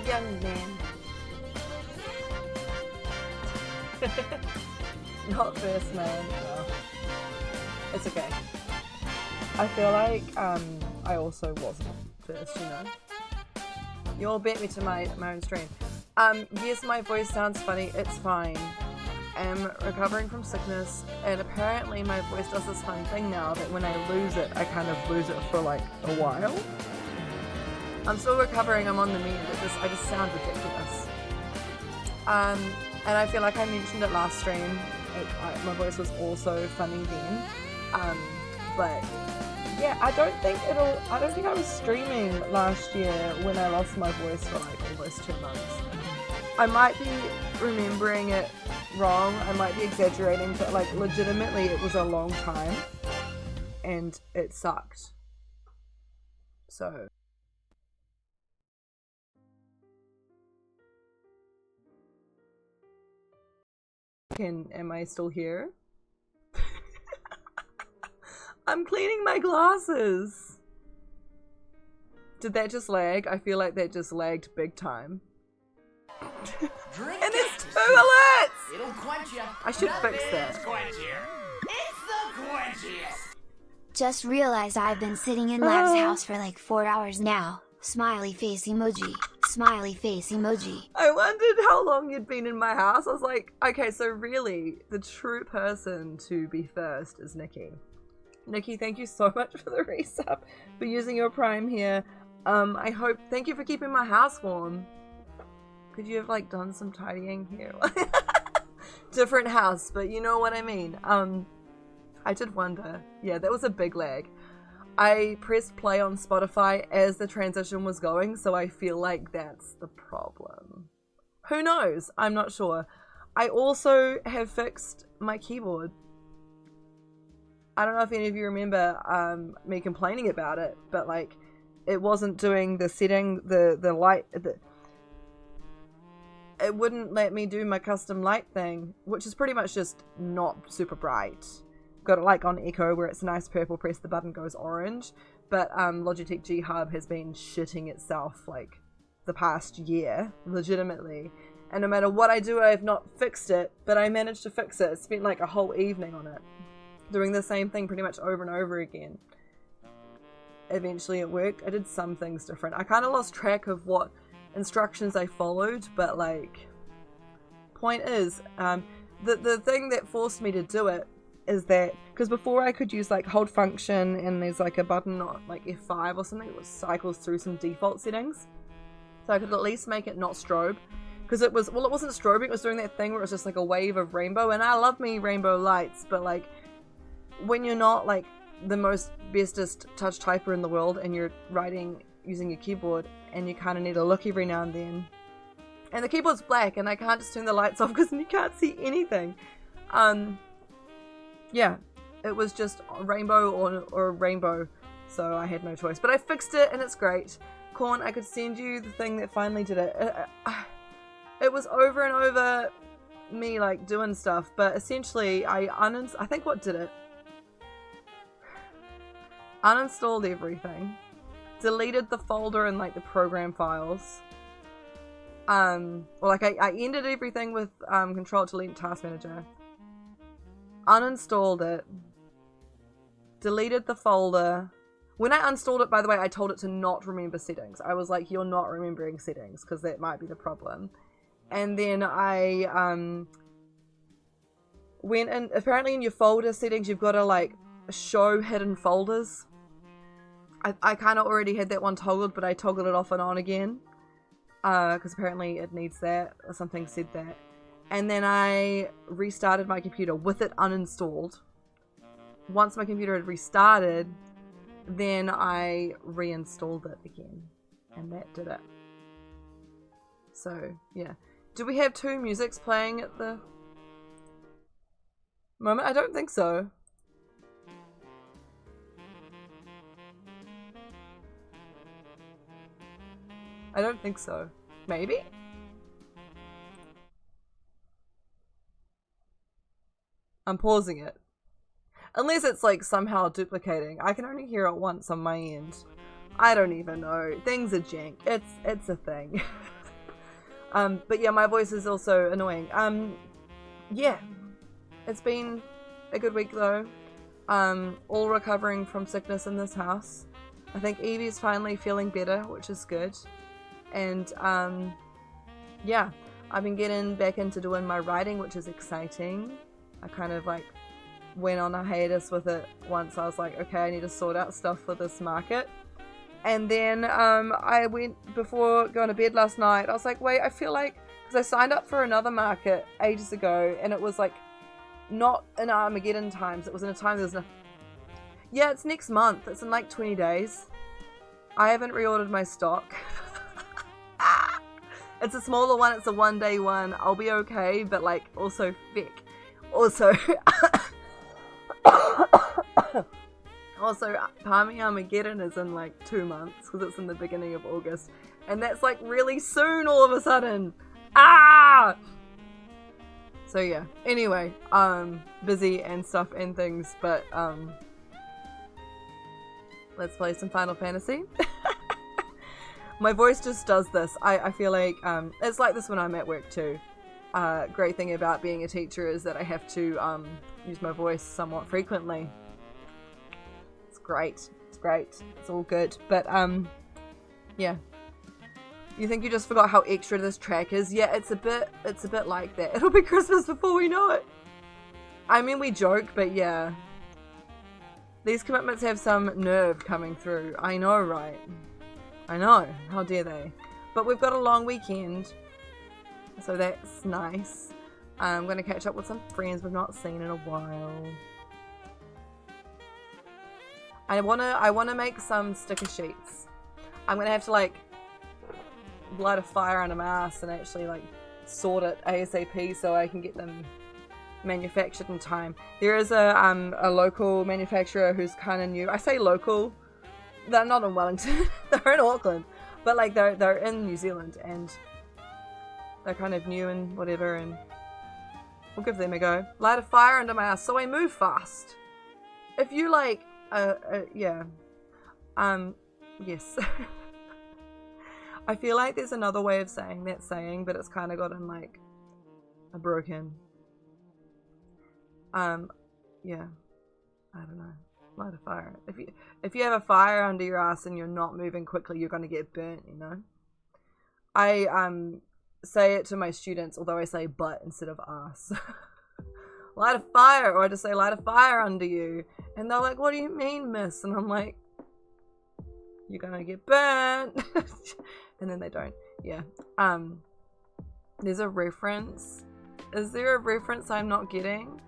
young man. Not first man. No. It's okay. I feel like I also wasn't first, you know. You all beat me to my own stream. Yes, my voice sounds funny. It's fine. I'm recovering from sickness, and apparently my voice does this funny thing now that when I lose it, I kind of lose it for like a while. I'm still recovering. I'm on the mend. I just sound ridiculous. And I feel like I mentioned it last stream. My voice was also funny then. But yeah, I don't think I was streaming last year when I lost my voice for like almost 2 months. I might be remembering it wrong, I might be exaggerating, but like legitimately it was a long time and it sucked. So am I still here? I'm cleaning my glasses. Did that just lag? I feel like that just lagged big time. Drink and there's 2 alerts! It'll quench you. I should fix that. It's the quenchiest. Just realized I've been sitting in Lab's house for like 4 hours now. Smiley face emoji. Smiley face emoji. I wondered how long you'd been in my house. I was like, okay, so really, the true person to be first is Nikki. Nikki, thank you so much for the resub, for using your Prime here. Thank you for keeping my house warm. Could you have like done some tidying here? Different house, but you know what I mean. I did wonder. Yeah, that was a big lag. I pressed play on Spotify as the transition was going, so I feel like that's the problem. Who knows? I'm not sure. I also have fixed my keyboard. I don't know if any of you remember me complaining about it, but like it wasn't doing the setting, the light, it wouldn't let me do my custom light thing, which is pretty much just not super bright. Got it like on Echo where it's nice purple, press the button goes orange, but Logitech G Hub has been shitting itself like the past year, legitimately. And no matter what I do, I have not fixed it, but I managed to fix it. I spent like a whole evening on it, doing the same thing pretty much over and over again. Eventually it worked. I did some things different. I kind of lost track of what instructions I followed, but like, point is, the thing that forced me to do it is that, because before I could use like hold function and there's like a button on like F5 or something that cycles through some default settings, so I could at least make it not strobe, because it wasn't strobing, it was doing that thing where it was just like a wave of rainbow, and I love me rainbow lights, but like when you're not like the most bestest touch typer in the world and you're writing using your keyboard and you kind of need a look every now and then, and the keyboard's black and I can't just turn the lights off because you can't see anything. Yeah, it was just a rainbow or a rainbow, so I had no choice, but I fixed it and it's great. Corn, I could send you the thing that finally did it. It was over and over me like doing stuff, but essentially I think what did it, uninstalled everything, deleted the folder and like the program files. Well, like I ended everything with Control Delete Task Manager, uninstalled it, deleted the folder. When I uninstalled it, by the way, I told it to not remember settings. I was like, you're not remembering settings, because that might be the problem. And then I went in, apparently in your folder settings, you've got to like show hidden folders. I kind of already had that one toggled, but I toggled it off and on again, because apparently it needs that, or something said that. And then I restarted my computer with it uninstalled. Once my computer had restarted, then I reinstalled it again, and that did it. So yeah, do we have 2 musics playing at the moment? I don't think so. I don't think so. Maybe? I'm pausing it. Unless it's like somehow duplicating. I can only hear it once on my end. I don't even know. Things are jank. It's a thing. But yeah, my voice is also annoying. Yeah, it's been a good week though. All recovering from sickness in this house. I think Evie's finally feeling better, which is good. And yeah, I've been getting back into doing my writing, which is exciting. I kind of like went on a hiatus with it once. I was like, okay, I need to sort out stuff for this market. And then I went, before going to bed last night, I was like, wait, I feel like, because I signed up for another market ages ago, and it was like not in Armageddon times. It was in a time there was no... Yeah, it's next month. It's in like 20 days. I haven't reordered my stock. It's a smaller one. It's a one-day one. I'll be okay, but like also feck. Also, Palmy Armageddon is in like 2 months because it's in the beginning of August, and that's like really soon all of a sudden. Ah! So yeah. Anyway, busy and stuff and things, but let's play some Final Fantasy. My voice just does this. I feel like it's like this when I'm at work too. Great thing about being a teacher is that I have to use my voice somewhat frequently. It's great. It's great. It's all good. But yeah. You think you just forgot how extra this track is? Yeah, it's a bit like that. It'll be Christmas before we know it. I mean, we joke, but yeah. These commitments have some nerve coming through. I know, right? I know. How dare they? But we've got a long weekend, so that's nice. I'm going to catch up with some friends we've not seen in a while. I wanna make some sticker sheets. I'm going to have to like light a fire under my ass and actually like sort it ASAP so I can get them manufactured in time. There is a local manufacturer who's kind of new. I say local. They're not in Wellington. They're in Auckland, but like they're in New Zealand, and they're kind of new and whatever, and we'll give them a go. Light a fire under my ass so I move fast. If you like, yeah, yes. I feel like there's another way of saying that saying, but it's kind of gotten like a broken. Yeah, I don't know. Light a fire. If you have a fire under your ass and you're not moving quickly, you're gonna get burnt, you know? I say it to my students, although I say butt instead of ass. Light a fire, or I just say light a fire under you. And they're like, what do you mean, miss? And I'm like, you're gonna get burnt. And then they don't. Yeah. There's a reference. Is there a reference I'm not getting?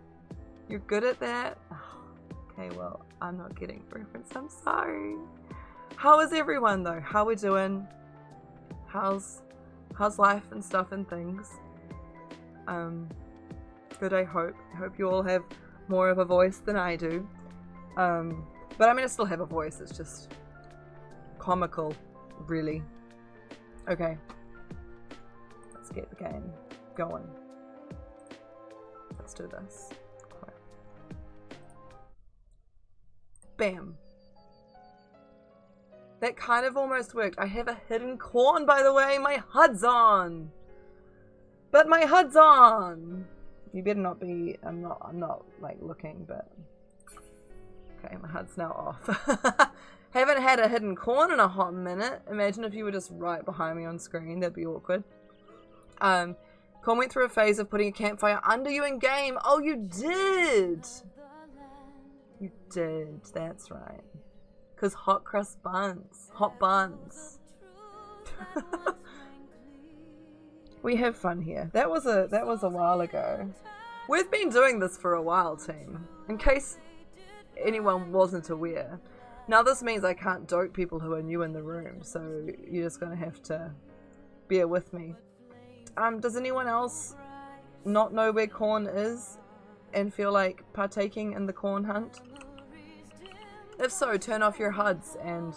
You're good at that? Okay, well, I'm not getting the reference. I'm sorry. How is everyone though? How we doing? How's life and stuff and things? Good, I hope. I hope you all have more of a voice than I do. But I mean, I still have a voice. It's just comical, really. Okay. Let's get the game going. Let's do this. Bam. That kind of almost worked. I have a hidden corn, by the way. My HUD's on. But my HUD's on. You better not be... I'm not like looking, but... Okay, my HUD's now off. Haven't had a hidden corn in a hot minute. Imagine if you were just right behind me on screen. That'd be awkward. Corn went through a phase of putting a campfire under you in game. Oh, you did! You did, that's right. Because hot crust buns. Hot buns. We have fun here. That was a while ago. We've been doing this for a while, team. In case anyone wasn't aware. Now this means I can't dote people who are new in the room, so you're just gonna have to bear with me. Does anyone else not know where corn is and feel like partaking in the corn hunt? If so, turn off your HUDs and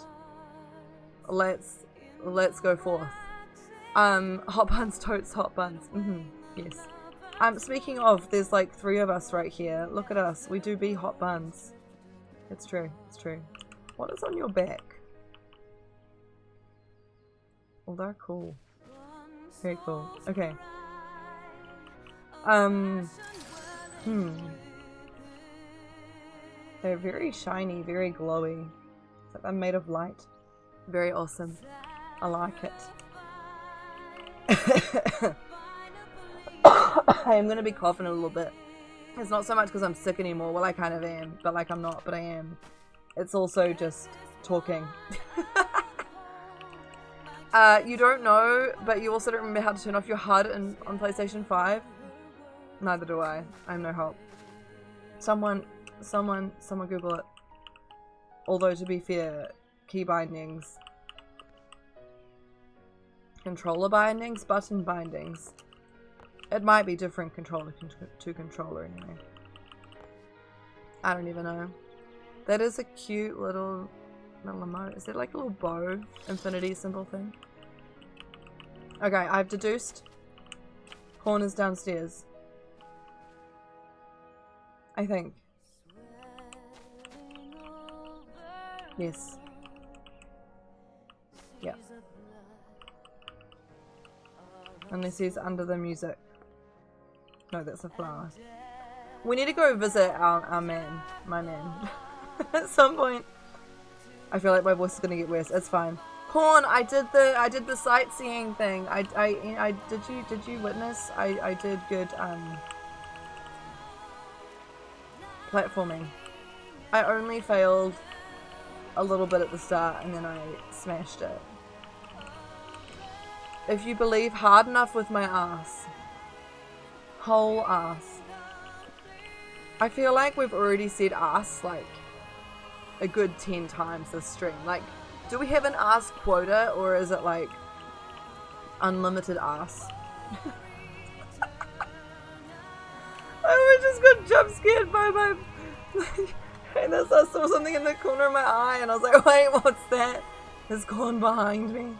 let's go forth. Hot buns, totes, hot buns. Yes. Speaking of, there's like 3 of us right here. Look at us. We do be hot buns. It's true. It's true. What is on your back? Oh, they're cool. Very cool. Okay. They're very shiny, very glowy. It's like they're made of light. Very awesome. I like it. I am gonna be coughing a little bit. It's not so much because I'm sick anymore. Well, I kind of am, but like I'm not, but I am. It's also just talking. You don't know, but you also don't remember how to turn off your HUD on PlayStation 5? Neither do I. I'm no help. Someone Google it. Although, to be fair, key bindings. Controller bindings? Button bindings. It might be different controller to controller anyway. I don't even know. That is a cute little emote. Is it like a little bow infinity symbol thing? Okay, I've deduced. Corn is downstairs. I think. Yes. Yeah. Unless he's under the music. No, that's a flower. We need to go visit our man. My man. At some point. I feel like my voice is gonna get worse. It's fine. Corn, I did the sightseeing thing. Did you witness? I did good platforming. I only failed a little bit at the start and then I smashed it. If you believe hard enough with my ass. Whole ass. I feel like we've already said ass like a good 10 times this stream. Like, do we have an ass quota or is it like unlimited ass? I just got jump scared by my and I saw something in the corner of my eye and I was like, wait, what's that? There's corn behind me.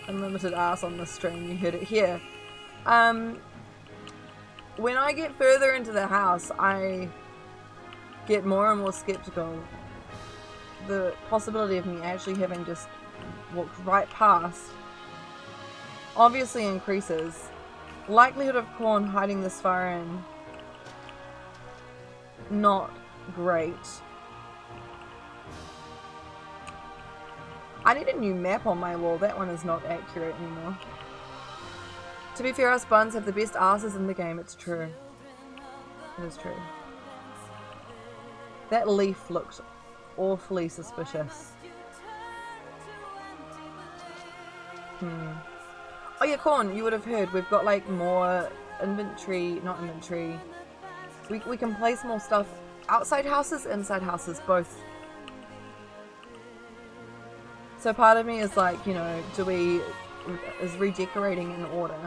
Unlimited ass on the stream, you heard it here. When I get further into the house, I get more and more skeptical. The possibility of me actually having just walked right past obviously increases. Likelihood of corn hiding this far in, not great. I need a new map on my wall. That one is not accurate anymore. To be fair, us buns have the best asses in the game. It's true. It is true. That leaf looked awfully suspicious. Oh yeah, Corn, you would have heard. We've got like more inventory, not inventory. We can place more stuff outside houses, inside houses, both. So part of me is like, you know, is redecorating in order.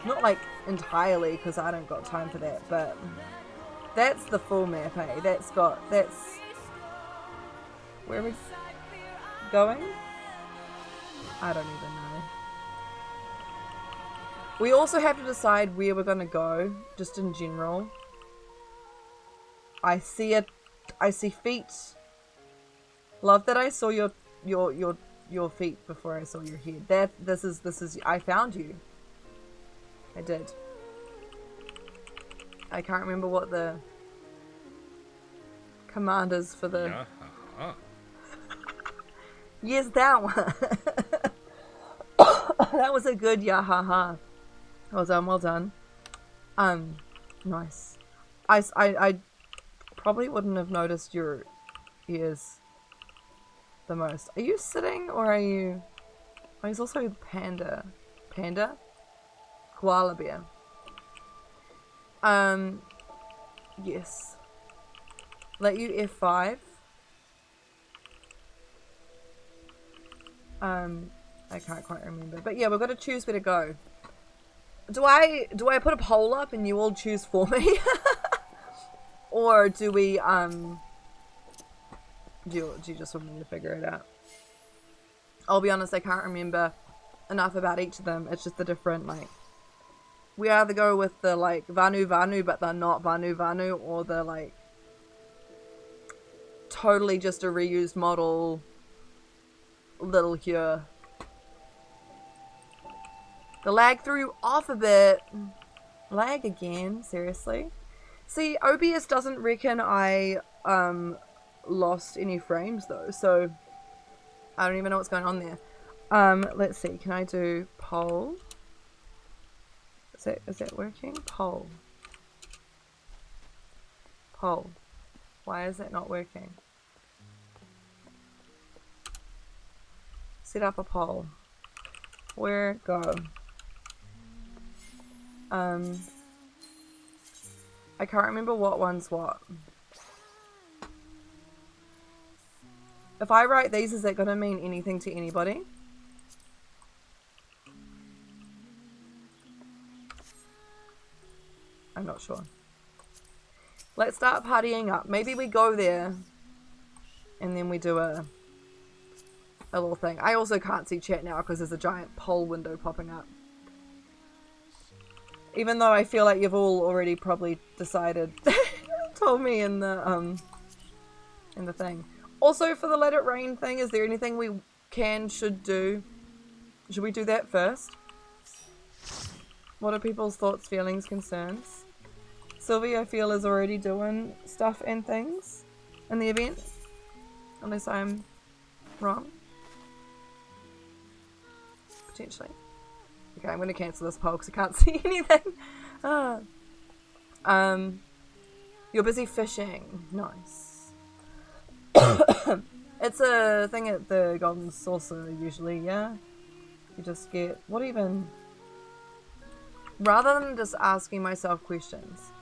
Not like entirely, because I don't got time for that, but that's the full map, eh? That's where are we going? I don't even know. We also have to decide where we're gonna go, just in general. I see feet. Love that I saw your feet before I saw your head. This is I found you. I did. I can't remember what the command is for the Yes, that one. That was a good yahaha. Well done, well done. Nice. I probably wouldn't have noticed your ears the most. Are you sitting or are you... Oh, he's also panda. Panda? Koala bear. Yes. Let you F5. I can't quite remember. But yeah, we've got to choose where to go. Do I put a poll up and you all choose for me? Or do we, do you just want me to figure it out? I'll be honest, I can't remember enough about each of them. It's just the different, like, we either go with the, like, Vanu, but they're not Vanu, or the, like, totally just a reused model little here. The lag threw off a bit. Lag again, seriously. See, OBS doesn't reckon I lost any frames though, so I don't even know what's going on there. Let's see, can I do poll? Is that working? Poll. Poll. Why is that not working? Set up a poll. Where go? I can't remember what one's what. If I write these, is that going to mean anything to anybody? I'm not sure. Let's start partying up. Maybe we go there and then we do a little thing. I also can't see chat now because there's a giant poll window popping up. Even though I feel like you've all already probably decided, told me in the thing. Also, for the Let It Rain thing, is there anything we should do? Should we do that first? What are people's thoughts, feelings, concerns? Sylvie, I feel, is already doing stuff and things in the event. Unless I'm wrong. Potentially. Okay, I'm going to cancel this poll because I can't see anything. You're busy fishing. Nice. It's a thing at the Golden Saucer usually, yeah? You just get... What even... Rather than just asking myself questions,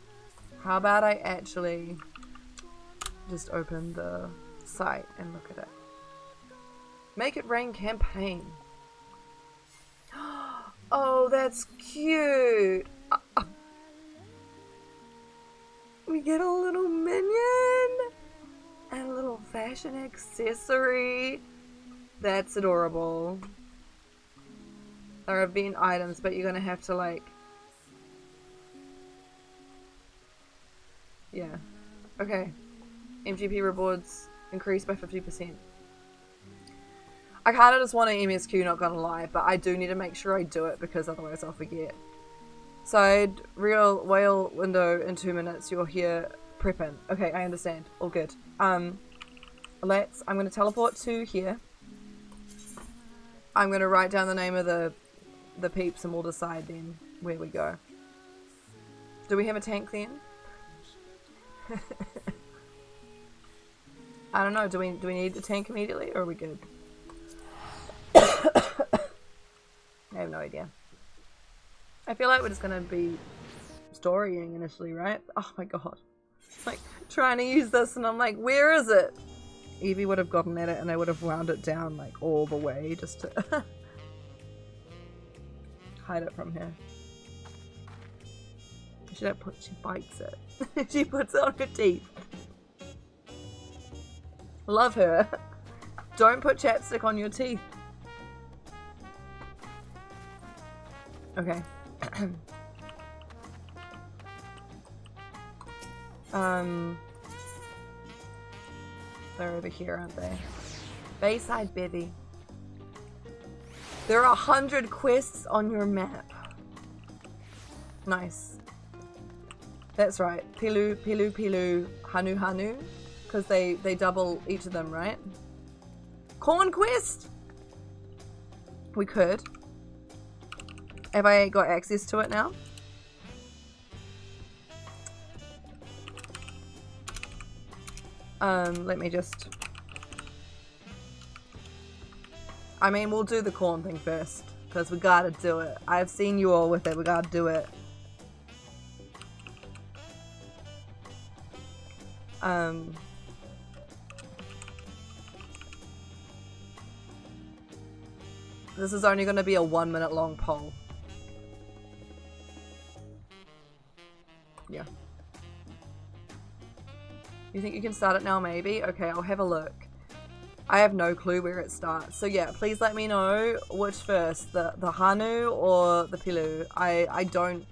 how about I actually just open the site and look at it? Make It Rain campaign. Oh, that's cute. We get a little minion and a little fashion accessory. That's adorable. There have been items, but you're gonna have to like... Yeah. Okay. MGP rewards increased by 50%. I kinda just want an MSQ, not gonna lie, but I do need to make sure I do it because otherwise I'll forget. Side real whale window in 2 minutes. You're here prepping. Okay, I understand. All good. I'm gonna teleport to here. I'm gonna write down the name of the peeps and we'll decide then where we go. Do we have a tank then? I don't know. Do we need a tank immediately or are we good? I have no idea. I feel like we're just gonna be storying initially, right? Oh my god. It's like trying to use this and I'm like, where is it? Evie would have gotten at it and I would have wound it down like all the way just to hide it from her. She bites it. She puts it on her teeth. Love her. Don't put chapstick on your teeth. Okay. They're over here, aren't they? Bayside Bevy. There are 100 quests on your map. Nice. That's right. Pilu, Pilu, Pilu, Hanuhanu. Because they double each of them, right? Corn quest! We could. Have I got access to it now? Let me just... I mean, we'll do the corn thing first. Because we gotta do it. I've seen you all with it. We gotta do it. This is only gonna be a 1 minute long poll. Yeah. You think you can start it now, maybe? Okay, I'll have a look. I have no clue where it starts. So yeah, please let me know which first, the Hanu or the Pilu. I don't...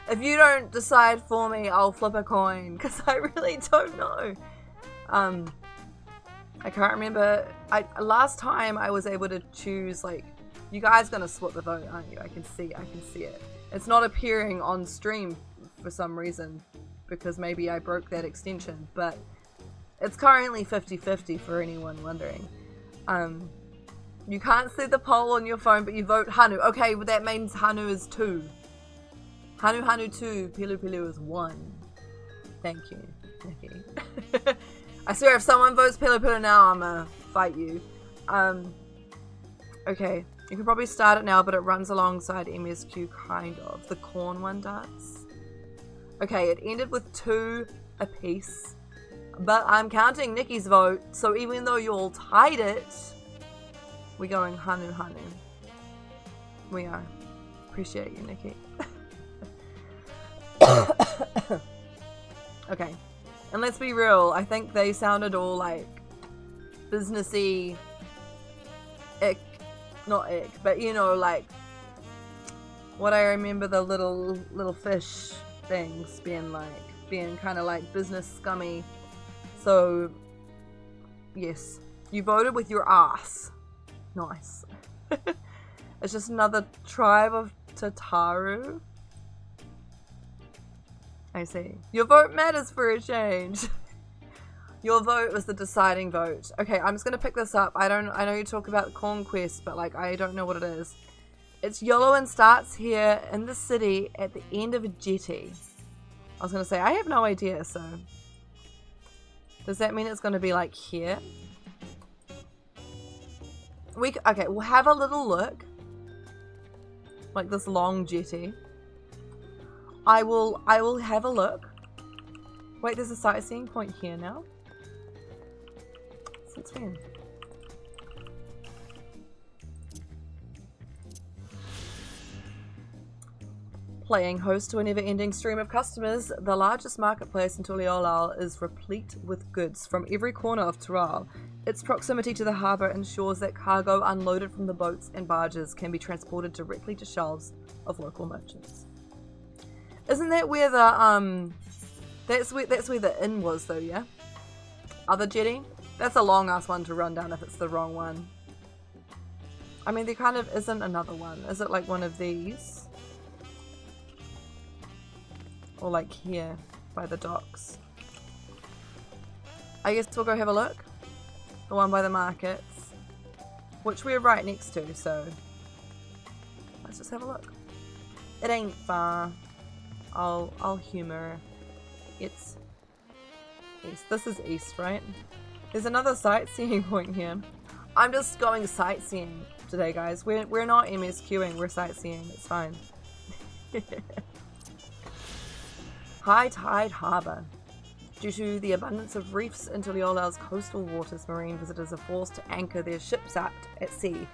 If you don't decide for me, I'll flip a coin, because I really don't know. I can't remember. Last time I was able to choose, like, you guys gonna split the vote, aren't you? I can see it. It's not appearing on stream for some reason, because maybe I broke that extension, but it's currently 50-50 for anyone wondering. You can't see the poll on your phone, but you vote Hanu. Okay, well, that means Hanu is 2. Hanuhanu 2, Pilu Pilu is 1. Thank you, Nikki. I swear, if someone votes Pilu Pilu now, I'm gonna fight you. Okay, you can probably start it now, but it runs alongside MSQ, kind of. The corn one does. Okay, it ended with 2 apiece, but I'm counting Nikki's vote, so even though you all tied it, we're going Hanuhanu. We are. Appreciate you, Nikki. Okay, and let's be real, I think they sounded all like businessy, not ick, but you know, like what I remember the little fish things being kind of like business scummy. So yes, you voted with your ass. Nice. It's just another tribe of Tataru. I see. Your vote matters for a change. Your vote was the deciding vote. Okay, I'm just gonna pick this up. I know you talk about Corn Quest, but like I don't know what it is. It's yellow and starts here in the city at the end of a jetty. I was gonna say I have no idea, so does that mean it's gonna be like here? Okay, we'll have a little look. Like this long jetty. I will have a look. Wait, there's a sightseeing point here now. Since when? Playing host to a never-ending stream of customers, the largest marketplace in Tuliolal is replete with goods from every corner of Tural. Its proximity to the harbour ensures that cargo unloaded from the boats and barges can be transported directly to shelves of local merchants. Isn't that where the that's where the inn was though, yeah? Other jetty? That's a long ass one to run down if it's the wrong one. I mean, there kind of isn't another one. Is it like one of these? Or like here by the docks? I guess we'll go have a look. The one by the markets, which we're right next to, so let's just have a look. It ain't far. I'll humor. It's east. This is east, right? There's another sightseeing point here. I'm just going sightseeing today, guys. We're not MSQing. We're sightseeing. It's fine. High Tide Harbour. Due to the abundance of reefs in Tuliolal's coastal waters, marine visitors are forced to anchor their ships out at sea.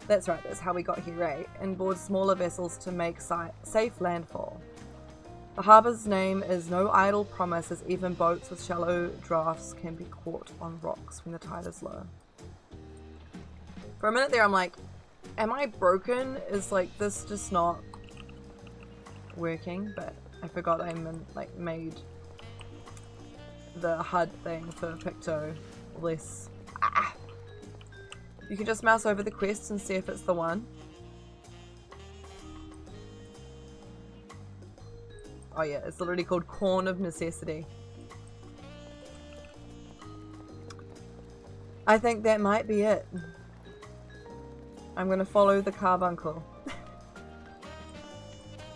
That's right, that's how we got here, right? And board smaller vessels to make safe landfall. The harbour's name is no idle promise, as even boats with shallow drafts can be caught on rocks when the tide is low. For a minute there, I'm like, am I broken? Is like this just not working? But I forgot I made the HUD thing for Picto less. You can just mouse over the quests and see if it's the one. Oh yeah, it's literally called Corn of Necessity. I think that might be it. I'm gonna follow the carbuncle.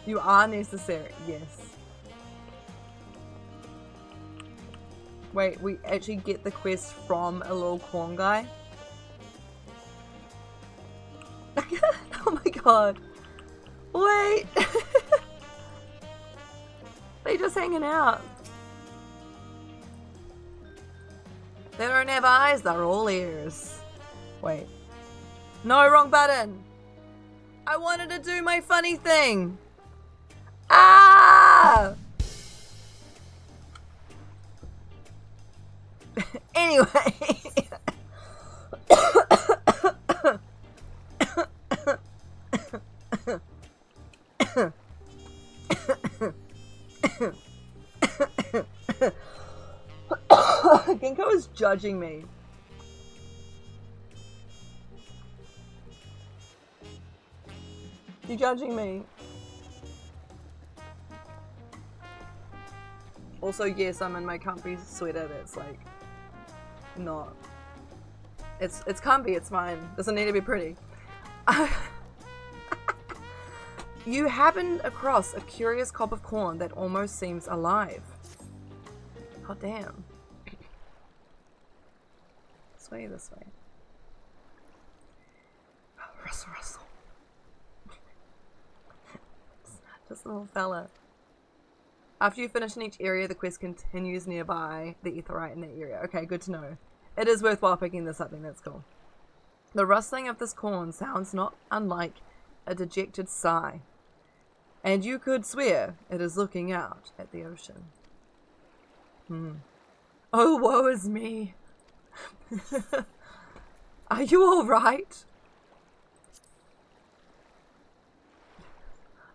You are necessary, yes. Wait, we actually get the quest from a little corn guy? Oh my god. Wait! They're just hanging out. They don't have eyes, they're all ears. Wait. No, wrong button! I wanted to do my funny thing! Ah! Anyway. Ginkgo is judging me. You judging me? Also, yes, I'm in my comfy sweater that's like not. It's comfy, it's fine. Doesn't need to be pretty. You happened across a curious cob of corn that almost seems alive. Oh damn. This way. Oh, Russell. Just a little fella. After you finish in each area, the quest continues nearby the aetheryte in that area. Okay, good to know. It is worthwhile picking this up then, that's cool. The rustling of this corn sounds not unlike a dejected sigh. And you could swear it is looking out at the ocean. Oh, woe is me. Are you alright?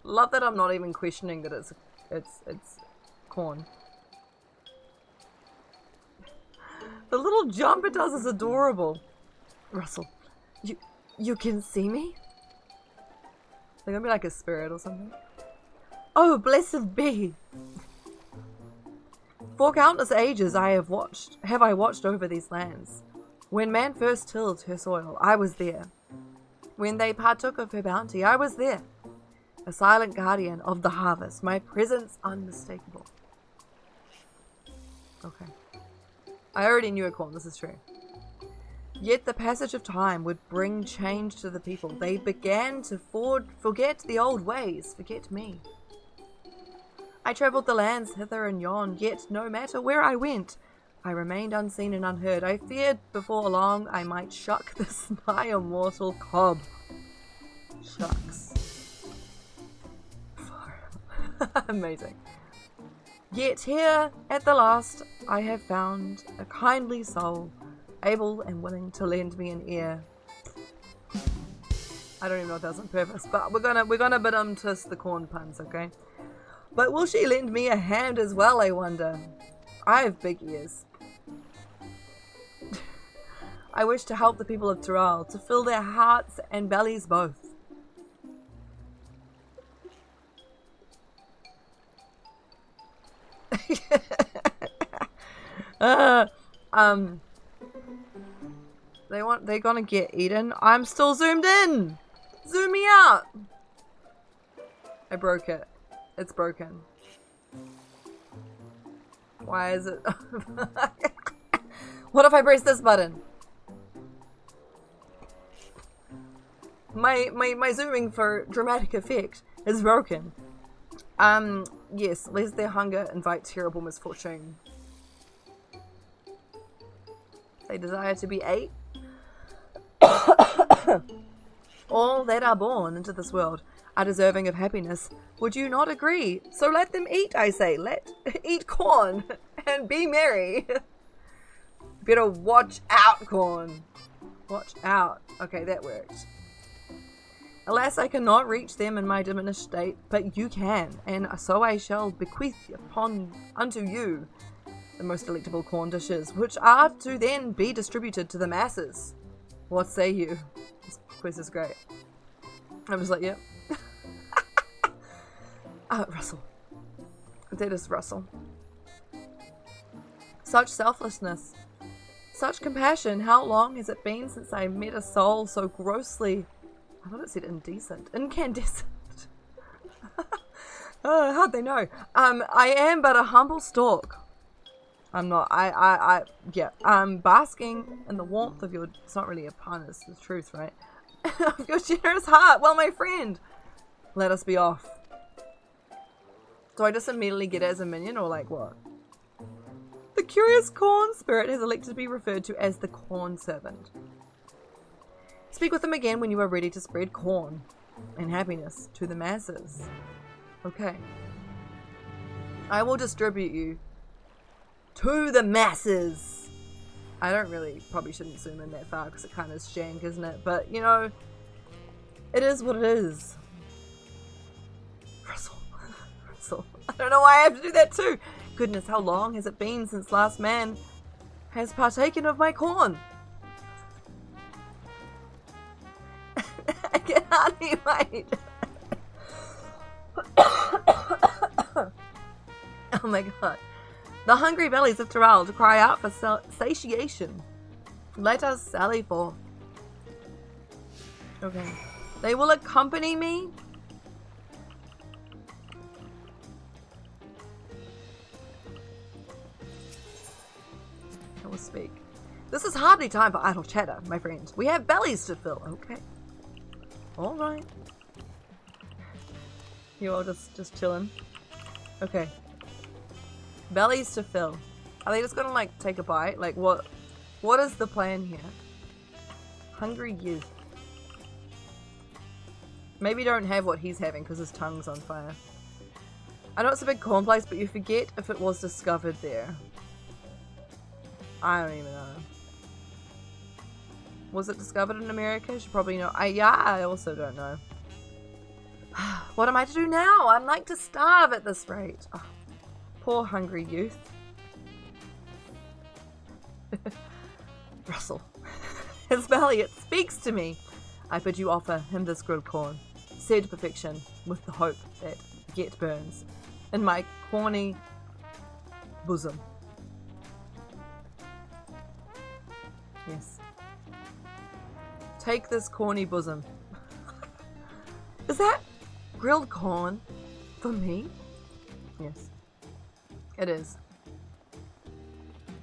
Love that I'm not even questioning that it's corn. The little jump it does is adorable. Russell, you can see me? They're gonna be like a spirit or something. Oh, blessed be! For countless ages I have watched over these lands. When man first tilled her soil, I was there. When they partook of her bounty, I was there. A silent guardian of the harvest, my presence unmistakable. Okay. I already knew a corn, this is true. Yet the passage of time would bring change to the people. They began to forget the old ways, forget me. I travelled the lands hither and yon, yet no matter where I went, I remained unseen and unheard. I feared before long I might shuck this nigh immortal cob. Shucks. Amazing. Yet here, at the last, I have found a kindly soul, able and willing to lend me an ear. I don't even know if that was on purpose, but we're gonna twist the corn puns, okay? But will she lend me a hand as well, I wonder? I have big ears. I wish to help the people of Dawntrail, to fill their hearts and bellies both. They're gonna get eaten. I'm still zoomed in. Zoom me out. I broke it. It's broken. Why is it? What if I press this button? My zooming for dramatic effect is broken. Yes, lest their hunger invite terrible misfortune. They desire to be ate. All that are born into this world are deserving of happiness. Would you not agree? So let them eat, I say. Eat corn and be merry. Better watch out, corn. Watch out. Okay, that worked. Alas, I cannot reach them in my diminished state, but you can, and so I shall bequeath unto you the most delectable corn dishes, which are to then be distributed to the masses. What say you? This quiz is great. I'm just like, yep. Russell. That is Russell. Such selflessness. Such compassion. How long has it been since I met a soul so grossly... I thought it said indecent. Incandescent. How'd they know? I am but a humble stalk. I'm not. Yeah. I'm basking in the warmth of your... It's not really a pun, it's the truth, right? Of your generous heart. Well, my friend, let us be off. Do I just immediately get it as a minion, or like what? The curious corn spirit has elected to be referred to as the corn servant. Speak with them again when you are ready to spread corn and happiness to the masses. Okay. I will distribute you to the masses. I don't really, probably shouldn't zoom in that far because it kind of is shank, isn't it? But, you know, it is what it is. Russell. I don't know why I have to do that too. Goodness, how long has it been since last man has partaken of my corn? I can hardly wait. Oh my god. The hungry bellies of Terrell to cry out for satiation. Let us sally forth. Okay. They will accompany me? I will speak. This is hardly time for idle chatter, my friend. We have bellies to fill. Okay. Alright. You all just chilling. Okay. Bellies to fill. Are they just gonna like take a bite? Like what is the plan here? Hungry youth. Maybe don't have what he's having because his tongue's on fire. I know it's a big corn place, but you forget if it was discovered there. I don't even know. Was it discovered in America? You should probably know. I also don't know. What am I to do now? I'm like to starve at this rate. Oh, poor hungry youth. Russell. His belly, it speaks to me. I bid you offer him this grilled corn. Said perfection, with the hope that yet burns in my corny bosom. Yes. Take this corny bosom. Is that grilled corn for me? Yes. It is.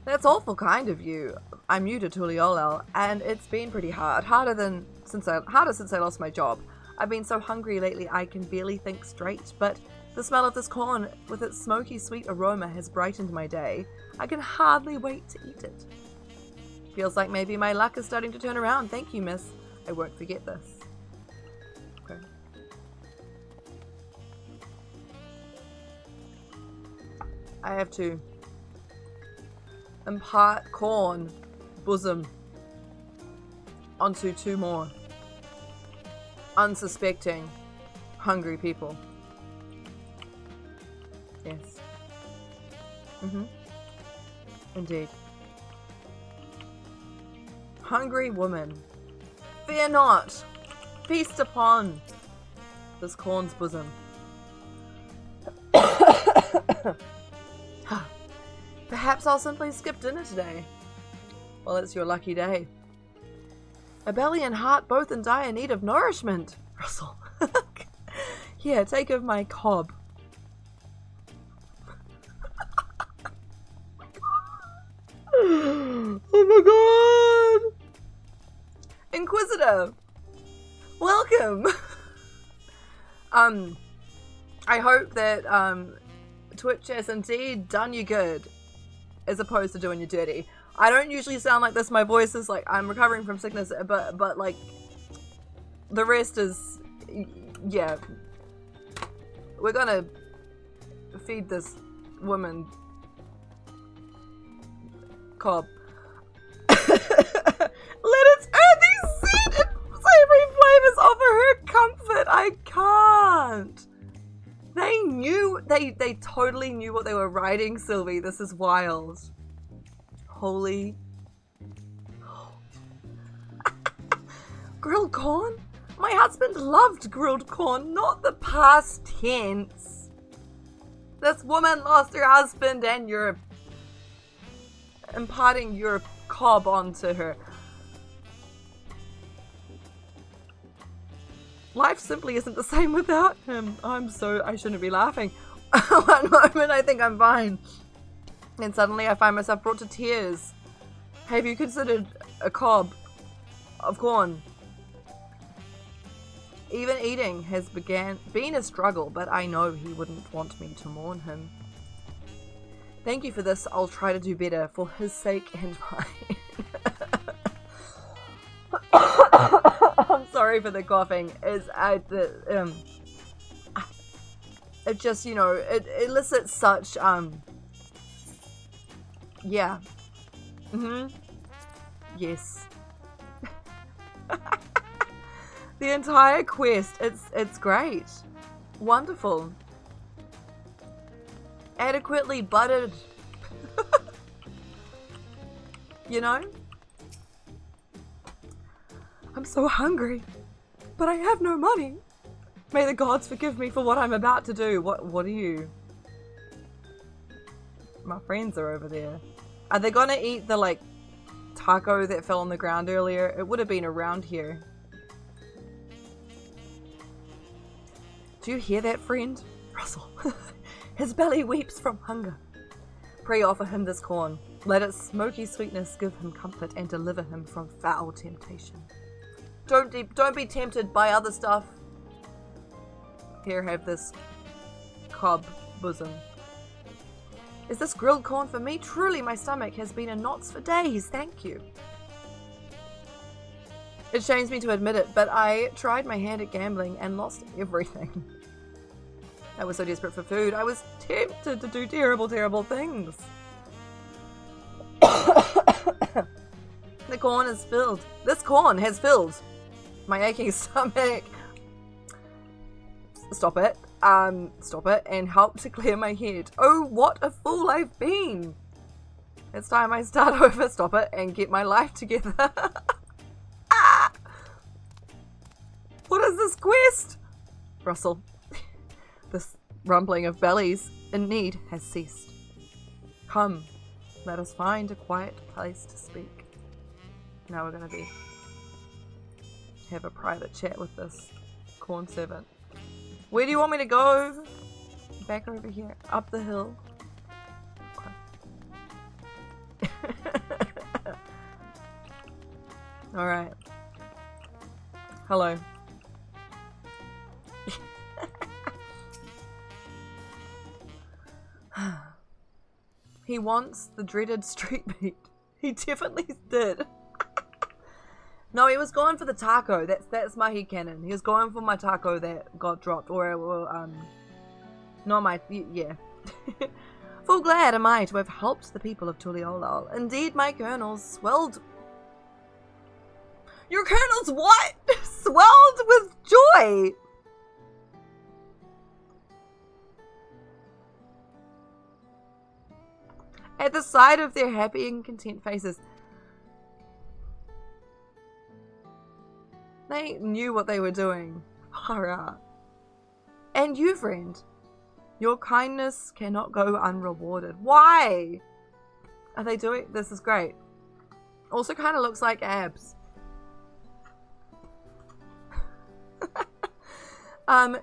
That's awful kind of you. I'm new to Tuliolel, and it's been pretty hard. Harder since I lost my job. I've been so hungry lately I can barely think straight, but the smell of this corn with its smoky sweet aroma has brightened my day. I can hardly wait to eat it. Feels like maybe my luck is starting to turn around. Thank you, miss. I won't forget this. Okay. I have to impart corn bosom onto two more unsuspecting hungry people. Yes. Indeed. Hungry woman, fear not. Feast upon this corn's bosom. Perhaps I'll simply skip dinner today. Well, it's your lucky day. A belly and heart both in dire need of nourishment. Russell. Here, take of my cob. Oh my god! Inquisitor! Welcome! I hope that Twitch has indeed done you good as opposed to doing you dirty. I don't usually sound like this. My voice is like, I'm recovering from sickness, but like, the rest is, yeah. We're gonna feed this woman cob. Let its earthy scent and savory flavors offer her comfort. I can't. They knew, they totally knew what they were writing, Sylvie. This is wild. Holy. Grilled corn? My husband loved grilled corn, not the past tense. This woman lost her husband and you're imparting your cob onto her. Life simply isn't the same without him. I shouldn't be laughing. One moment I think I'm fine. And suddenly I find myself brought to tears. Have you considered a cob of corn? Even eating has been a struggle, but I know he wouldn't want me to mourn him. Thank you for this. I'll try to do better for his sake and mine. I'm sorry for the coughing. It just, you know, it elicits such, yeah. Yes. The entire quest, it's great. Wonderful. Adequately buttered. You know? I'm so hungry, but I have no money. May the gods forgive me for what I'm about to do. What are you? My friends are over there. Are they gonna eat the, like, taco that fell on the ground earlier? It would have been around here. Do you hear that, friend? Russell. His belly weeps from hunger. Pray offer him this corn. Let its smoky sweetness give him comfort and deliver him from foul temptation. Don't be tempted by other stuff. Here, have this cob bosom. Is this grilled corn for me? Truly, my stomach has been in knots for days. Thank you. It shames me to admit it, but I tried my hand at gambling and lost everything. I was so desperate for food. I was tempted to do terrible, terrible things. The corn is filled. This corn has filled my aching stomach. Stop it. Stop it and help to clear my head. Oh, what a fool I've been. It's time I start over, stop it, and get my life together. Ah! What is this quest? Russell. This rumbling of bellies in need has ceased. Come, let us find a quiet place to speak. Now we're going to have a private chat with this corn servant. Where do you want me to go? Back over here. Up the hill. Okay. Alright. Hello. He wants the dreaded street meat. He definitely did. No, he was going for the taco. That's my headcanon. He was going for my taco that got dropped. Or not my... Yeah. Full glad am I to have helped the people of Tuliolal. Indeed, my kernels swelled... Your kernels what? Swelled with joy! At the sight of their happy and content faces. They knew what they were doing. Hurrah. And you, friend. Your kindness cannot go unrewarded. Why? Are they doing... This is great. Also kind of looks like abs.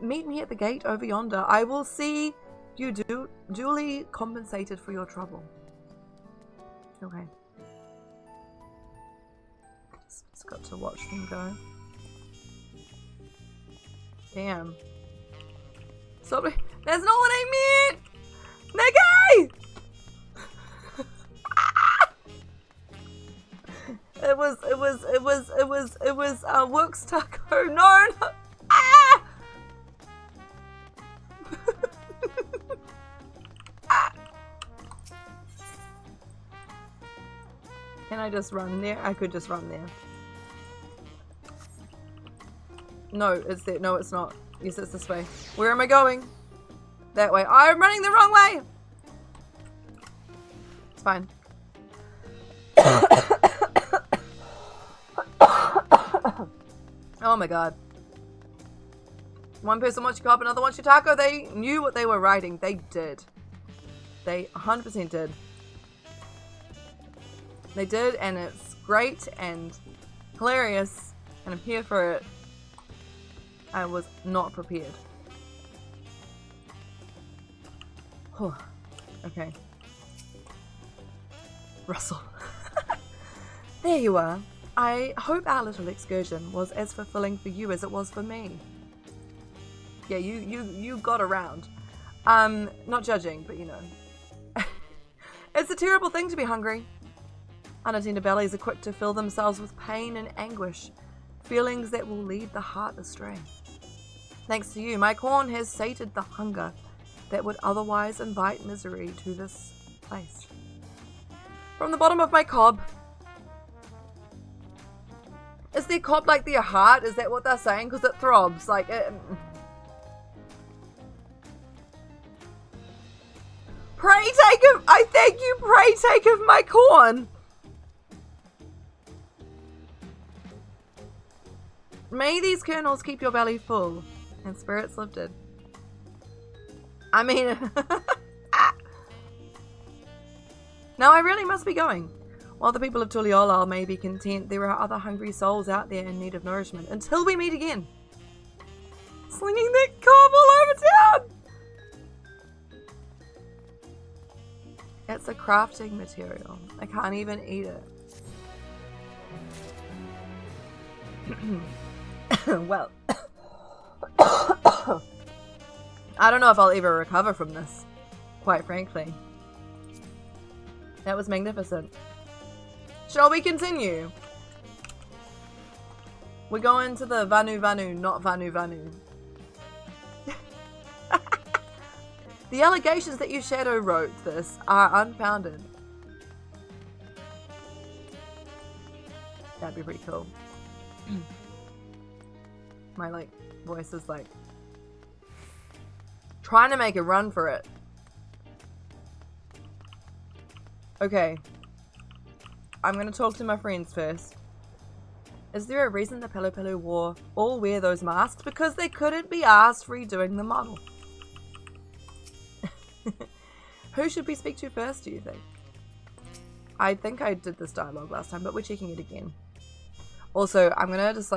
Meet me at the gate over yonder. I will see you duly compensated for your trouble. Okay. Just got to watch them go. Damn. Stop it. That's not what I meant! Nikki! It was Works Taco. No! Ah! Can I just run there? I could just run there. No, it's there. No, it's not. Yes, it's this way. Where am I going? That way. I'm running the wrong way! It's fine. Oh my god. One person wants your cob, another wants your taco. They knew what they were writing. They did. They 100% did. They did, and it's great and hilarious, and I'm here for it. I was not prepared. Oh, okay. Russell. There you are. I hope our little excursion was as fulfilling for you as it was for me. Yeah, you got around. Not judging, but you know. It's a terrible thing to be hungry. Unattended bellies are quick to fill themselves with pain and anguish, feelings that will lead the heart astray. Thanks to you, my corn has sated the hunger that would otherwise invite misery to this place. From the bottom of my cob... Is their cob like their heart? Is that what they're saying? Because it throbs. Like, it... Pray take of... I thank you, pray take of my corn! May these kernels keep your belly full And spirits lifted. I mean... Now I really must be going. While the people of Tuliolal may be content, there are other hungry souls out there in need of nourishment. Until we meet again. Slinging that cob all over town! It's a crafting material. I can't even eat it. Well. I don't know if I'll ever recover from this. Quite frankly. That was magnificent. Shall we continue? We're going to the Vanu, not Vanu. The allegations that you shadow wrote this are unfounded. That'd be pretty cool. My voice is trying to make a run for it. Okay. I'm gonna talk to my friends first. Is there a reason the Pelo Pelo all wear those masks? Because they couldn't be asked redoing the model. Who should we speak to first, do you think? I think I did this dialogue last time, but we're checking it again. Also, I'm gonna just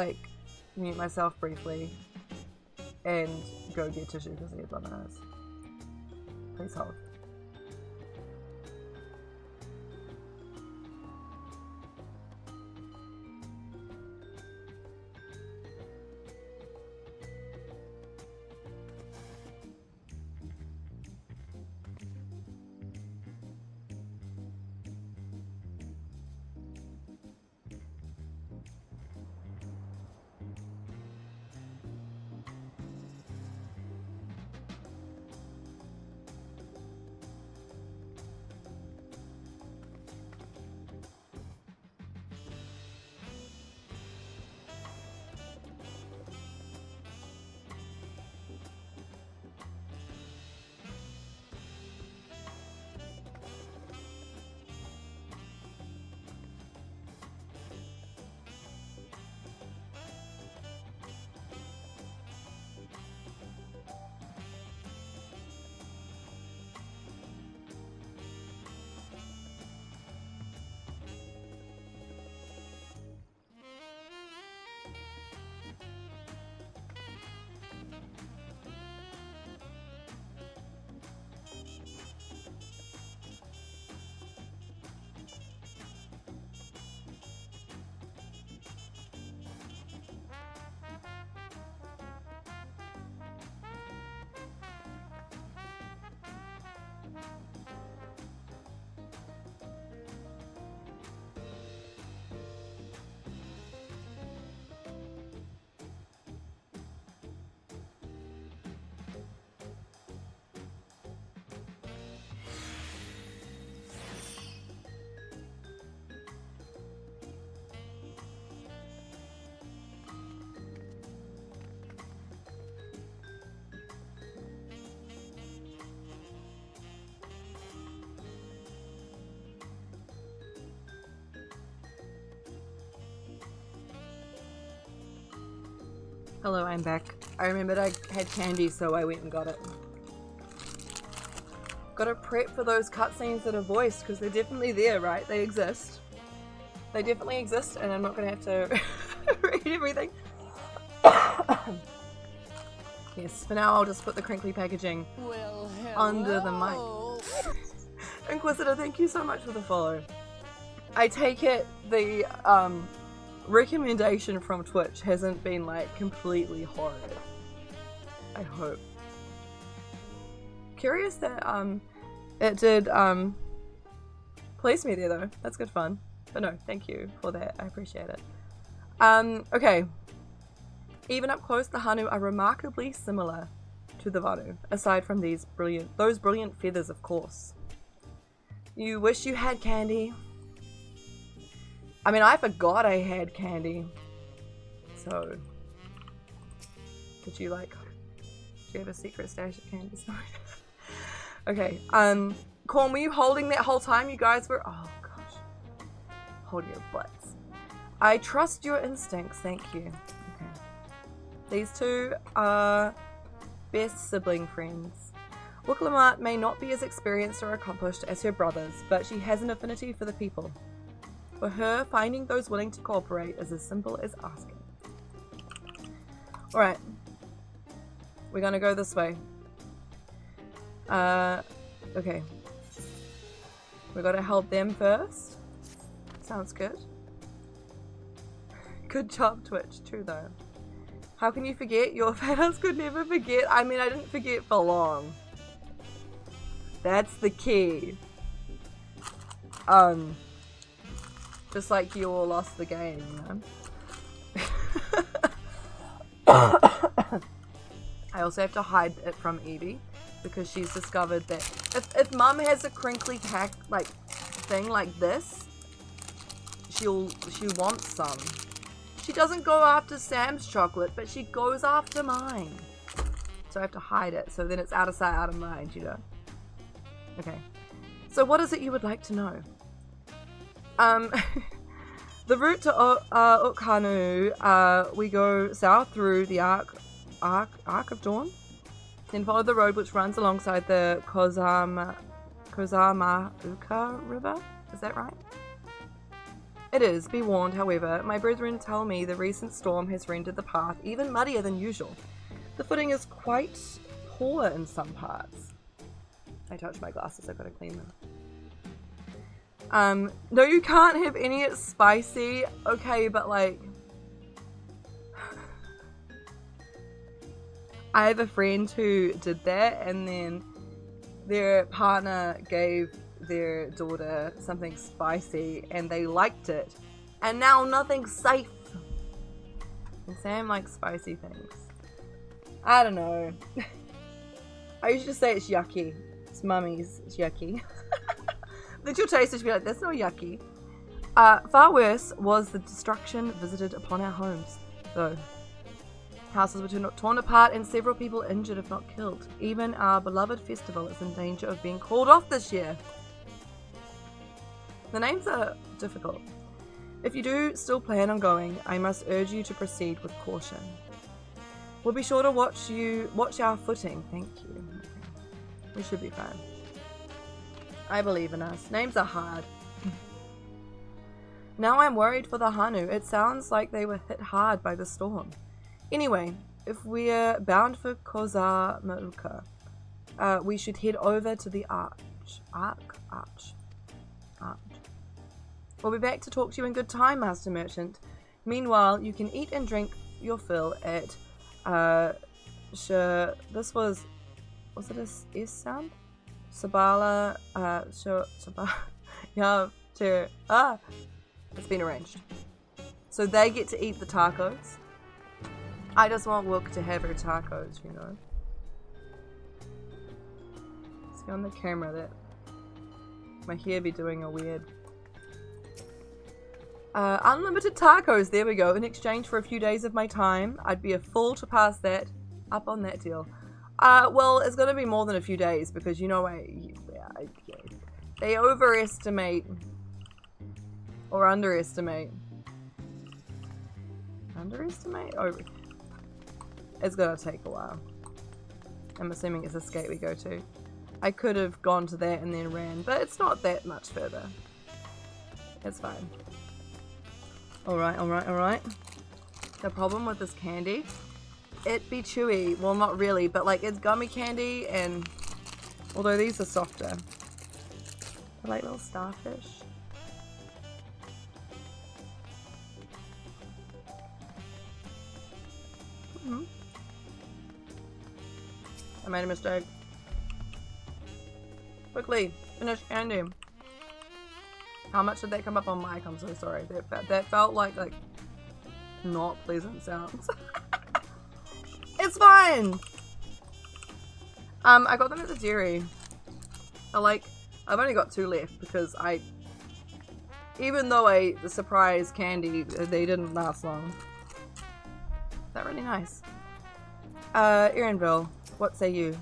mute myself briefly and go get tissue because I get blood on my nose. Please hold. Hello, I'm back. I remembered I had candy, so I went and got it. Gotta prep for those cutscenes that are voiced, because they're definitely there, right? They exist. They definitely exist, and I'm not gonna have to read everything. Yes, for now I'll just put the crinkly packaging under the mic. Inquisitor, thank you so much for the follow. I take it the recommendation from Twitch hasn't been completely horrid. I hope. Curious that it did place me there though. That's good fun. But no, thank you for that. I appreciate it. Okay. Even up close, the Hanu are remarkably similar to the Vanu, aside from those brilliant feathers, of course. You wish you had candy. I mean, I forgot I had candy. So, did you have a secret stash of candy? Sorry. Okay, Corn, were you holding that whole time you guys were? Oh gosh. Hold your butts. I trust your instincts, thank you. Okay. These two are best sibling friends. Wooklamat may not be as experienced or accomplished as her brothers, but she has an affinity for the people. For her, finding those willing to cooperate is as simple as asking. Alright. We're gonna go this way. Okay. We gotta help them first. Sounds good. Good job, Twitch. True though. How can you forget? Your fans could never forget. I mean, I didn't forget for long. That's the key. Just like you all lost the game, you know? I also have to hide it from Evie because she's discovered that if Mum has a crinkly thing like this, she wants some. She doesn't go after Sam's chocolate, but she goes after mine. So I have to hide it, so then it's out of sight, out of mind, you know? Okay. So what is it you would like to know? The route to Hanuhanu, we go south through the Arc of Dawn, then follow the road which runs alongside the Kozamauka River. Is that right? It is. Be warned, however, my brethren tell me the recent storm has rendered the path even muddier than usual. The footing is quite poor in some parts. I touched my glasses, I've got to clean them. No, you can't have any spicy. Okay, but like... I have a friend who did that, and then their partner gave their daughter something spicy, and they liked it. And now nothing's safe. And Sam likes spicy things. I don't know. I used to say it's yucky. It's mummy's. It's yucky. Then she'll taste it, she'll be like, that's not yucky. Far worse was the destruction visited upon our homes, though. Houses were torn apart and several people injured if not killed. Even our beloved festival is in danger of being called off this year. The names are difficult. If you do still plan on going, I must urge you to proceed with caution. We'll be sure to watch our footing. Thank you. We should be fine. I believe in us. Names are hard. Now I'm worried for the Hanu. It sounds like they were hit hard by the storm. Anyway, if we're bound for Kozamauka, we should head over to the Arch. We'll be back to talk to you in good time, Master Merchant. Meanwhile, you can eat and drink your fill at, this was it a S sound? Sabala, it's been arranged. So they get to eat the tacos. I just want Wook to have her tacos, you know. See on the camera that my hair be doing a weird... unlimited tacos, there we go. In exchange for a few days of my time, I'd be a fool to pass that up on that deal. Well, it's gonna be more than a few days because, you know, they overestimate or underestimate. Underestimate? It's gonna take a while. I'm assuming it's a skate we go to. I could have gone to that and then ran, but it's not that much further. It's fine. Alright. The problem with this candy, it be chewy. Well, not really, but like it's gummy candy, and although these are softer. They're like little starfish. I made a mistake. Quickly, finish candy. How much did that come up on mic? I'm so sorry. That felt like not pleasant sounds. It's fine. I got them at the dairy. I've only got 2 left because even though the surprise candy, they didn't last long. They're really nice. Erinville, what say you?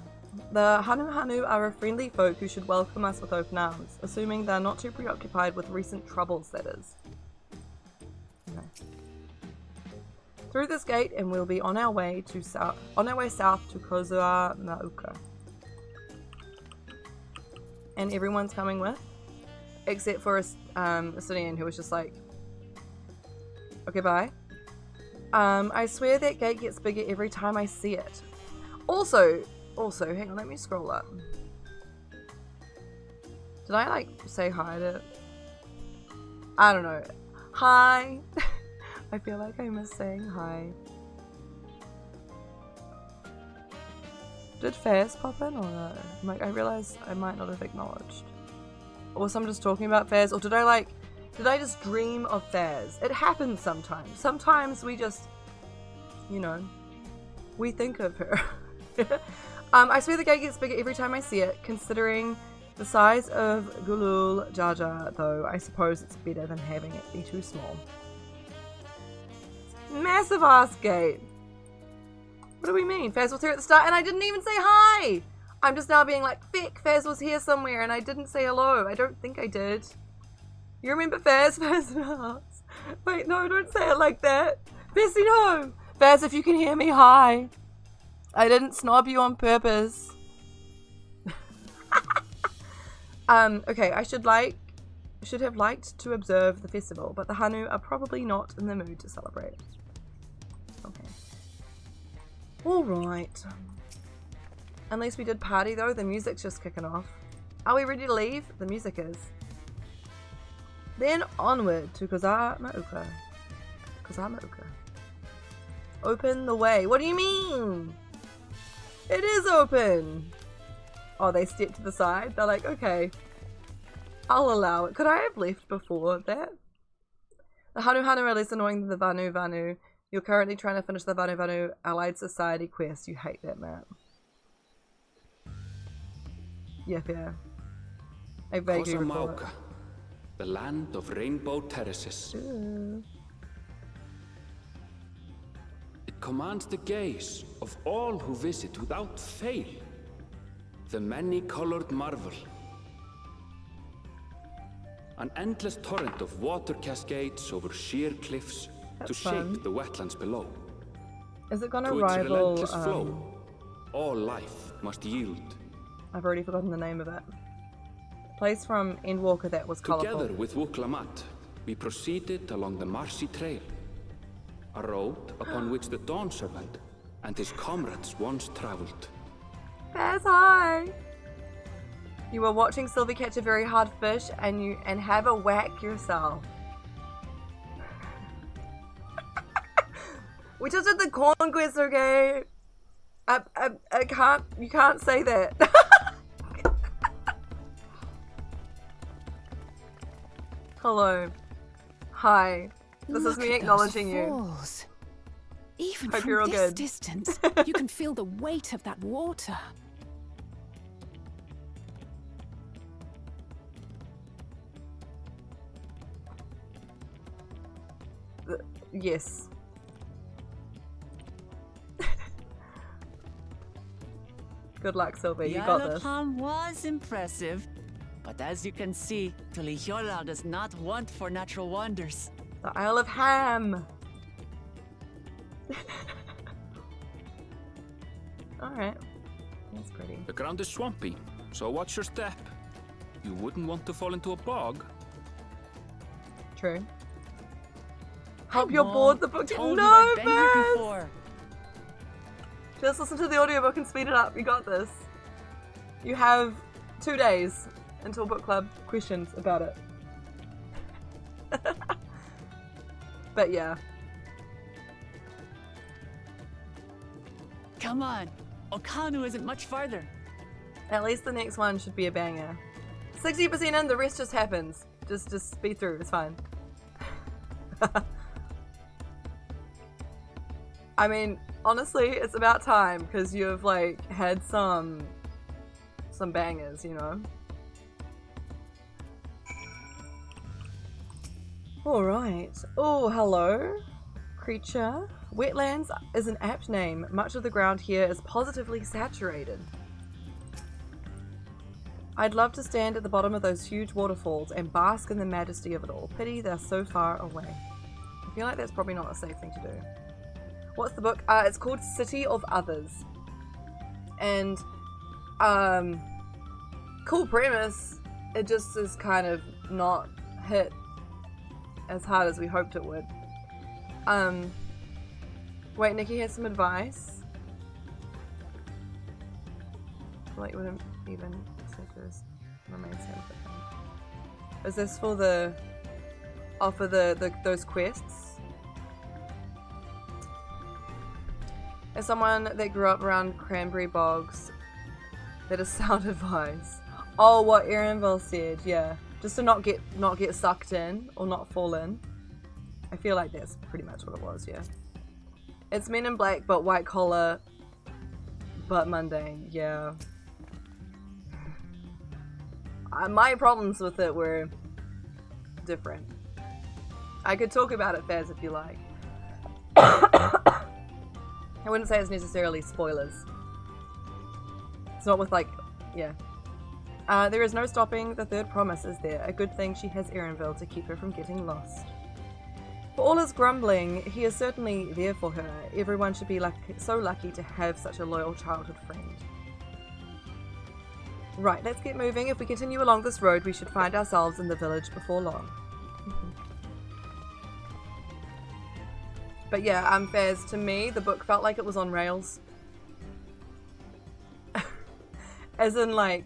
The Hanuhanu are a friendly folk who should welcome us with open arms, assuming they're not too preoccupied with recent troubles, that is. Okay. Through this gate, and we'll be on our way south to Kozua Mauka. And everyone's coming with, except for Assyrian, who was just like, okay, bye. I swear that gate gets bigger every time I see it. Also, hang on, let me scroll up. Did I like say hi to? I don't know. Hi. I feel like I miss saying hi. Did Fairs pop in or no? Like, I realized I might not have acknowledged. Or was someone just talking about Fairs? Or did I just dream of Fairs? It happens sometimes. Sometimes we just, you know, we think of her. I swear the gate gets bigger every time I see it, considering the size of Gulul Jaja, though I suppose it's better than having it be too small. Massive ass gate. What do we mean? Faz was here at the start and I didn't even say hi! I'm just now being like, feck, Faz was here somewhere and I didn't say hello. I don't think I did. You remember Faz? Faz no. Wait, no, don't say it like that. Bessie, no! Faz, if you can hear me, hi. I didn't snob you on purpose. Okay, I should have liked to observe the festival, but the Hanu are probably not in the mood to celebrate. Okay. Alright. Unless we did party though, the music's just kicking off. Are we ready to leave? The music is. Then onward to Kozua Mauka. Kozua Mauka. Open the way. What do you mean? It is open! Oh, they step to the side? They're like, okay, I'll allow it. Could I have left before that? The Hanuhanu are less annoying than the Vanu. You're currently trying to finish the Vanu Allied Society quest. You hate that map. Yeah, fair. I vaguely recall it. The land of rainbow terraces. It commands the gaze of all who visit without fail. The many-colored marvel. An endless torrent of water cascades over sheer cliffs to shape the wetlands below. Is it gonna to rival its relentless flow, all life must yield. I've already forgotten the name of it. Place from Endwalker that was colourful. Together with Wuklamat, we proceeded along the marshy trail, a road upon which the Dawn Serpent and his comrades once travelled. Faz, hi! You were watching Sylvie catch a very hard fish and have a whack yourself. We just did the corn quiz, okay? I can't, you can't say that. Hello. Hi. This is me acknowledging you. Even Hope from you're all this good. distance, you can feel the weight of that water. Yes. Good luck, Sylvie. You got this. Yalopam was impressive, but as you can see, Tulihiola does not want for natural wonders. The Isle of Ham. Alright. That's pretty. The ground is swampy, so watch your step. You wouldn't want to fall into a bog. True. Hope you're bored the book. Told No, you I've been here Faz! before. Just listen to the audiobook and speed it up. You got this. You have 2 days until book club questions about it. But yeah. Come on, Okanu isn't much farther. At least the next one should be a banger. 60% in, the rest just happens. Just speed through, it's fine. I mean, honestly, it's about time, because you've, like, had some bangers, you know? Alright. Oh, hello. Creature. Wetlands is an apt name. Much of the ground here is positively saturated. I'd love to stand at the bottom of those huge waterfalls and bask in the majesty of it all. Pity they're so far away. I feel like that's probably not a safe thing to do. What's the book? It's called City of Others. And, cool premise. It just is kind of not hit as hard as we hoped it would. Wait, Nikki has some advice. Like, wouldn't even sectors remain same for them. Is this for the... Oh, for those quests? As someone that grew up around cranberry bogs, that is sound advice. Oh, what Erenville said, yeah. Just to not get sucked in or not fall in. I feel like that's pretty much what it was, yeah. It's Men in Black, but white collar, but mundane, yeah. My problems with it were different. I could talk about it, Faz, if you like. I wouldn't say it's necessarily spoilers. It's not with, like, yeah. There is no stopping. The third promise is there. A good thing she has Erenville to keep her from getting lost. For all his grumbling, he is certainly there for her. Everyone should be so lucky to have such a loyal childhood friend. Right, let's get moving. If we continue along this road, we should find ourselves in the village before long. But yeah, Faz, to me, the book felt like it was on rails. As in, like,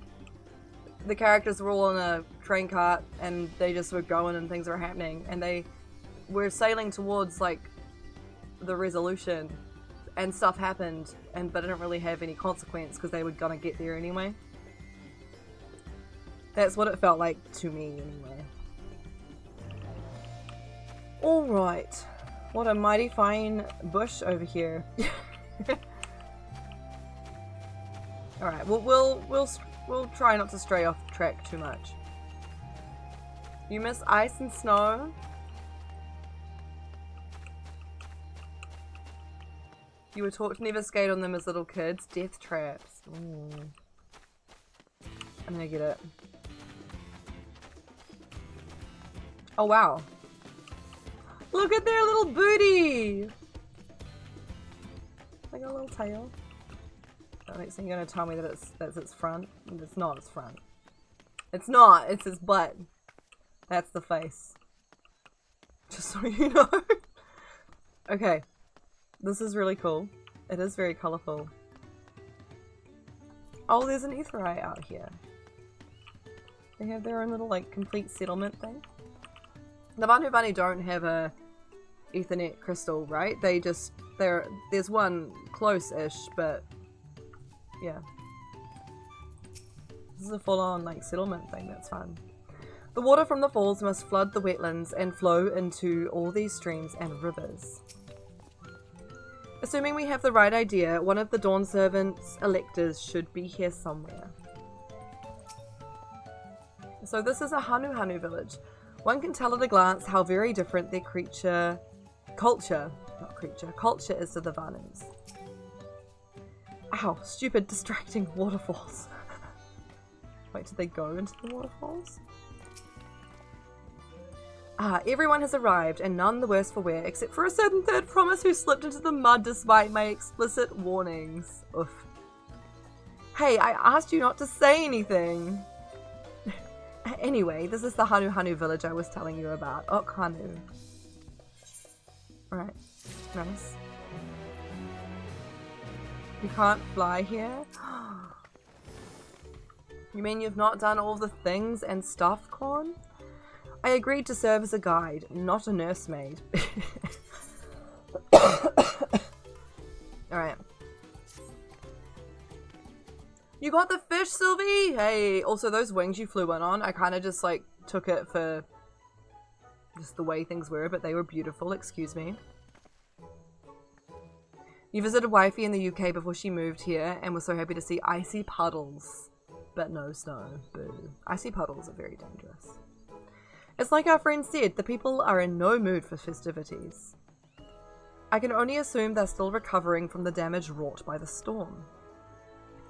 the characters were all in a train cart and they just were going and things were happening. And they were sailing towards, like, the resolution. And stuff happened, but it didn't really have any consequence because they were gonna get there anyway. That's what it felt like to me, anyway. Alright. What a mighty fine bush over here. Alright, we'll try not to stray off track too much. You miss ice and snow? You were taught to never skate on them as little kids. Death traps. Ooh. I'm gonna get it. Oh wow. Look at their little booty! Like a little tail. Oh, next thing you're gonna tell me that that's its front. It's not its front. It's not, it's its butt. That's the face. Just so you know. Okay. This is really cool. It is very colourful. Oh, there's an Aetherai out here. They have their own little, like, complete settlement thing. The Hanuhanu don't have a Ethernet crystal, right? There's one close-ish, but yeah. This is a full-on, like, settlement thing. That's fun. The water from the falls must flood the wetlands and flow into all these streams and rivers. Assuming we have the right idea, one of the Dawn Servant's electors should be here somewhere. So this is a Hanuhanu village. One can tell at a glance how very different their culture is to the Vanus. Ow, stupid distracting waterfalls. Wait, did they go into the waterfalls? Everyone has arrived, and none the worse for wear, except for a certain third promise who slipped into the mud despite my explicit warnings. Oof. Hey, I asked you not to say anything! Anyway, this is the Hanuhanu village I was telling you about. Okhanu. Alright. Nice. You can't fly here? You mean you've not done all the things and stuff, Corn? I agreed to serve as a guide, not a nursemaid. Alright. You got the fish, Sylvie? Hey, also those wings you flew in on, I kind of just like took it for just the way things were, but they were beautiful, excuse me. You visited wifey in the UK before she moved here and was so happy to see icy puddles. But no snow, boo. Icy puddles are very dangerous. It's like our friend said, the people are in no mood for festivities. I can only assume they're still recovering from the damage wrought by the storm.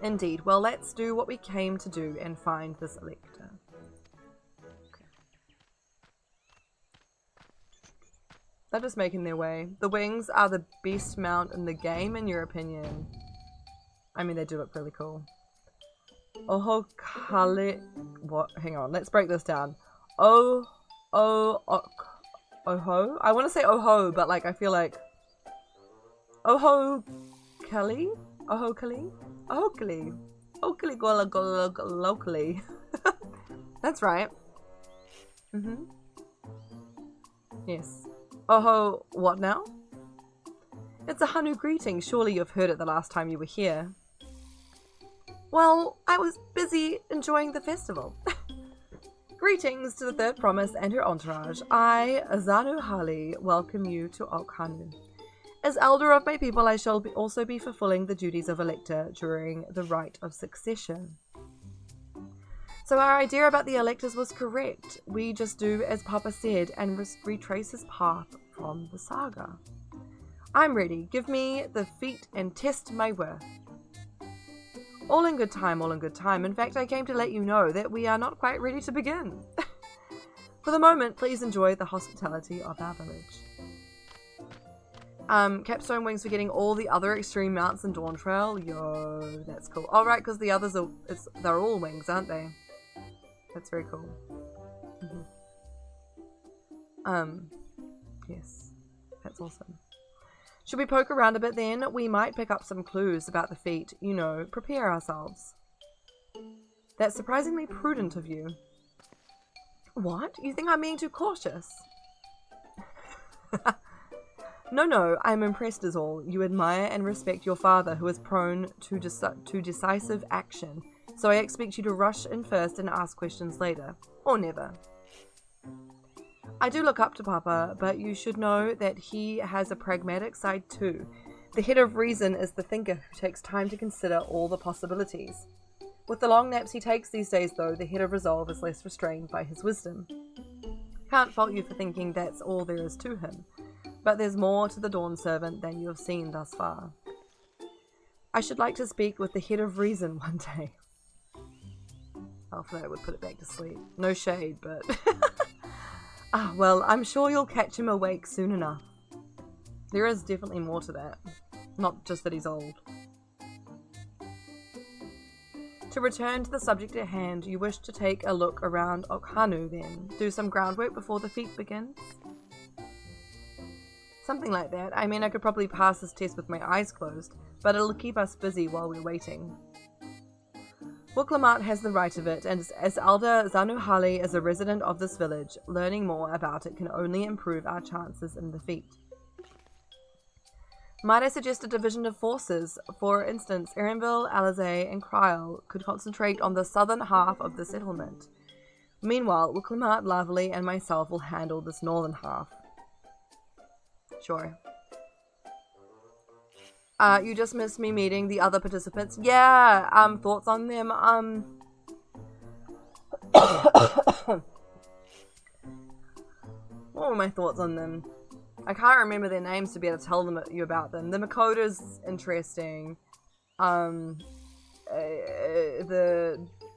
Indeed. Well, let's do what we came to do and find this elector. Okay. They're just making their way. The wings are the best mount in the game, in your opinion. I mean, they do look really cool. Oho kale... What? Hang on, let's break this down. Oho... I want to say oho, but like, I feel like... Oho kali? Oho kali? Oho kali? Okali gola gola locally. That's right. Yes. Oho, what now? It's a Hanu greeting. Surely you've heard it the last time you were here. Well, I was busy enjoying the festival. Greetings to the Third Promise and her entourage. I, Azanu Hali, welcome you to Hanuhanu. As elder of my people, I shall also be fulfilling the duties of elector during the rite of succession. So our idea about the electors was correct. We just do as Papa said and retrace his path from the saga. I'm ready. Give me the feat and test my worth. All in good time, all in good time. In fact, I came to let you know that we are not quite ready to begin. For the moment, please enjoy the hospitality of our village. Capstone wings for getting all the other extreme mounts in Dawntrail. Yo, that's cool. Oh, right, because the others are, they're all wings, aren't they? That's very cool. Yes, that's awesome. Should we poke around a bit then? We might pick up some clues about the feat. You know, prepare ourselves. That's surprisingly prudent of you. What? You think I'm being too cautious? No, I'm impressed is all. You admire and respect your father, who is prone to decisive action. So I expect you to rush in first and ask questions later. Or never. I do look up to Papa, but you should know that he has a pragmatic side too. The head of reason is the thinker who takes time to consider all the possibilities. With the long naps he takes these days, though, the head of resolve is less restrained by his wisdom. Can't fault you for thinking that's all there is to him. But there's more to the Dawn Servant than you have seen thus far. I should like to speak with the head of reason one day. Hopefully I would put it back to sleep. No shade, but... well, I'm sure you'll catch him awake soon enough. There is definitely more to that. Not just that he's old. To return to the subject at hand, you wish to take a look around Hanuhanu then? Do some groundwork before the feat begins? Something like that. I mean, I could probably pass this test with my eyes closed, but it'll keep us busy while we're waiting. Wuklamart has the right of it, and as Elder Zanuhali is a resident of this village, learning more about it can only improve our chances in the feat. Might I suggest a division of forces? For instance, Erenville, Alizé, and Kryl could concentrate on the southern half of the settlement. Meanwhile, Wuklamart, Lovely, and myself will handle this northern half. Sure. You just missed me meeting the other participants. Yeah, thoughts on them? What were my thoughts on them? I can't remember their names to be able to tell you about them. The Makota's interesting. The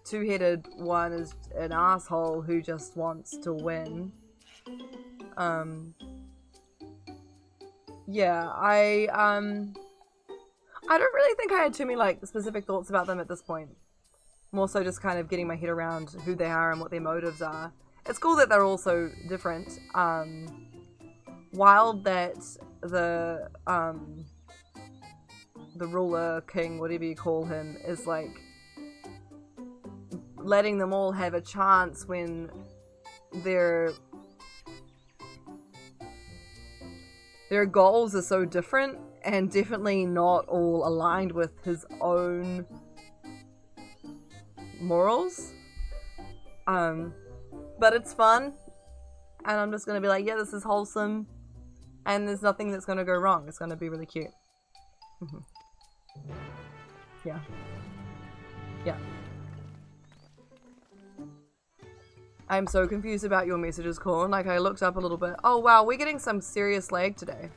two-headed one is an asshole who just wants to win. Yeah, I don't really think I had too many, like, specific thoughts about them at this point. More so just kind of getting my head around who they are and what their motives are. It's cool that they're all so different. Wild that the ruler, king, whatever you call him, is, like, letting them all have a chance when their goals are so different and definitely not all aligned with his own morals. But it's fun, and I'm just gonna be like, yeah, this is wholesome, and there's nothing that's gonna go wrong. It's gonna be really cute. Yeah. Yeah. I'm so confused about your messages, Corn. Like, I looked up a little bit. Oh, wow, we're getting some serious lag today.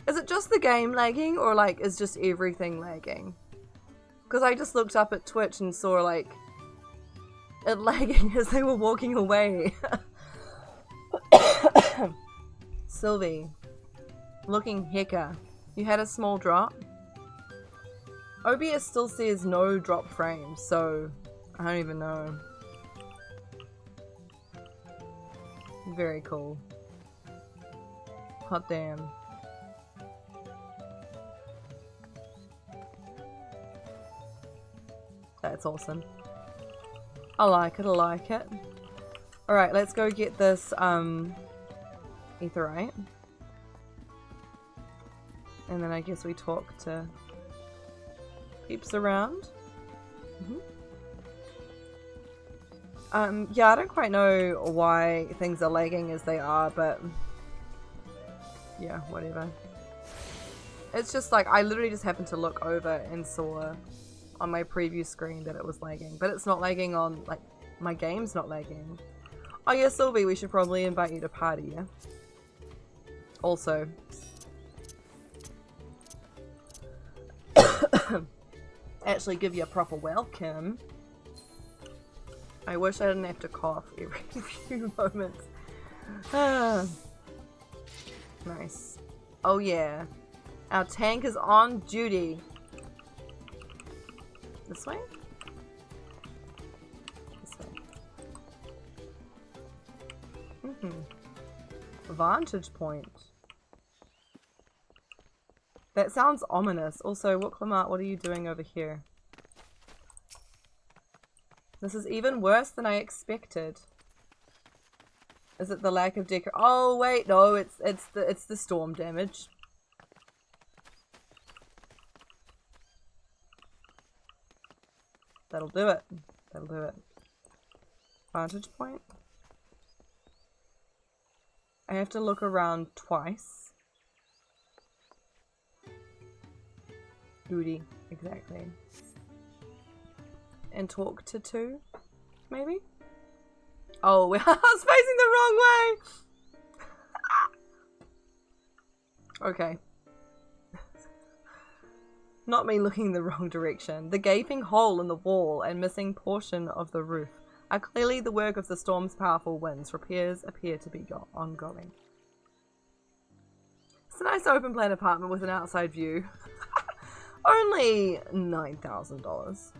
Is it just the game lagging, or, like, is just everything lagging? Because I just looked up at Twitch and saw, like, it lagging as they were walking away. Sylvie. Looking hecka. You had a small drop? OBS still says no drop frames, so I don't even know. Very cool. Hot damn. That's awesome. I like it, I like it. Alright, let's go get this etherite. And then I guess we talk to peeps around. Yeah, I don't quite know why things are lagging as they are, but yeah, whatever. It's just like, I literally just happened to look over and saw on my preview screen that it was lagging, but it's not lagging on, like, my game's not lagging. Oh yeah, Sylvie, we should probably invite you to party, yeah? Also, actually give you a proper welcome. I wish I didn't have to cough every few moments. Nice. Oh yeah. Our tank is on duty. This way? This way. Vantage point. That sounds ominous. Also, Wooklamart, what are you doing over here? This is even worse than I expected. Is it the lack of decor? Oh wait, no, it's the storm damage. That'll do it. That'll do it. Vantage point. I have to look around twice. Booty, exactly. And talk to two, maybe? Oh, I was facing the wrong way! Okay. Not me looking the wrong direction. The gaping hole in the wall and missing portion of the roof are clearly the work of the storm's powerful winds. Repairs appear to be ongoing. It's a nice open plan apartment with an outside view. Only $9,000.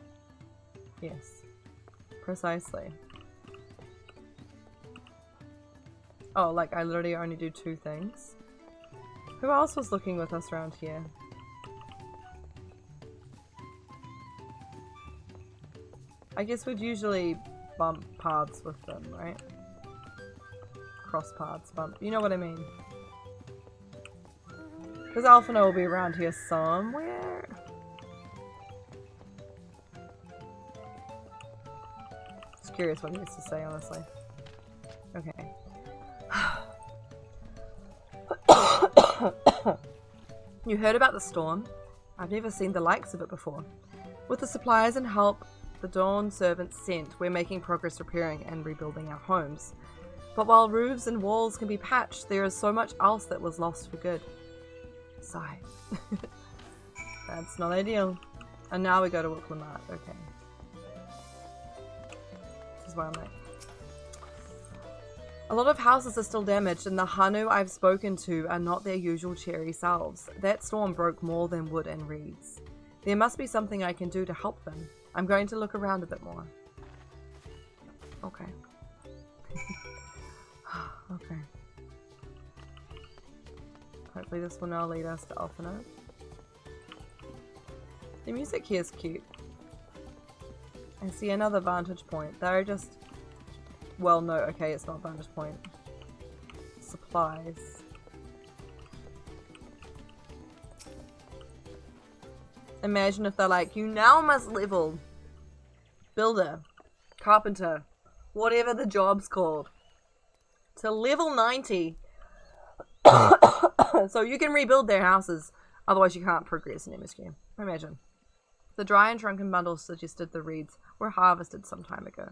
Yes, precisely. Oh, like I literally only do two things. Who else was looking with us around here? I guess we'd usually bump paths with them, right? Cross paths, bump. You know what I mean? Because Alphino will be around here somewhere. Just curious what he has to say, honestly. Okay. You heard about the storm? I've never seen the likes of it before. With the supplies and help the Dawn servants sent, we're making progress repairing and rebuilding our homes. But while roofs and walls can be patched, there is so much else that was lost for good. Sigh. That's not ideal. And now we go to Wooklamart. Okay. This is where I'm like. A lot of houses are still damaged, and the Hanu I've spoken to are not their usual cheery selves. That storm broke more than wood and reeds. There must be something I can do to help them. I'm going to look around a bit more. Okay. Okay. Hopefully this will now lead us to Alphino. The music here is cute. I see another vantage point. They're just... Well, no, okay, it's not vantage point. Supplies. Imagine if they're like, you now must level builder, carpenter, whatever the job's called, to level 90. So you can rebuild their houses, otherwise you can't progress in MSG. Imagine. The dry and shrunken bundles suggested the reeds were harvested some time ago.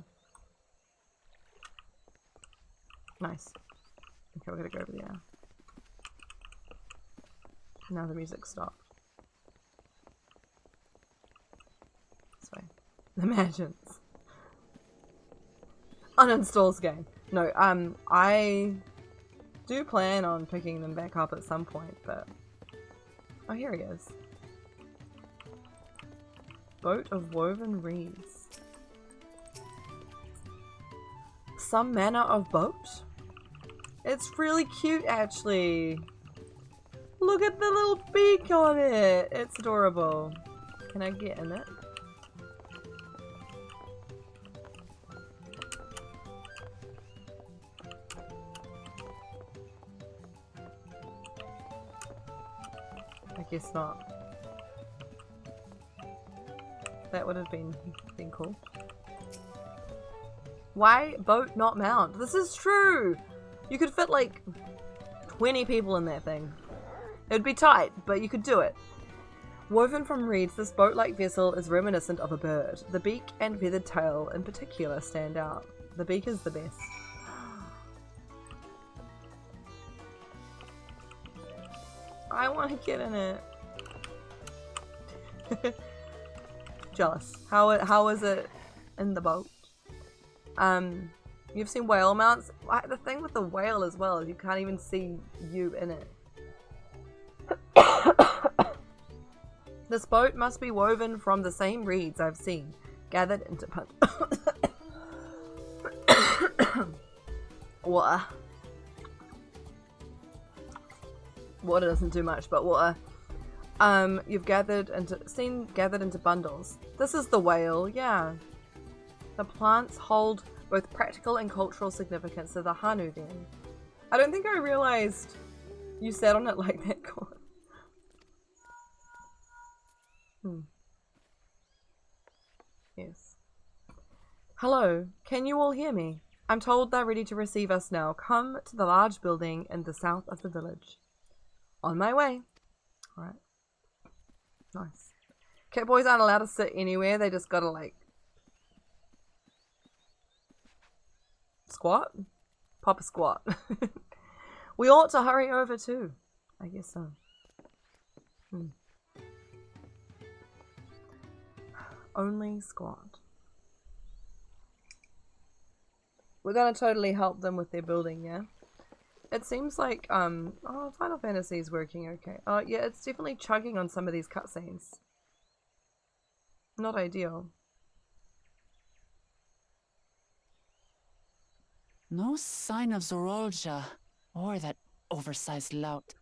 Nice. Okay, we're gonna go over there. Now the music stopped. This way. Imagine. Uninstalls game. No, Do plan on picking them back up at some point, but... Oh, here he is. Boat of woven reeds. Some manner of boat? It's really cute, actually. Look at the little beak on it. It's adorable. Can I get in it? I guess not. That would have been cool. Why boat not mount? This is true! You could fit like 20 people in that thing. It would be tight, but you could do it. Woven from reeds, this boat-like vessel is reminiscent of a bird. The beak and feathered tail in particular stand out. The beak is the best. I want to get in it. Jealous. How is it in the boat? You've seen whale mounts. The thing with the whale as well is you can't even see you in it. This boat must be woven from the same reeds I've seen, gathered into water. Water doesn't do much, but water. You've gathered into bundles. This is the whale, yeah. The plants hold both practical and cultural significance to the Hanu then. I don't think I realized you sat on it like that, Corn. Yes. Hello, can you all hear me? I'm told they're ready to receive us now. Come to the large building in the south of the village. On my way. Alright. Nice. Catboys aren't allowed to sit anywhere, they just gotta like squat? Pop a squat. We ought to hurry over too. I guess so. Only squat. We're gonna totally help them with their building, yeah? It seems like, oh, Final Fantasy is working okay. Oh, yeah, it's definitely chugging on some of these cutscenes. Not ideal. No sign of Zorolja or that oversized lout.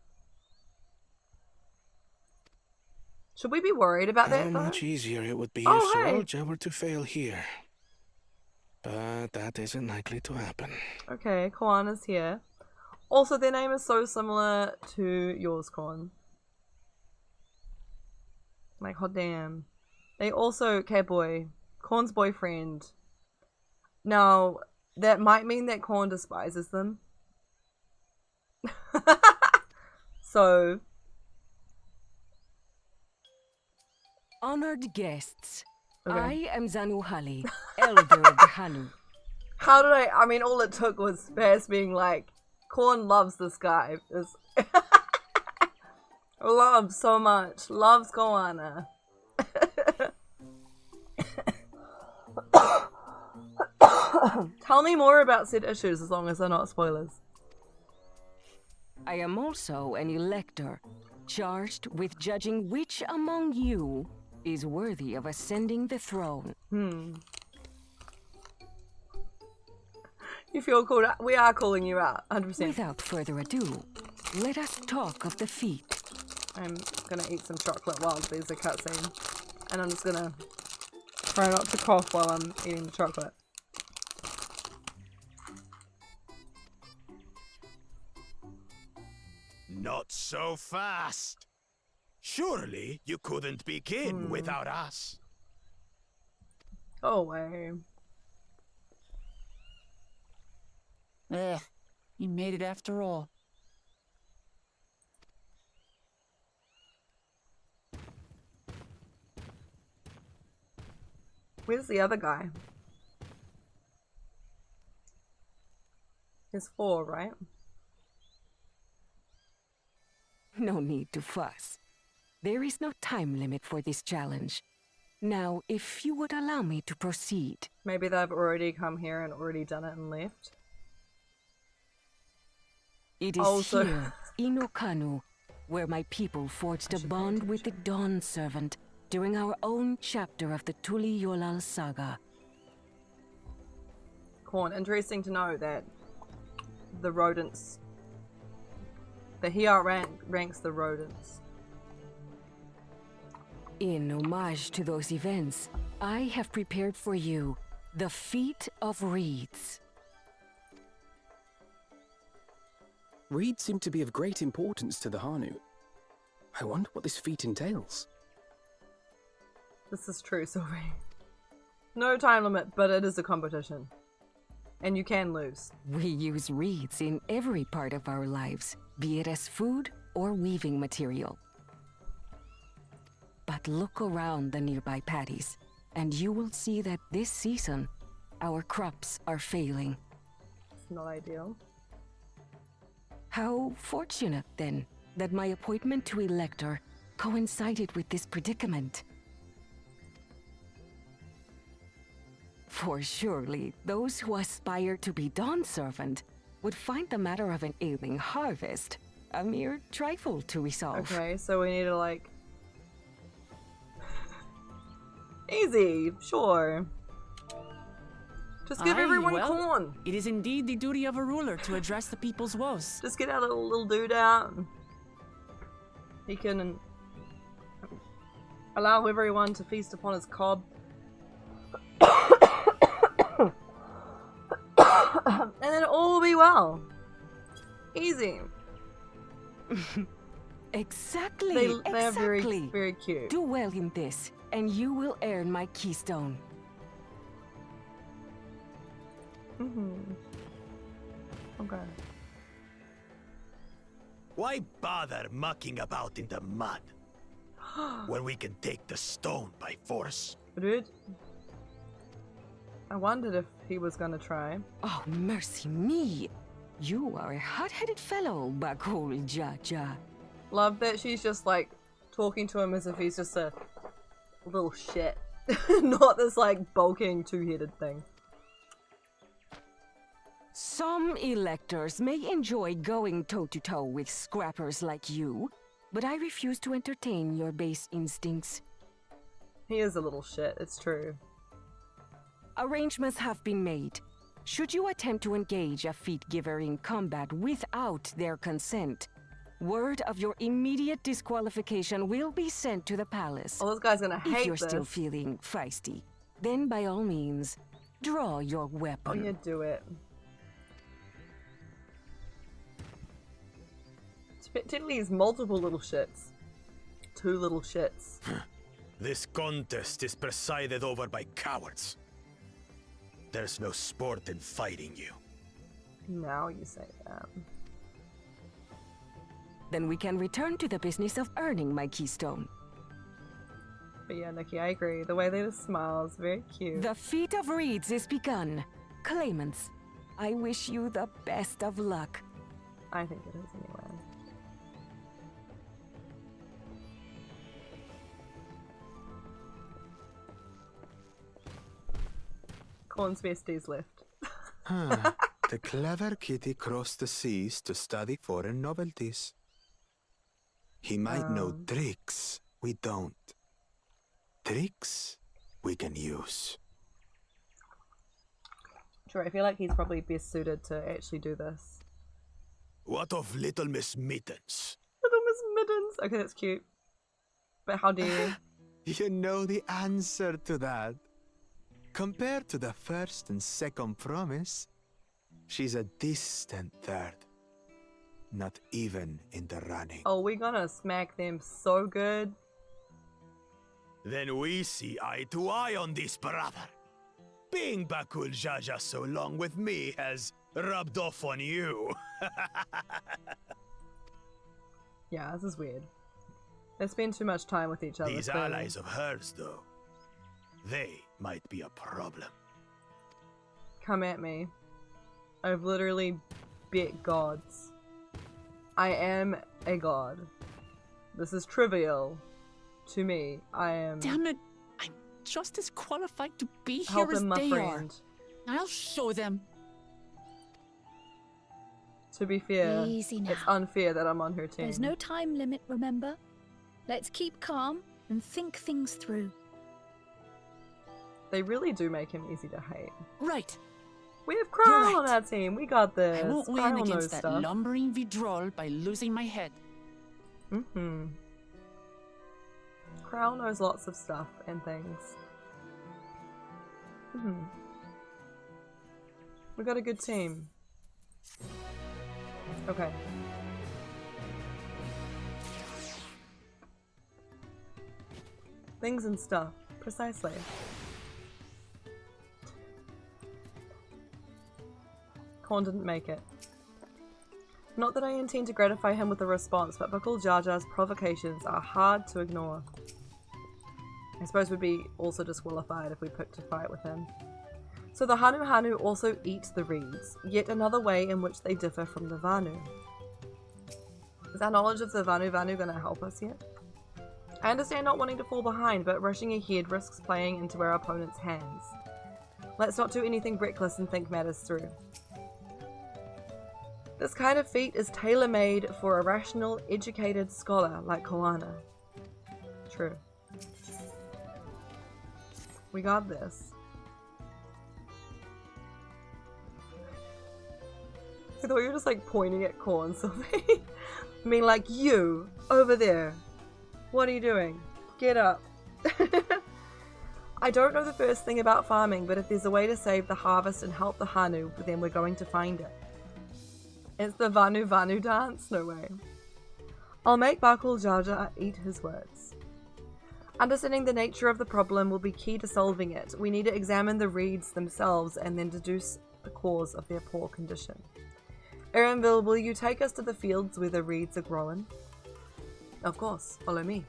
Should we be worried about that, How though? much easier it would be Oh, if hey. Zorolja were to fail here. But that isn't likely to happen. Okay, Koana's here. Also, their name is so similar to yours, Korn. Like, hot damn. They also, Catboy, Korn's boyfriend. Now, that might mean that Korn despises them. So... Honored guests, Okay. I am Hanuhanu, elder of the Hanu. How did I mean, all it took was Spaz being like, Korn loves this guy. Loves so much. Loves Koana. Tell me more about said issues as long as they're not spoilers. I am also an elector, charged with judging which among you is worthy of ascending the throne. You feel called out? We are calling you out, 100%. Without further ado, let us talk of the feat. I'm gonna eat some chocolate while there's a cutscene. And I'm just gonna try not to cough while I'm eating the chocolate. Not so fast. Surely you couldn't begin without us. Go away. You made it after all. Where's the other guy? There's 4, right? No need to fuss. There is no time limit for this challenge. Now, if you would allow me to proceed. Maybe they've already come here and already done it and left. It is Also- here, in Hanuhanu, where my people forged a bond with the Dawn Servant during our own chapter of the Tuli Yolal saga. Corn. Interesting to know that the rodents, that he outranks the rodents. In homage to those events, I have prepared for you the Feat of Reeds. Reeds seem to be of great importance to the Hanu. I wonder what this feat entails. This is true, Sylvie. No time limit, but it is a competition. And you can lose. We use reeds in every part of our lives, be it as food or weaving material. But look around the nearby paddies, and you will see that this season, our crops are failing. It's not ideal. How fortunate, then, that my appointment to Elector coincided with this predicament. For surely, those who aspire to be Dawn Servant would find the matter of an ailing harvest a mere trifle to resolve. Okay, so we need to like... Easy, sure. Just give Aye, everyone well, corn. It is indeed the duty of a ruler to address the people's woes. Just get out a little dude out. He can allow everyone to feast upon his cob. And then all will be well. Easy. Exactly, They're very, exactly. very cute. Do well in this, and you will earn my keystone. Okay. Why bother mucking about in the mud when we can take the stone by force? Dude. I wondered if he was gonna try. Oh, mercy me! You are a hot-headed fellow, Bakul Jaja. Love that she's just like talking to him as if he's just a little shit. Not this like bulking two-headed thing. Some electors may enjoy going toe-to-toe with scrappers like you, but I refuse to entertain your base instincts. He is a little shit, it's true. Arrangements have been made. Should you attempt to engage a feat giver in combat without their consent, word of your immediate disqualification will be sent to the palace. Oh, this guy's gonna hate If you're this. still feeling feisty, then by all means, draw your Oh weapon. yeah, do it. Technically, he's multiple little shits. Two little shits. This contest is presided over by cowards. There's no sport in fighting you. Now you say that. Then we can return to the business of earning my keystone. But yeah, Nikki, I agree. The way they just smile is very cute. The Feat of Reeds is begun. Claimants, I wish you the best of luck. I think it is anyway. Corn's besties left. The clever kitty crossed the seas to study foreign novelties. He might know tricks we don't. Tricks we can use. Sure, I feel like he's probably best suited to actually do this. What of Little Miss Mittens? Little Miss Mittens. Okay, that's cute. But how dare you? You know the answer to that. Compared to the first and second promise, she's a distant third. Not even in the running. Oh, we're gonna smack them so good. Then we see eye to eye on this, brother. Being Bakul Jaja so long with me has rubbed off on you. Yeah, this is weird. They spend too much time with each other. These clearly. allies of hers, though, they might be a problem. Come at me. I've literally bet gods. I am a god. This is trivial to me. I am Damn it! I'm just as qualified to be here as helping my they friend. are. I'll show them. To be fair, Easy now. it's unfair that I'm on her team. There's no time limit, remember? Let's keep calm and think things through. They really do make him easy to hate. Right. We have Cryle You're on right. our team. We got this. I won't win Cryle knows against that stuff. lumbering Vidrol by losing my head. Mm-hmm. Cryle knows lots of stuff and things. Mm-hmm. We got a good team. Okay. Things and stuff. Precisely. Korn didn't make it. Not that I intend to gratify him with a response, but Buckle Jar Jar's provocations are hard to ignore. I suppose we'd be also disqualified if we picked a fight with him. So the Hanuhanu also eat the reeds, yet another way in which they differ from the Vanu. Is our knowledge of the Vanu going to help us yet? I understand not wanting to fall behind, but rushing ahead risks playing into our opponent's hands. Let's not do anything reckless and think matters through. This kind of feat is tailor-made for a rational, educated scholar like Koana. True. We got this. I thought you were just like pointing at Korn, Sylvie. I mean, like, you, over there. What are you doing? Get up. I don't know the first thing about farming, but if there's a way to save the harvest and help the Hanu, then we're going to find it. It's the Vanu dance? No way. I'll make Bakul Jar Jar eat his words. Understanding the nature of the problem will be key to solving it. We need to examine the reeds themselves and then deduce the cause of their poor condition. Erenville, will you take us to the fields where the reeds are growing? Of course, follow me.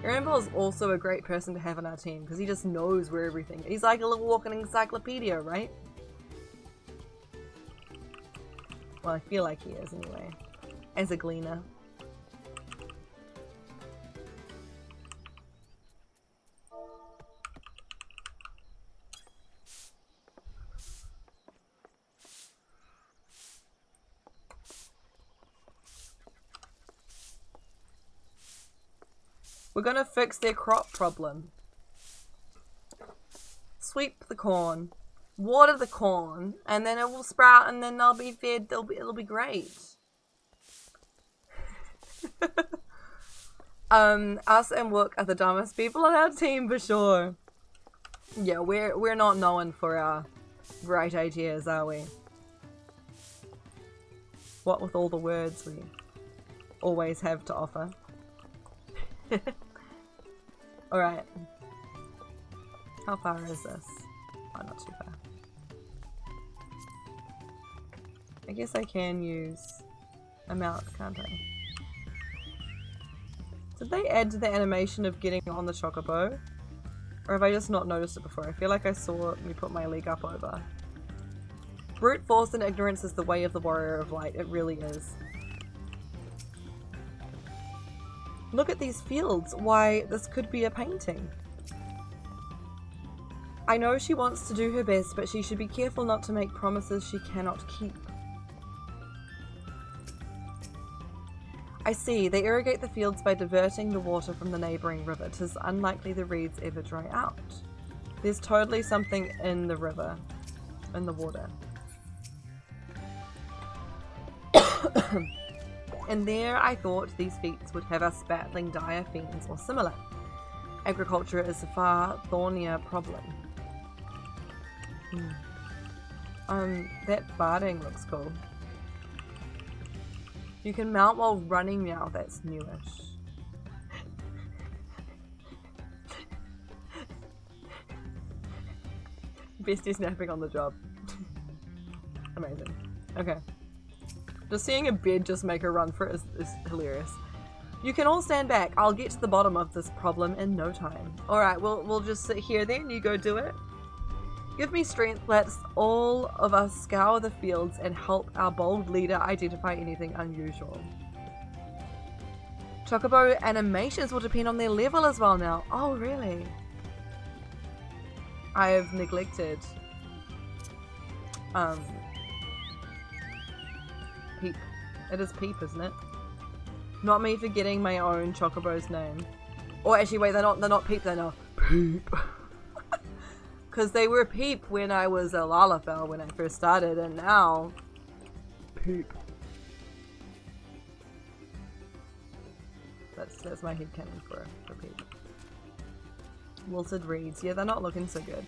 Erenville is also a great person to have on our team because he just knows where everything is. He's like a little walking encyclopedia, right? Well, I feel like he is anyway. As a gleaner. We're gonna fix their crop problem. Sweep the corn, water the corn, and then it will sprout, and then they'll be fed. It'll be great. Us and Wook are the dumbest people on our team for sure. Yeah, we're not known for our great ideas, are we? What with all the words we always have to offer. Alright. How far is this? Oh, not too far. I guess I can use a mount, can't I? Did they add to the animation of getting on the chocobo? Or have I just not noticed it before? I feel like I saw me put my leg up over. Brute force and ignorance is the way of the warrior of light. It really is. Look at these fields. Why, this could be a painting. I know she wants to do her best, but she should be careful not to make promises she cannot keep. I see. They irrigate the fields by diverting the water from the neighbouring river. 'Tis unlikely the reeds ever dry out. There's totally something in the river. In the water. And there I thought these feats would have us battling dire fiends or similar. Agriculture is a far thornier problem. That barding looks cool. You can mount while running now, that's newish. Bestie snapping on the job. Amazing. Okay. Just seeing a bed just make her run for it is hilarious. You can all stand back. I'll get to the bottom of this problem in no time. Alright, we'll just sit here then. You go do it. Give me strength. Let's all of us scour the fields and help our bold leader identify anything unusual. Chocobo animations will depend on their level as well now. Oh, really? I have neglected Peep. It is Peep, isn't it? Not me forgetting my own Chocobo's name. Or actually, wait, they're not Peep, they're not Peep. Because they were Peep when I was a Lalafell when I first started, and now Peep. That's my headcanon for Peep. Wilted reeds. Yeah, they're not looking so good.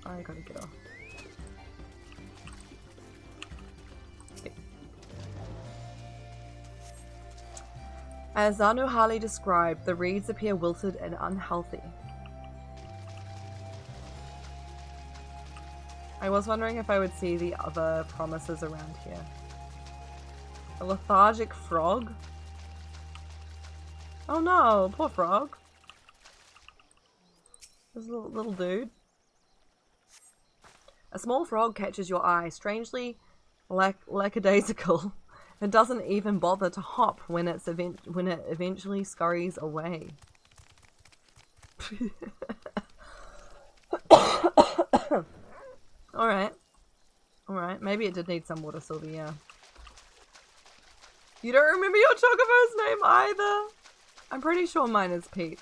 I gotta get off. Okay. As Hanuhanu described, the reeds appear wilted and unhealthy. I was wondering if I would see the other promises around here. A lethargic frog? Oh no, poor frog. This little dude. A small frog catches your eye, strangely lackadaisical, and doesn't even bother to hop when it eventually scurries away. Alright. Alright, maybe it did need some water, Sylvie, yeah. You don't remember your Chocobo's name either? I'm pretty sure mine is Pete.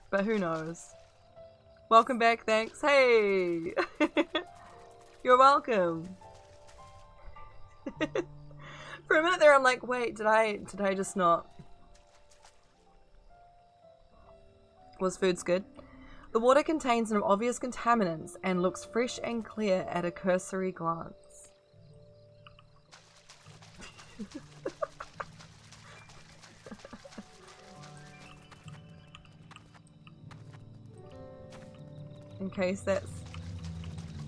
But who knows? Welcome back, thanks. Hey! You're welcome. For a minute there I'm like, wait, did I just not... Was food's good? The water contains no obvious contaminants and looks fresh and clear at a cursory glance. In case that's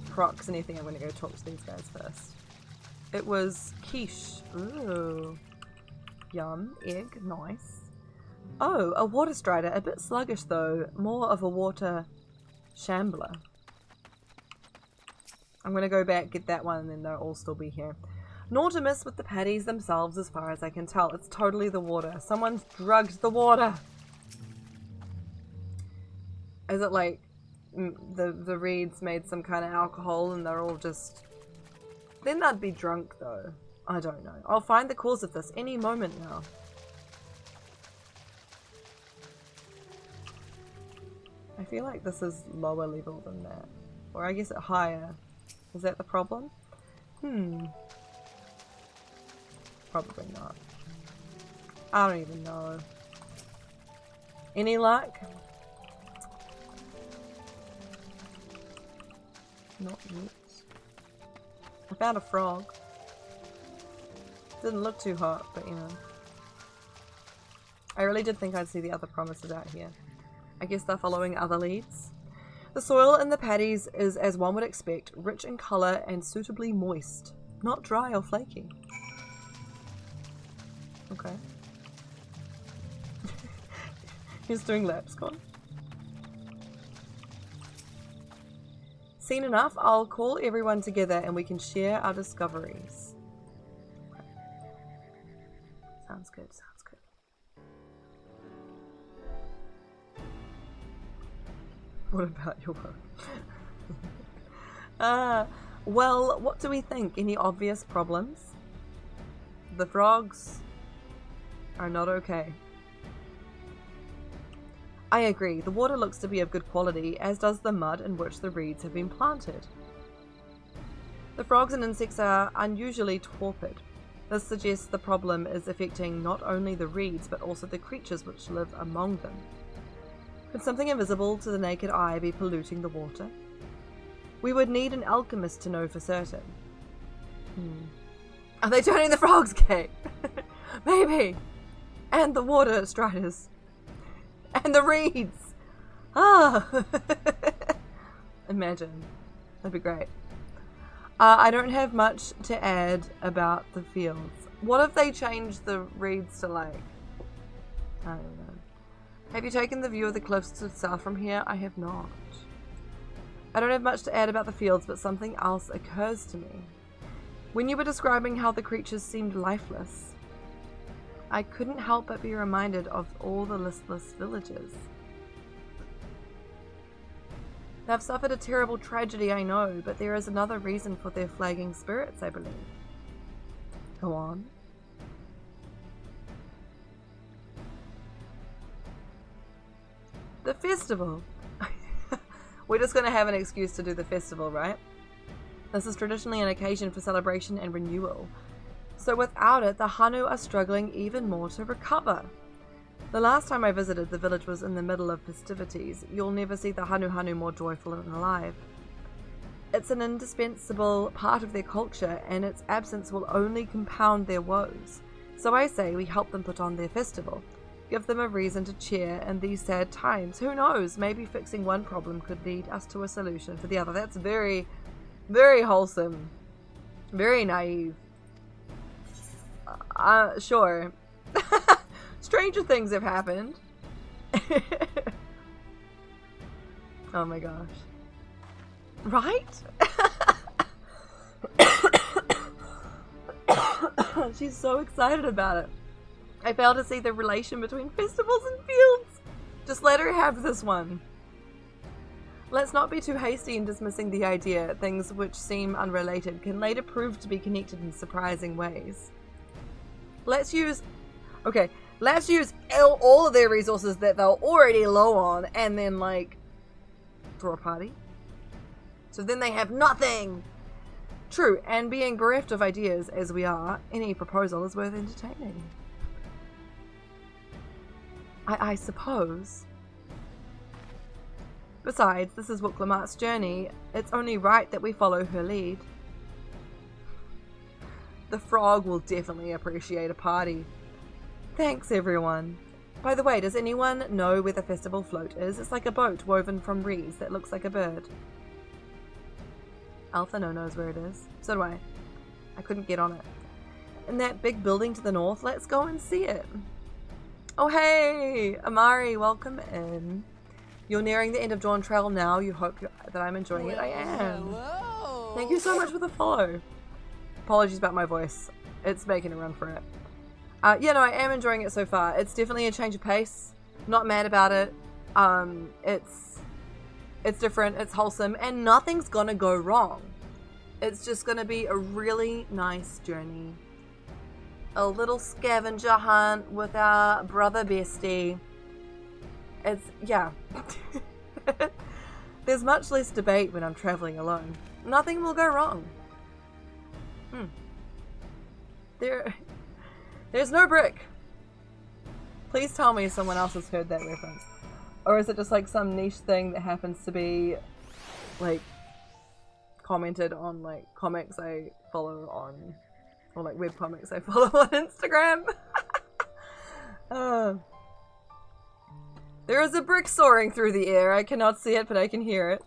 procs anything, I'm gonna go talk to these guys first. It was quiche. Ooh. Yum. Egg. Nice. Oh, a water strider. A bit sluggish though. More of a water shambler. I'm gonna go back, get that one, and then they'll all still be here. Nor to miss with the patties themselves as far as I can tell. It's totally the water. Someone's drugged the water. Is it like the reeds made some kind of alcohol and they're all just... Then they'd be drunk though. I don't know. I'll find the cause of this any moment now. I feel like this is lower level than that. Or I guess higher. Is that the problem? Probably not. I don't even know. Any luck? Not yet. I found a frog. Didn't look too hot, but you know. I really did think I'd see the other promises out here. I guess they're following other leads. The soil in the paddies is, as one would expect, rich in colour and suitably moist. Not dry or flaky. Okay. He's doing laps, Con. Seen enough? I'll call everyone together and we can share our discoveries. Okay. Sounds good, sounds good. What about your work? Well, what do we think? Any obvious problems? The frogs are not okay. I agree, the water looks to be of good quality, as does the mud in which the reeds have been planted. The frogs and insects are unusually torpid. This suggests the problem is affecting not only the reeds, but also the creatures which live among them. Could something invisible to the naked eye be polluting the water? We would need an alchemist to know for certain. Are they turning the frogs gay? Maybe. And the water striders. And the reeds! Ah! Imagine. That'd be great. I don't have much to add about the fields. What if they changed the reeds to like... I don't know. Have you taken the view of the cliffs to the south from here? I have not. I don't have much to add about the fields, but something else occurs to me. When you were describing how the creatures seemed lifeless, I couldn't help but be reminded of all the listless villagers. They've suffered a terrible tragedy, I know, but there is another reason for their flagging spirits, I believe. Go on. The festival. We're just going to have an excuse to do the festival, right? This is traditionally an occasion for celebration and renewal. So without it, the Hanu are struggling even more to recover. The last time I visited, the village was in the middle of festivities. You'll never see the Hanuhanu more joyful and alive. It's an indispensable part of their culture, and its absence will only compound their woes. So I say we help them put on their festival. Give them a reason to cheer in these sad times. Who knows? Maybe fixing one problem could lead us to a solution for the other. That's very, very wholesome. Very naive. Sure. Stranger things have happened. Oh my gosh. Right? She's so excited about it. I fail to see the relation between festivals and fields. Just let her have this one. Let's not be too hasty in dismissing the idea. Things which seem unrelated can later prove to be connected in surprising ways. Let's use all of their resources that they're already low on and then, like, throw a party. So then they have nothing! True, and being bereft of ideas, as we are, any proposal is worth entertaining. I suppose. Besides, this is Wuklamart's journey. It's only right that we follow her lead. The frog will definitely appreciate a party. Thanks, everyone. By the way, does anyone know where the festival float is? It's like a boat woven from reeds that looks like a bird. Alphano knows where it is. So do I. I couldn't get on it. In that big building to the north, let's go and see it. Oh hey! Amari, welcome in. You're nearing the end of Dawntrail now. You hope that I'm enjoying it. I am. Hello. Thank you so much for the follow. Apologies about my voice. It's making a run for it. Yeah, no, I am enjoying it so far. It's definitely a change of pace. Not mad about it. It's different, it's wholesome, and nothing's gonna go wrong. It's just gonna be a really nice journey. A little scavenger hunt with our brother bestie. Yeah. There's much less debate when I'm traveling alone. Nothing will go wrong. There's no brick. Please tell me someone else has heard that reference. Or is it just like some niche thing that happens to be like commented on like comics I follow on, or like webcomics I follow on Instagram? There is a brick soaring through the air. I cannot see it, but I can hear it.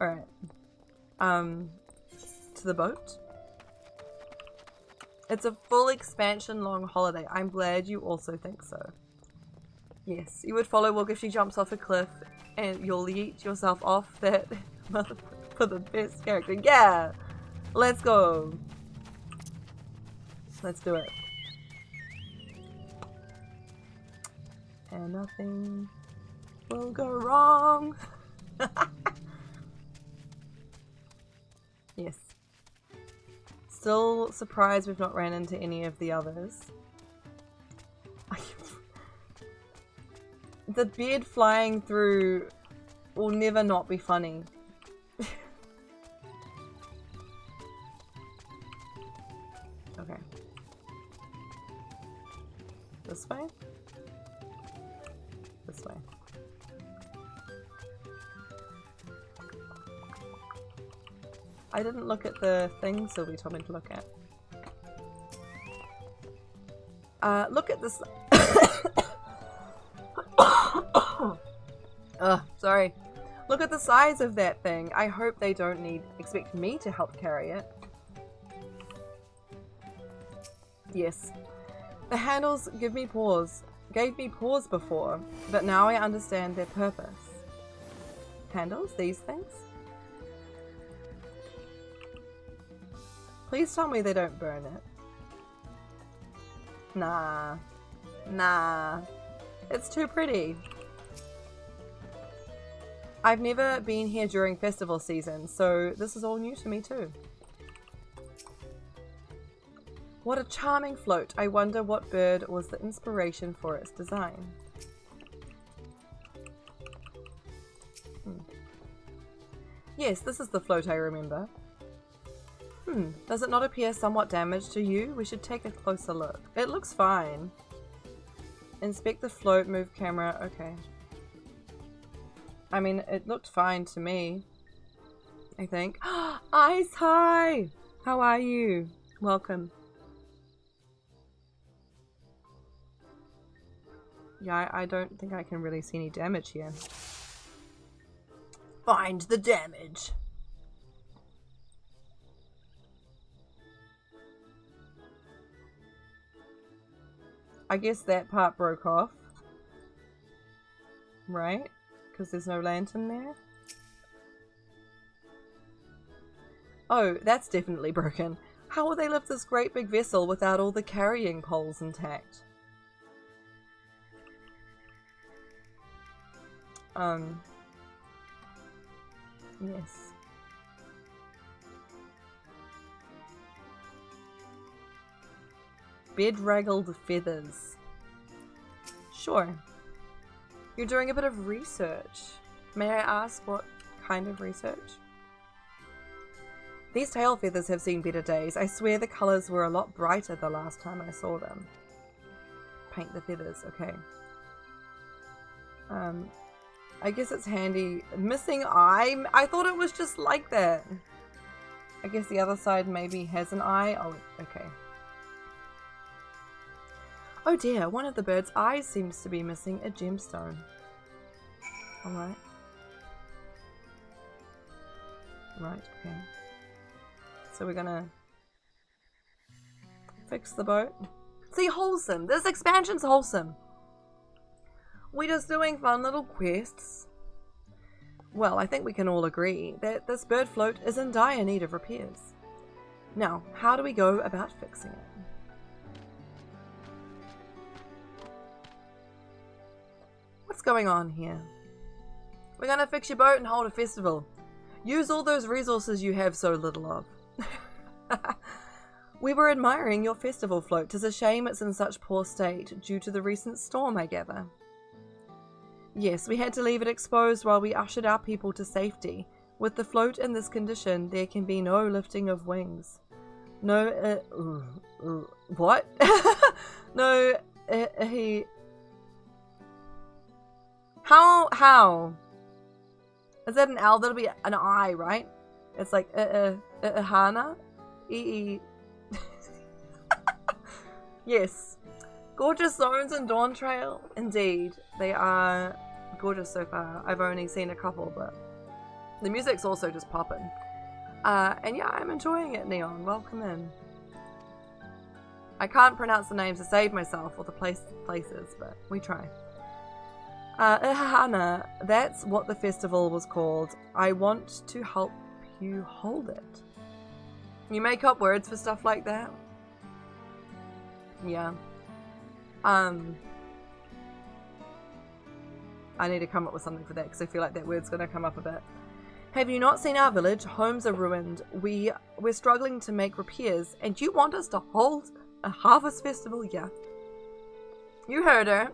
Alright. To the boat. It's a full expansion long holiday. I'm glad you also think so. Yes, you would follow Wook if she jumps off a cliff and you'll yeet yourself off that for the best character. Yeah! Let's go! Let's do it. And nothing will go wrong. Yes. Still surprised we've not ran into any of the others. The bed flying through will never not be funny. Okay. This way? This way. I didn't look at the thing Sylvie told me to look at. Look at this. Sorry. Look at the size of that thing. I hope they don't expect me to help carry it. Yes. The handles gave me pause before, but now I understand their purpose. Handles? These things? Please tell me they don't burn it. Nah. Nah. It's too pretty. I've never been here during festival season, so this is all new to me too. What a charming float. I wonder what bird was the inspiration for its design. Yes, this is the float I remember. Does it not appear somewhat damaged to you? We should take a closer look. It looks fine. Inspect the float, move camera. Okay. I mean, it looked fine to me, I think. Ice High! How are you? Welcome. Yeah, I don't think I can really see any damage here. Find the damage. I guess that part broke off. Right? Because there's no lantern there. Oh, that's definitely broken. How will they lift this great big vessel without all the carrying poles intact? Yes. Bedraggled feathers. Sure. You're doing a bit of research. May I ask what kind of research? These tail feathers have seen better days. I swear the colours were a lot brighter the last time I saw them. Paint the feathers, okay. I guess it's handy. Missing eye? I thought it was just like that. I guess the other side maybe has an eye. Oh, okay. Oh dear, one of the bird's eyes seems to be missing a gemstone. Alright. Right, okay. So we're gonna fix the boat. See, wholesome. This expansion's wholesome. We're just doing fun little quests. Well, I think we can all agree that this bird float is in dire need of repairs. Now, how do we go about fixing it? What's going on here? We're gonna fix your boat and hold a festival. Use all those resources you have so little of. We were admiring your festival float. 'Tis a shame it's in such poor state due to the recent storm, I gather. Yes, we had to leave it exposed while we ushered our people to safety. With the float in this condition, there can be no lifting of wings. No, what? No, how? Is that an L? That'll be an I, right? It's like, Hana? Yes. Gorgeous zones in Dawntrail. Indeed. They are gorgeous so far. I've only seen a couple, but the music's also just popping. And yeah, I'm enjoying it, Neon. Welcome in. I can't pronounce the names to save myself or the places, but we try. Ihahana, that's what the festival was called. I want to help you hold it. You make up words for stuff like that? Yeah. I need to come up with something for that because I feel like that word's going to come up a bit. Have you not seen our village? Homes are ruined. We're struggling to make repairs, and you want us to hold a harvest festival? Yeah. You heard her.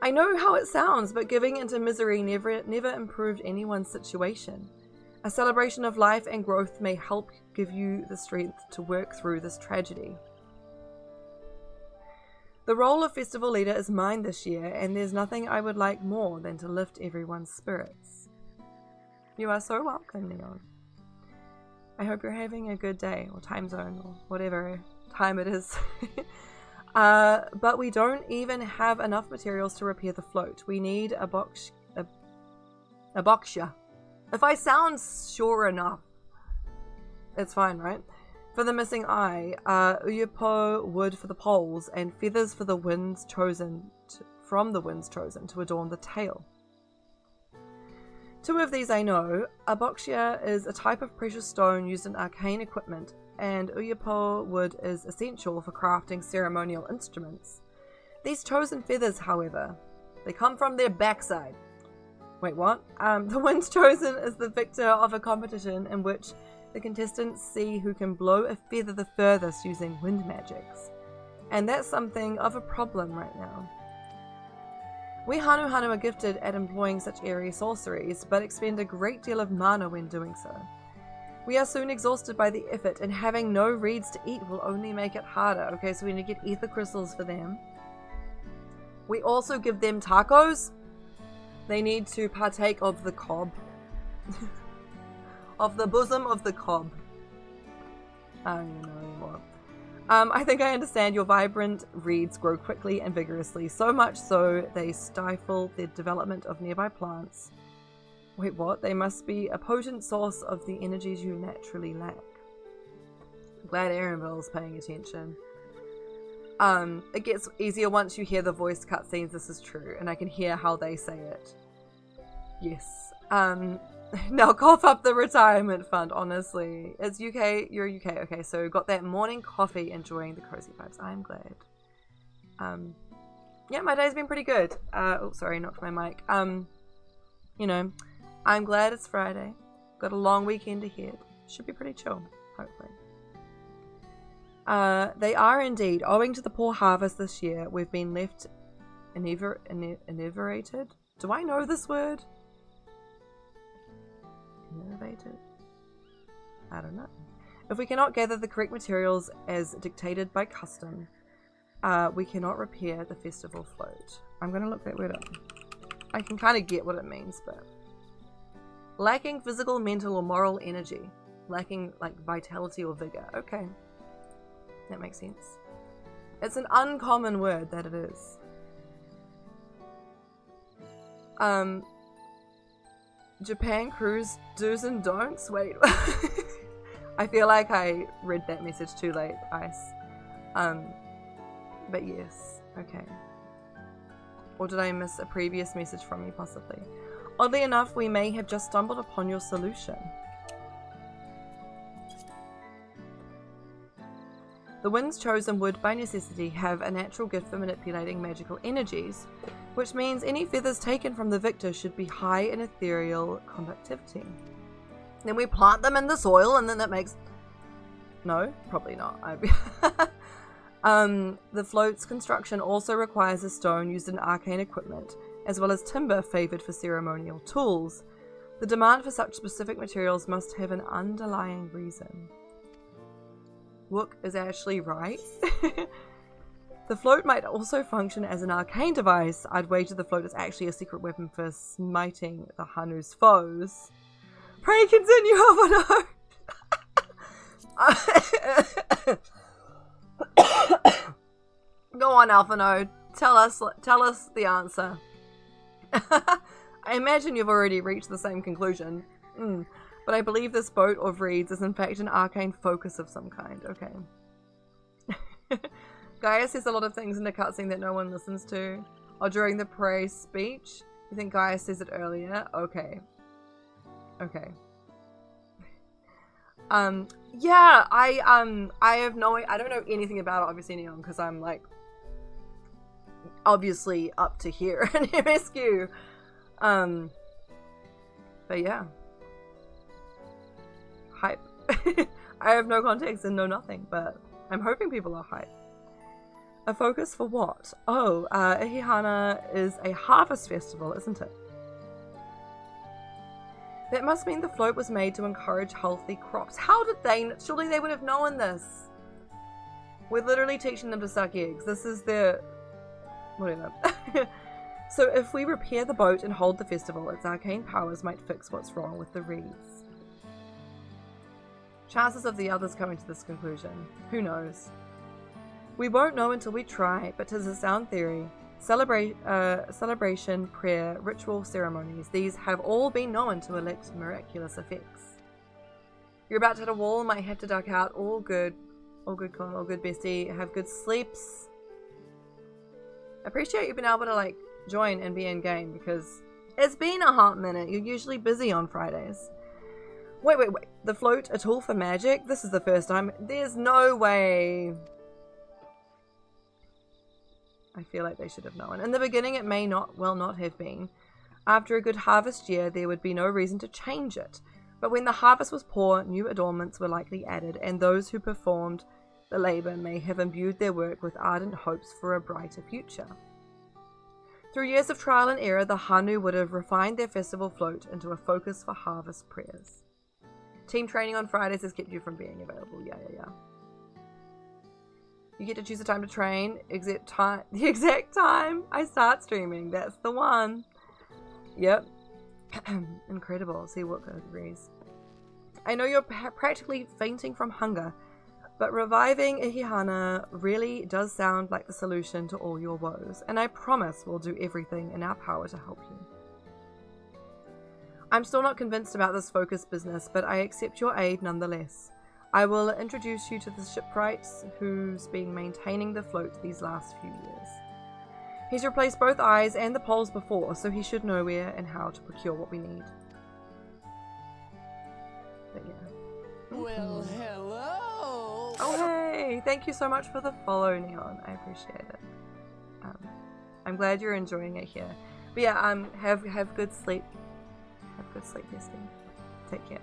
I know how it sounds, but giving into misery never improved anyone's situation. A celebration of life and growth may help give you the strength to work through this tragedy. The role of festival leader is mine this year, and there's nothing I would like more than to lift everyone's spirits. You are so welcome, Leon. I hope you're having a good day, or time zone, or whatever time it is. But we don't even have enough materials to repair the float. We need a boxia. If I sound sure enough, it's fine, right? For the missing eye, Uyapo wood for the poles, and feathers for the winds chosen from the winds chosen to adorn the tail. 2 of these I know. Aboxia is a type of precious stone used in arcane equipment, and Uyapo wood is essential for crafting ceremonial instruments. These chosen feathers, however, they come from their backside. Wait, what? The winds chosen is the victor of a competition in which the contestants see who can blow a feather the furthest using wind magics. And that's something of a problem right now. We Hanuhanu are gifted at employing such airy sorceries, but expend a great deal of mana when doing so. We are soon exhausted by the effort, and having no reeds to eat will only make it harder. Okay, so we need to get ether crystals for them. We also give them tacos. They need to partake of the cob. Of the bosom of the cob. I don't know anymore. I think I understand your vibrant reeds grow quickly and vigorously, so much so they stifle the development of nearby plants. Wait, what? They must be a potent source of the energies you naturally lack. Glad Aaronville's paying attention. It gets easier once you hear the voice cutscenes, this is true, and I can hear how they say it. Yes. Now cough up the retirement fund, honestly. It's UK, you're UK. Okay, so got that morning coffee, enjoying the cozy vibes. I'm glad. Yeah, my day's been pretty good. Oh, sorry, knocked my mic. You know, I'm glad it's Friday. Got a long weekend ahead. Should be pretty chill, hopefully. They are indeed. Owing to the poor harvest this year, we've been left ineverated. Do I know this word? Innovated? I don't know. If we cannot gather the correct materials as dictated by custom, we cannot repair the festival float. I'm going to look that word up. I can kind of get what it means, but... Lacking physical, mental, or moral energy. Lacking, like, vitality or vigor. Okay. That makes sense. It's an uncommon word, that it is. Japan cruise do's and don'ts? Wait. I feel like I read that message too late, Ice. But yes. Okay. Or did I miss a previous message from you, possibly? Oddly enough, we may have just stumbled upon your solution. The winds chosen would, by necessity, have a natural gift for manipulating magical energies, which means any feathers taken from the victor should be high in ethereal conductivity. Then we plant them in the soil, and then that makes... No, probably not. The float's construction also requires a stone used in arcane equipment, as well as timber favoured for ceremonial tools. The demand for such specific materials must have an underlying reason. Wook is actually right. The float might also function as an arcane device. I'd wager the float is actually a secret weapon for smiting the Hanu's foes. Pray continue, Hanuhanu. Go on, Alphano. Tell us the answer. I imagine you've already reached the same conclusion. But I believe this boat of reeds is in fact an arcane focus of some kind. Okay. Gaia says a lot of things in the cutscene that no one listens to. Or during the praise speech. You think Gaia says it earlier? Okay. Okay. Yeah, I have I don't know anything about it, obviously, Neon, because I'm like obviously up to here in MSQ. But yeah. Hype. I have no context and know nothing, but I'm hoping people are hype. A focus for what? Oh, Ihihana is a harvest festival, isn't it? That must mean the float was made to encourage healthy crops. How did they? Surely they would have known this. We're literally teaching them to suck eggs. This is their... whatever. So if we repair the boat and hold the festival, its arcane powers might fix what's wrong with the reeds. Chances of the others coming to this conclusion. Who knows? We won't know until we try, but 'tis a sound theory. Celebration, prayer, ritual ceremonies, these have all been known to elect miraculous effects. You're about to hit a wall, might have to duck out. All good. All good, Colin. All good, bestie. Have good sleeps. I appreciate you've been able to, like, join and be in game, because it's been a hot minute. You're usually busy on Fridays. Wait. The float, a tool for magic? This is the first time. There's no way. I feel like they should have known. In the beginning, it may not have been. After a good harvest year, there would be no reason to change it. But when the harvest was poor, new adornments were likely added, and those who performed the labor may have imbued their work with ardent hopes for a brighter future. Through years of trial and error, the Hanu would have refined their festival float into a focus for harvest prayers. Team training on Fridays has kept you from being available. Yeah. You get to choose a time to train, the exact time I start streaming. That's the one. Yep. Incredible. See what agrees. I know you're practically fainting from hunger, but reviving Ihihana really does sound like the solution to all your woes, and I promise we'll do everything in our power to help you. I'm still not convinced about this focus business, but I accept your aid nonetheless. I will introduce you to the shipwright who's been maintaining the float these last few years. He's replaced both eyes and the poles before, so he should know where and how to procure what we need. But yeah. Well, hello! Oh hey! Thank you so much for the follow, Neon. I appreciate it. I'm glad you're enjoying it here. But yeah, have good sleep. Have good sleep, Bestie. Take care.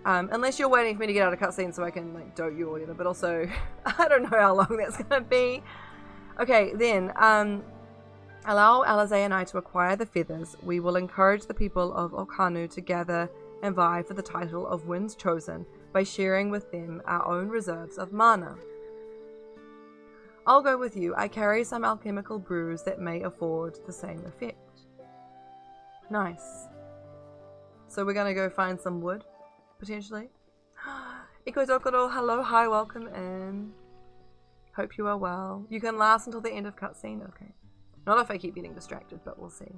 Unless you're waiting for me to get out of cutscene so I can like dote you or whatever, but also I don't know how long that's gonna be. Okay, then allow Alizé and I to acquire the feathers. We will encourage the people of Hanuhanu to gather and vie for the title of Winds Chosen by sharing with them our own reserves of mana. I'll go with you. I carry some alchemical brews that may afford the same effect. Nice. So we're gonna go find some wood, potentially. Iko Dokoro, hello, hi, welcome in. Hope you are well. You can last until the end of cutscene? Okay. Not if I keep getting distracted, but we'll see.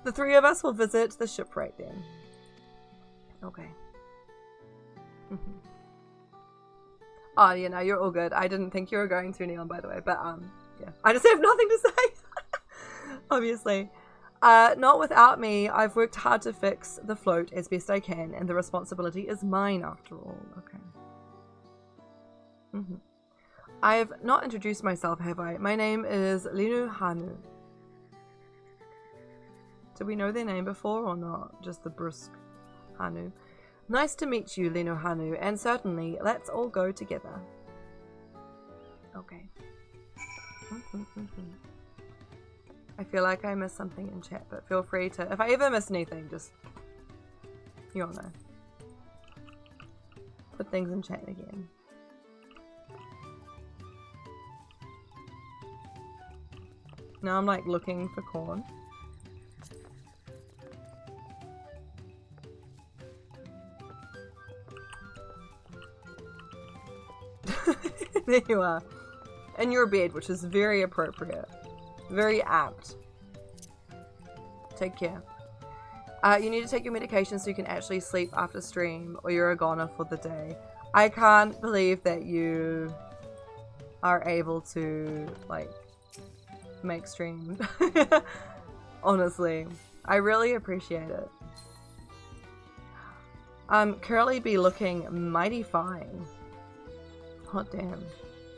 The three of us will visit the shipwright then. Okay. Oh, yeah, no, you're all good. I didn't think you were going through Neon, by the way, but, yeah. I just have nothing to say. Obviously. Not without me. I've worked hard to fix the float as best I can, and the responsibility is mine after all. Okay. I have not introduced myself, have I? My name is Hanuhanu. Did we know their name before or not? Just the brusque Hanu. Nice to meet you, Hanuhanu, and certainly, let's all go together. Okay. I feel like I missed something in chat, but feel free to, if I ever miss anything, just, you all know. Put things in chat again. Now I'm like looking for corn. There you are. In your bed, which is very appropriate. Very apt. Take care. You need to take your medication so you can actually sleep after stream, or you're a goner for the day. I can't believe that you are able to, like, make stream. Honestly. I really appreciate it. Curly be looking mighty fine. Hot damn.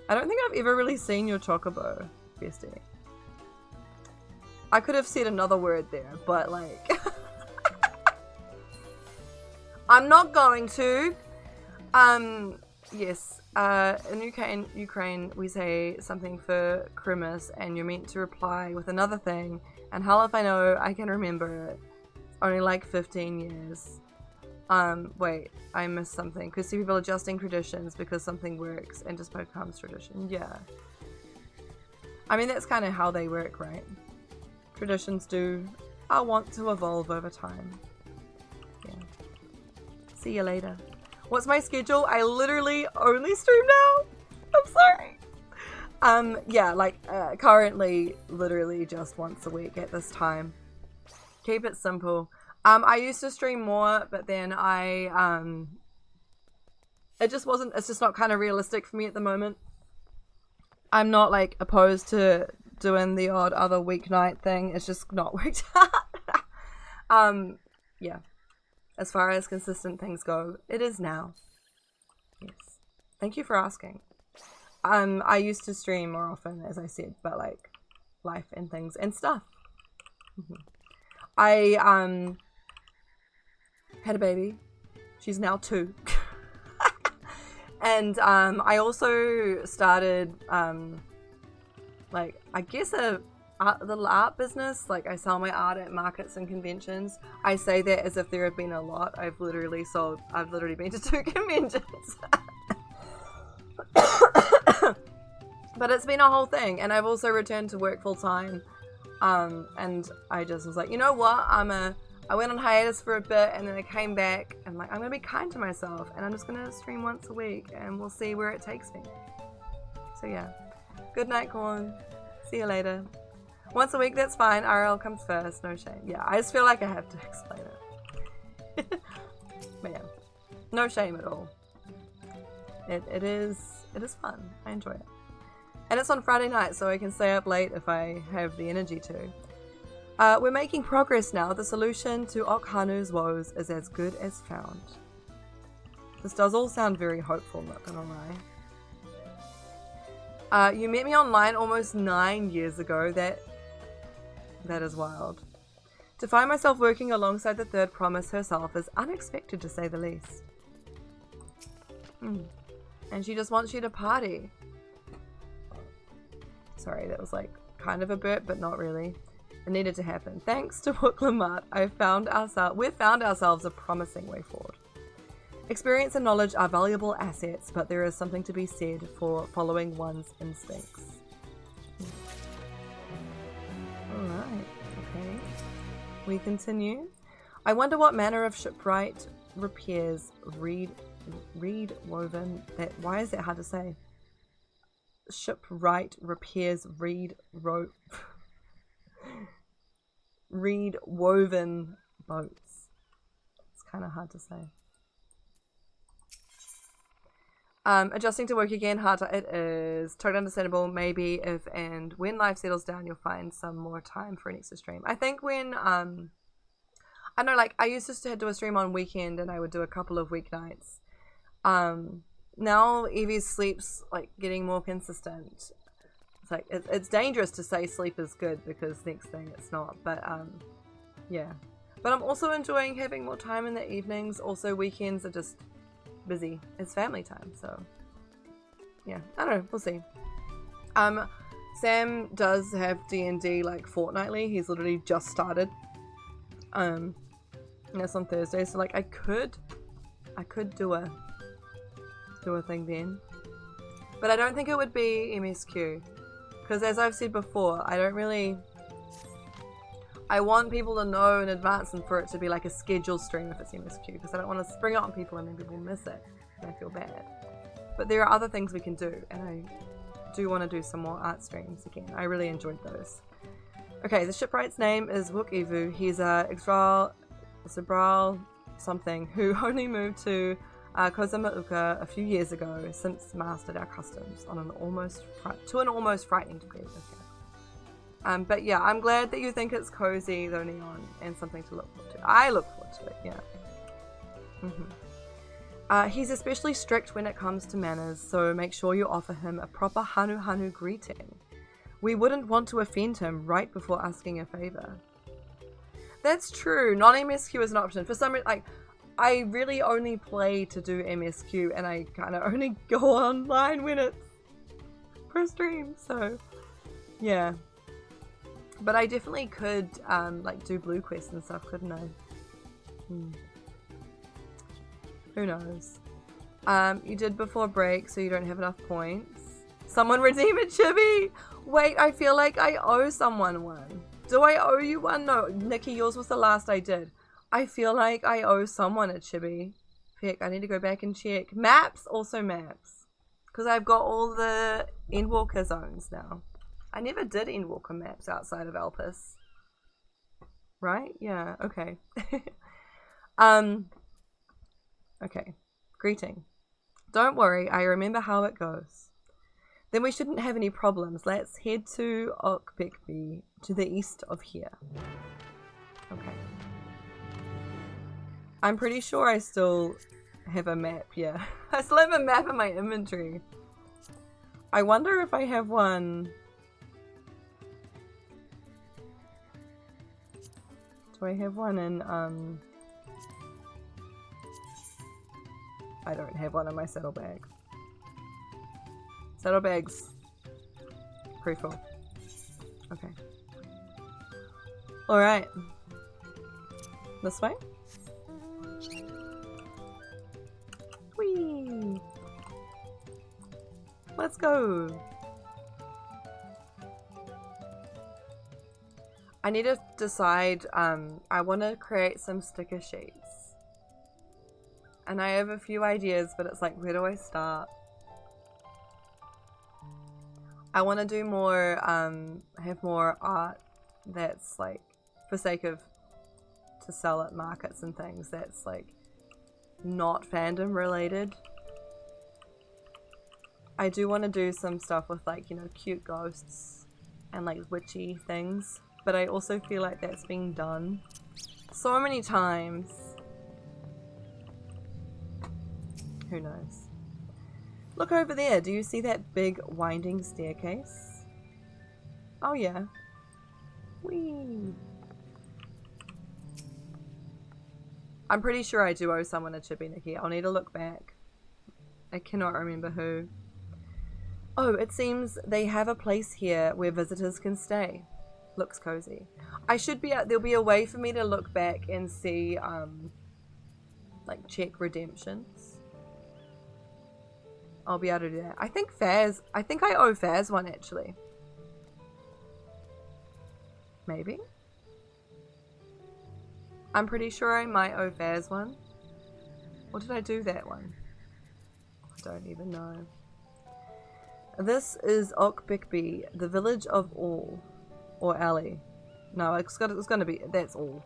I don't think I've ever really seen your chocobo, bestie. I could have said another word there, but like... I'm not going to. Yes. In Ukraine, we say something for Christmas, and you're meant to reply with another thing. And hell if I know, I can remember it. Only like 15 years. Wait, I missed something. Could see people adjusting traditions because something works and just becomes tradition. Yeah. I mean, that's kind of how they work, right? Traditions do. I want to evolve over time. Yeah. See you later. What's my schedule? I literally only stream now. I'm sorry. Yeah, like, currently, literally just once a week at this time. Keep it simple. I used to stream more, but then it's just not kind of realistic for me at the moment. I'm not, like, opposed to doing the odd other weeknight thing. It's just not worked out. Yeah. As far as consistent things go, it is now. Yes. Thank you for asking. I used to stream more often, as I said, but, like, life and things and stuff. I had a baby. She's now 2. And I also started like, I guess a little art business. Like, I sell my art at markets and conventions. I say that as if there have been a lot. I've literally been to 2 conventions. But it's been a whole thing, and I've also returned to work full time. And I just was like, you know what? I went on hiatus for a bit, and then I came back, and like, I'm gonna be kind to myself, and I'm just gonna stream once a week, and we'll see where it takes me. So yeah, good night, Corn. See you later. Once a week, that's fine. RL comes first, no shame. Yeah, I just feel like I have to explain it. But yeah, no shame at all. It is fun. I enjoy it. And it's on Friday night, so I can stay up late if I have the energy to. We're making progress now. The solution to Hanuhanu's woes is as good as found. This does all sound very hopeful, not gonna lie. You met me online almost 9 years ago. That is wild. To find myself working alongside the third promise herself is unexpected, to say the least. And she just wants you to party. Sorry, that was like kind of a burp, but not really. It needed to happen. Thanks to Book Lamart, we've found ourselves a promising way forward. Experience and knowledge are valuable assets, but there is something to be said for following one's instincts. Alright, okay. We continue. I wonder what manner of shipwright repairs reed woven that. Why is that hard to say? Shipwright repairs reed woven boats. It's kind of hard to say. Adjusting to work again, harder it is. Totally understandable. Maybe if and when life settles down, you'll find some more time for an extra stream. I think when I know, like, I used to do a stream on weekend, and I would do a couple of weeknights. Now Evie's sleep's like getting more consistent. It's like it's dangerous to say sleep is good, because next thing it's not. But yeah. But I'm also enjoying having more time in the evenings. Also, weekends are just busy. It's family time, so yeah. I don't know. We'll see. Sam does have D&D like fortnightly. He's literally just started. And that's on Thursday, so like I could do a thing then, but I don't think it would be MSQ, because as I've said before, I want people to know in advance and for it to be like a scheduled stream if it's MSQ, because I don't want to spring it on people and then people miss it and I feel bad. But there are other things we can do, and I do want to do some more art streams again. I really enjoyed those. Okay, the shipwright's name is Wook Evu. He's a Xabral something who only moved to Kozamauka a few years ago, since mastered our customs on an almost frightening degree. Okay. But yeah, I'm glad that you think it's cozy though, Neon, and something to look forward to. I look forward to it, yeah. He's especially strict when it comes to manners, so make sure you offer him a proper Hanuhanu greeting. We wouldn't want to offend him right before asking a favor. That's true. Non-MSQ is an option. For some reason, like, I really only play to do MSQ, and I kind of only go online when it's for stream, so yeah. But I definitely could like do blue quests and stuff, couldn't I? Who knows? You did before break, so you don't have enough points. Someone redeem a chibi! Wait, I feel like I owe someone one. Do I owe you one? No, Nikki, yours was the last I did. I feel like I owe someone a chibi. Heck, I need to go back and check. Maps, also maps. Because I've got all the Endwalker zones now. I never did Endwalker maps outside of Elpis. Right? Yeah, okay. Okay. Greeting. Don't worry, I remember how it goes. Then we shouldn't have any problems. Let's head to Okbekby, to the east of here. Okay. I'm pretty sure I still have a map, yeah. I still have a map in my inventory. I wonder if I have one... Do I have one in, I don't have one in my saddlebag. Saddlebags. Pretty full. Okay. Alright. This way? Whee! Let's go! I need to decide, I want to create some sticker sheets. And I have a few ideas, but it's like, where do I start? I want to do more, have more art that's like, for sake of, to sell at markets and things, that's like, not fandom related. I do want to do some stuff with like, you know, cute ghosts and like witchy things, but I also feel like that's being done so many times. Who knows? Look over there. Do you see that big winding staircase? Oh yeah. Whee! I'm pretty sure I do owe someone a chippy Nikki. I'll need to look back. I cannot remember who. Oh, it seems they have a place here where visitors can stay. Looks cozy. I should be, there'll be a way for me to look back and see, like check redemptions. I'll be able to do that. I think I owe Faz one actually. Maybe? I'm pretty sure I might owe Faz one. Or did I do that one? I don't even know. This is Okbikbi, the village of All. Or Ali. No, it's gonna be, that's All.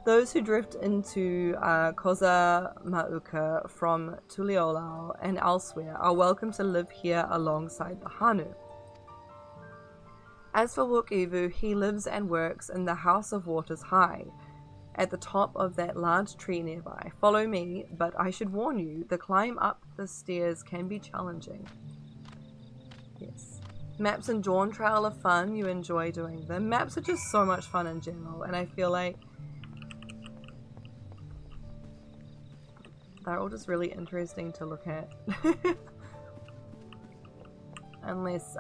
Those who drift into Koza Mauka from Tuliolao and elsewhere are welcome to live here alongside the Hanu. As for Wukivu, he lives and works in the House of Waters High, at the top of that large tree nearby. Follow me, but I should warn you, the climb up the stairs can be challenging. Yes. Maps and Dawntrail are fun, you enjoy doing them. Maps are just so much fun in general, and I feel like they're all just really interesting to look at. Unless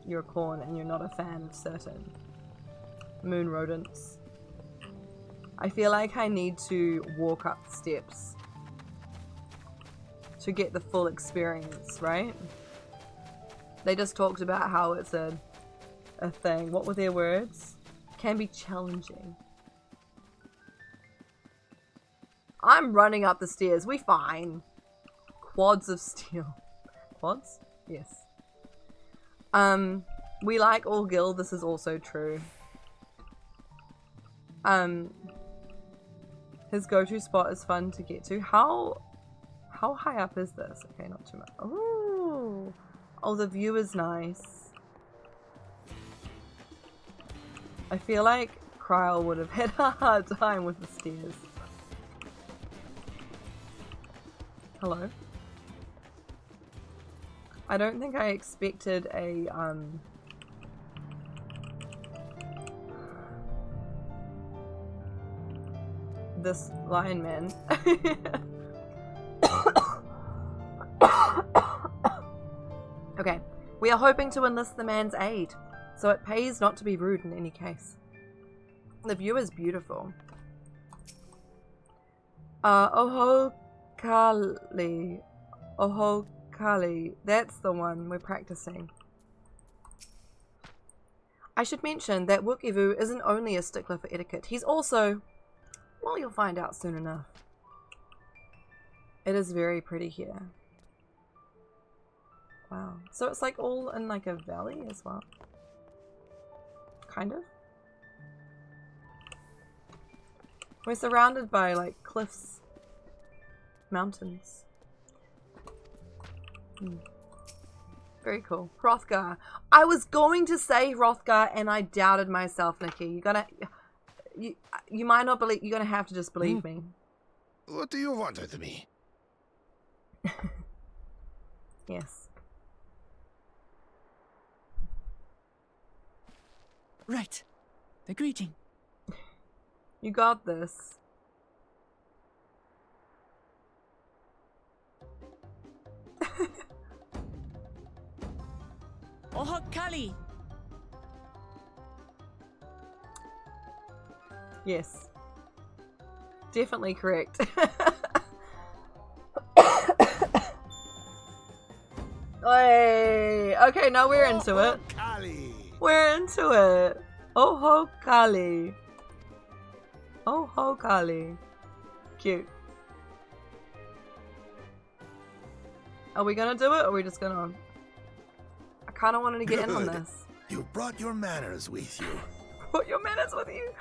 you're a corn and you're not a fan of certain moon rodents. I feel like I need to walk up the steps to get the full experience, right? They just talked about how it's a thing. What were their words? Can be challenging. I'm running up the stairs. We fine. Quads of steel. Quads? Yes. We like all Gil. This is also true. His go-to spot is fun to get to. How high up is this? Okay, not too much. Ooh. Oh, the view is nice. I feel like Kryl would have had a hard time with the stairs. Hello? I don't think I expected a, this lion man. Okay, we are hoping to enlist the man's aid, so it pays not to be rude in any case. The view is beautiful. Ohokali. Ohokali. That's the one we're practicing. I should mention that Wukivu isn't only a stickler for etiquette, he's also, well, you'll find out soon enough. It is very pretty here. Wow. So it's like all in like a valley as well. Kind of. We're surrounded by like cliffs. Mountains. Very cool. Hrothgar. I was going to say Hrothgar and I doubted myself, Nikki. You might not believe, you're gonna have to just believe me. What do you want with me? Yes. Right. The greeting. You got this. Oho Kali! Yes. Definitely correct. Hey, okay, now we're into it. We're into it. Oho Kali. Oho Kali. Cute. Are we gonna do it or are we just gonna... I kinda wanted to get in on this. You brought your manners with you. Brought your manners with you?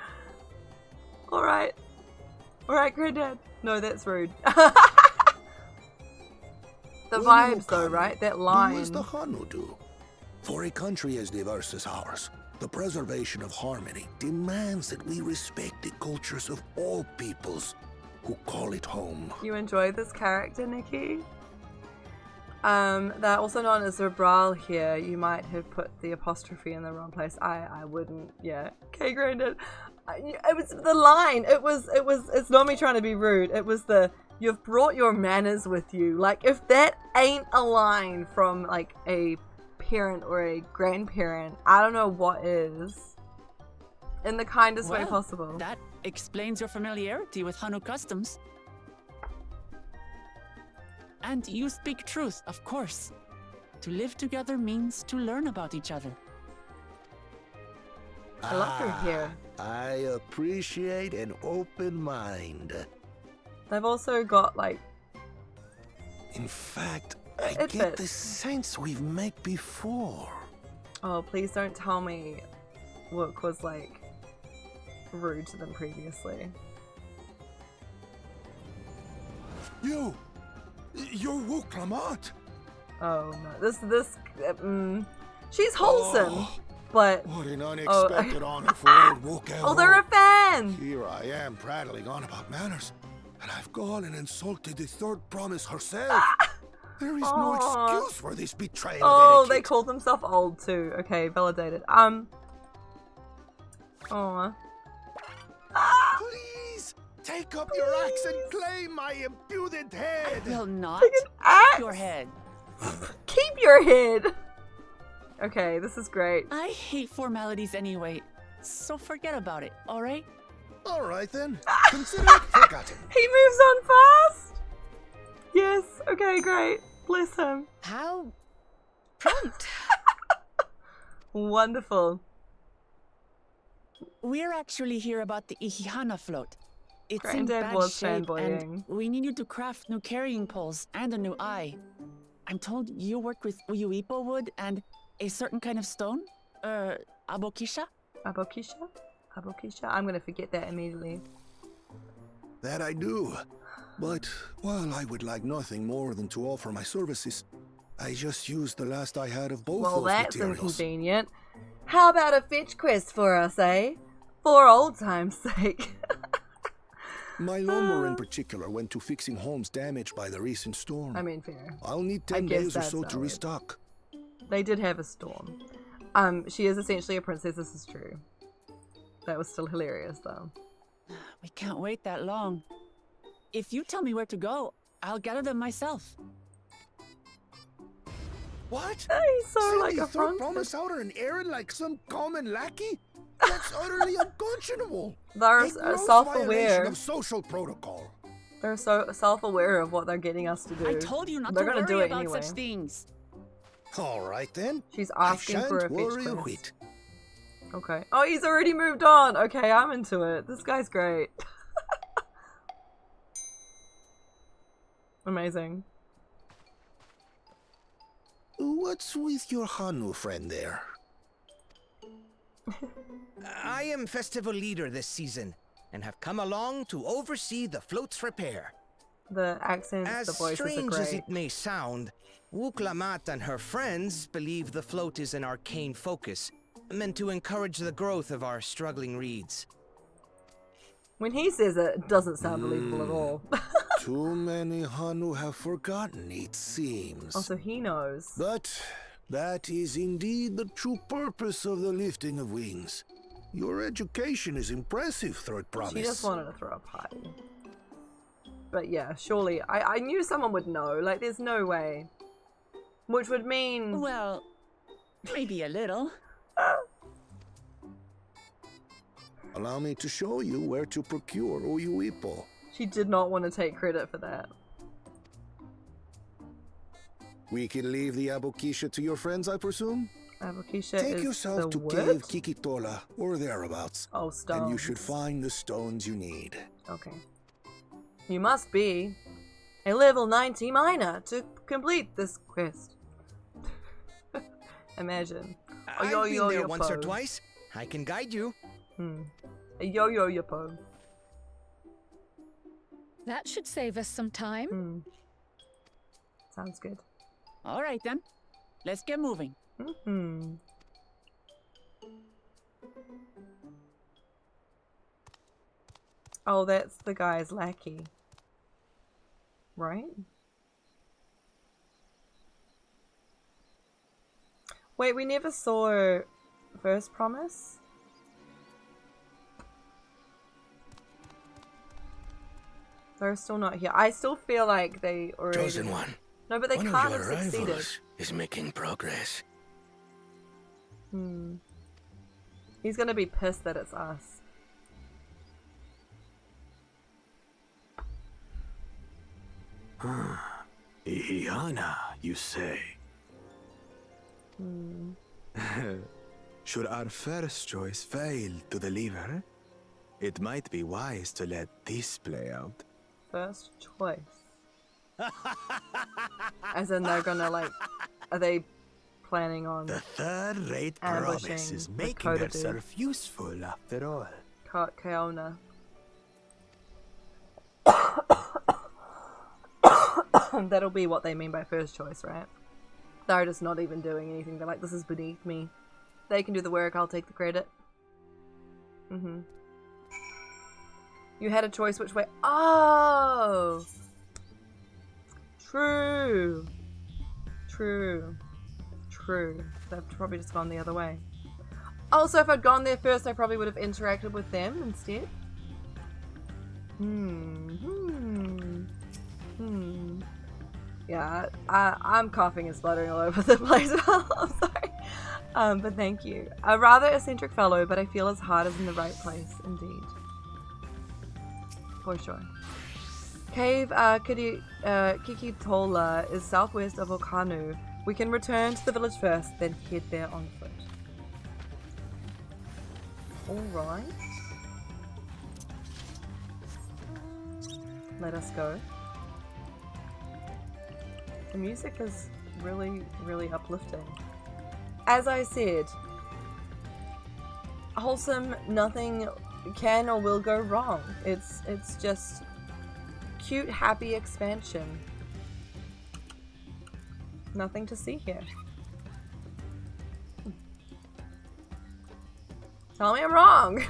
Alright. Alright, Granddad. No, that's rude. The vibes though, right? That line. What does the Hanu do? For a country as diverse as ours, the preservation of harmony demands that we respect the cultures of all peoples who call it home. You enjoy this character, Nikki? They're also known as Rabral here. You might have put the apostrophe in the wrong place. I wouldn't. Yeah. Okay, Granddad. It was the line. It's not me trying to be rude. It was the, you've brought your manners with you. Like, if that ain't a line from, like, a parent or a grandparent, I don't know what is. In the kindest way possible. That explains your familiarity with Hanu customs. And you speak truth, of course. To live together means to learn about each other. I love her hair. I appreciate an open mind. They've also got, like... In fact, I get the sense we've met before. Oh, please don't tell me Wook was, like, rude to them previously. You're Wook Lamont. Oh no, she's wholesome, but what an unexpected honor for old Wook. Oh, they're a fan. Here I am prattling on about manners, and I've gone and insulted the third promise herself. There is no excuse for this betrayal. Oh, of they call themselves old too. Okay, validated. Please take up your axe and claim my impudent head. I will not. Keep your head. Keep your head. Okay, this is great. I hate formalities anyway, so forget about it. All right. All right then. Consider it forgotten. He moves on fast. Yes. Okay, great. Bless him. How prompt. Wonderful. We're actually here about the Ihihana float. It's Granddad in bad was shape, fanboying. and we need you to craft new carrying poles and a new eye. I'm told you work with Uyuipo wood and a certain kind of stone? Abokisha? Abokisha? Abokisha? I'm gonna forget that immediately. That I do. But while I would like nothing more than to offer my services, I just used the last I had of both well, those that's materials. Inconvenient. How about a fetch quest for us, eh? For old time's sake. My lumber in particular went to fixing homes damaged by the recent storm. I mean, fair. I'll need 10 days or so to restock. They did have a storm. She is essentially a princess, this is true. That was still hilarious, though. We can't wait that long. If you tell me where to go, I'll gather them myself. What? He's so Send like the a third promise out on an errand like some common lackey? That's utterly unconscionable. They're self-aware violation of social protocol. They're so self-aware of what they're getting us to do. I told you not They're to gonna worry do it about anyway. such things. All right then. She's asking for a I shan't worry fetch a quest. whit. Okay. Oh, he's already moved on. Okay, I'm into it. This guy's great. Amazing. What's with your Hanu friend there? I am festival leader this season, and have come along to oversee the float's repair. The accents, As the voices are strange great. as it may sound, Wuklamat and her friends believe the float is an arcane focus, meant to encourage the growth of our struggling reeds. When he says it, it doesn't sound believable at all. Too many Hanu have forgotten, it seems. Also, he knows. But that is indeed the true purpose of the lifting of wings. Your education is impressive, Third Promise. She just wanted to throw a party. But yeah, surely, I knew someone would know. Like, there's no way. Which would mean... Well, maybe a little. Allow me to show you where to procure Uyuipo. She did not want to take credit for that. We can leave the Abokisha to your friends, I presume? Abokisha Take is yourself the to wood? Cave Kikitola, or thereabouts. Oh, stones. And you should find the stones you need. Okay. You must be a level 90 miner to complete this quest. Imagine. I've been there once or twice. I can guide you. A yo-yo-yo-po. That should save us some time. Sounds good. All right, then. Let's get moving. Oh, that's the guy's lackey. Right? Wait, we never saw First Promise? They're still not here. I still feel like they already... Chosen one. No, but they One can't of have your succeeded. rivals is making progress. He's gonna be pissed that it's us. Ihana, you say? Should our first choice fail to deliver, it might be wise to let this play out. First choice. As in they're gonna like... Are they planning on... The third-rate promise is making herself useful after all. Kaona. That'll be what they mean by first choice, right? They're just not even doing anything. They're like, this is beneath me. They can do the work, I'll take the credit. You had a choice which way... Oh! True. True. True. They've probably just gone the other way. Also, if I'd gone there first, I probably would have interacted with them instead. Yeah, I'm coughing and spluttering all over the place. I'm sorry. But thank you. A rather eccentric fellow, but I feel his heart is in the right place, indeed. For sure. Cave Kikitola is southwest of Hanuhanu. We can return to the village first, then head there on foot. Alright. Let us go. The music is really, really uplifting. As I said, wholesome, nothing can or will go wrong. It's just cute, happy expansion. Nothing to see here. Tell me I'm wrong.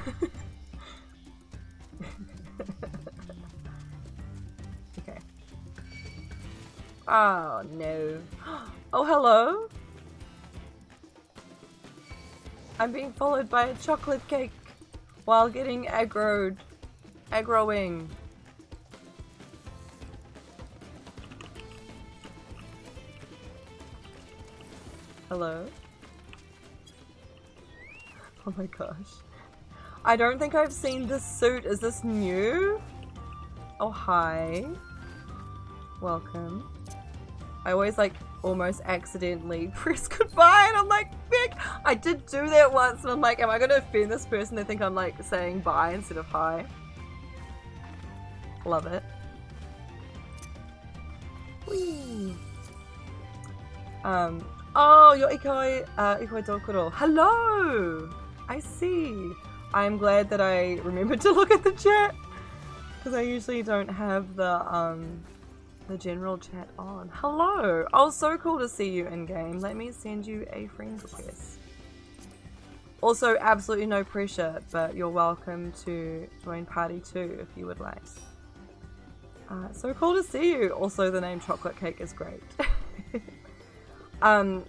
Okay. Oh no. Oh, hello. I'm being followed by a chocolate cake while getting aggroing. Hello? Oh my gosh. I don't think I've seen this suit. Is this new? Oh, hi. Welcome. I always like almost accidentally press goodbye and I'm like, Vic! I did do that once and I'm like, am I gonna offend this person? They think I'm like saying bye instead of hi. Love it. Whee. Oh, you're Ikoi Dokuro. Hello! I see. I'm glad that I remembered to look at the chat. Because I usually don't have the general chat on. Hello! Oh, so cool to see you in game. Let me send you a friend request. Also, absolutely no pressure, but you're welcome to join party too if you would like. So cool to see you. Also, the name Chocolate Cake is great. Oh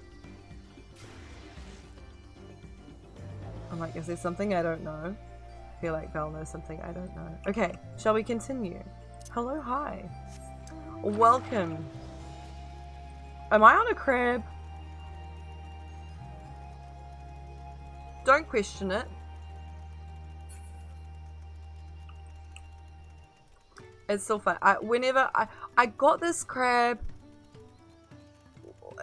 I'm like, is there something I don't know? I feel like Val knows something I don't know. Okay, shall we continue? Hello, hi. Welcome. Am I on a crab? Don't question it. It's still fun. Whenever I got this crab,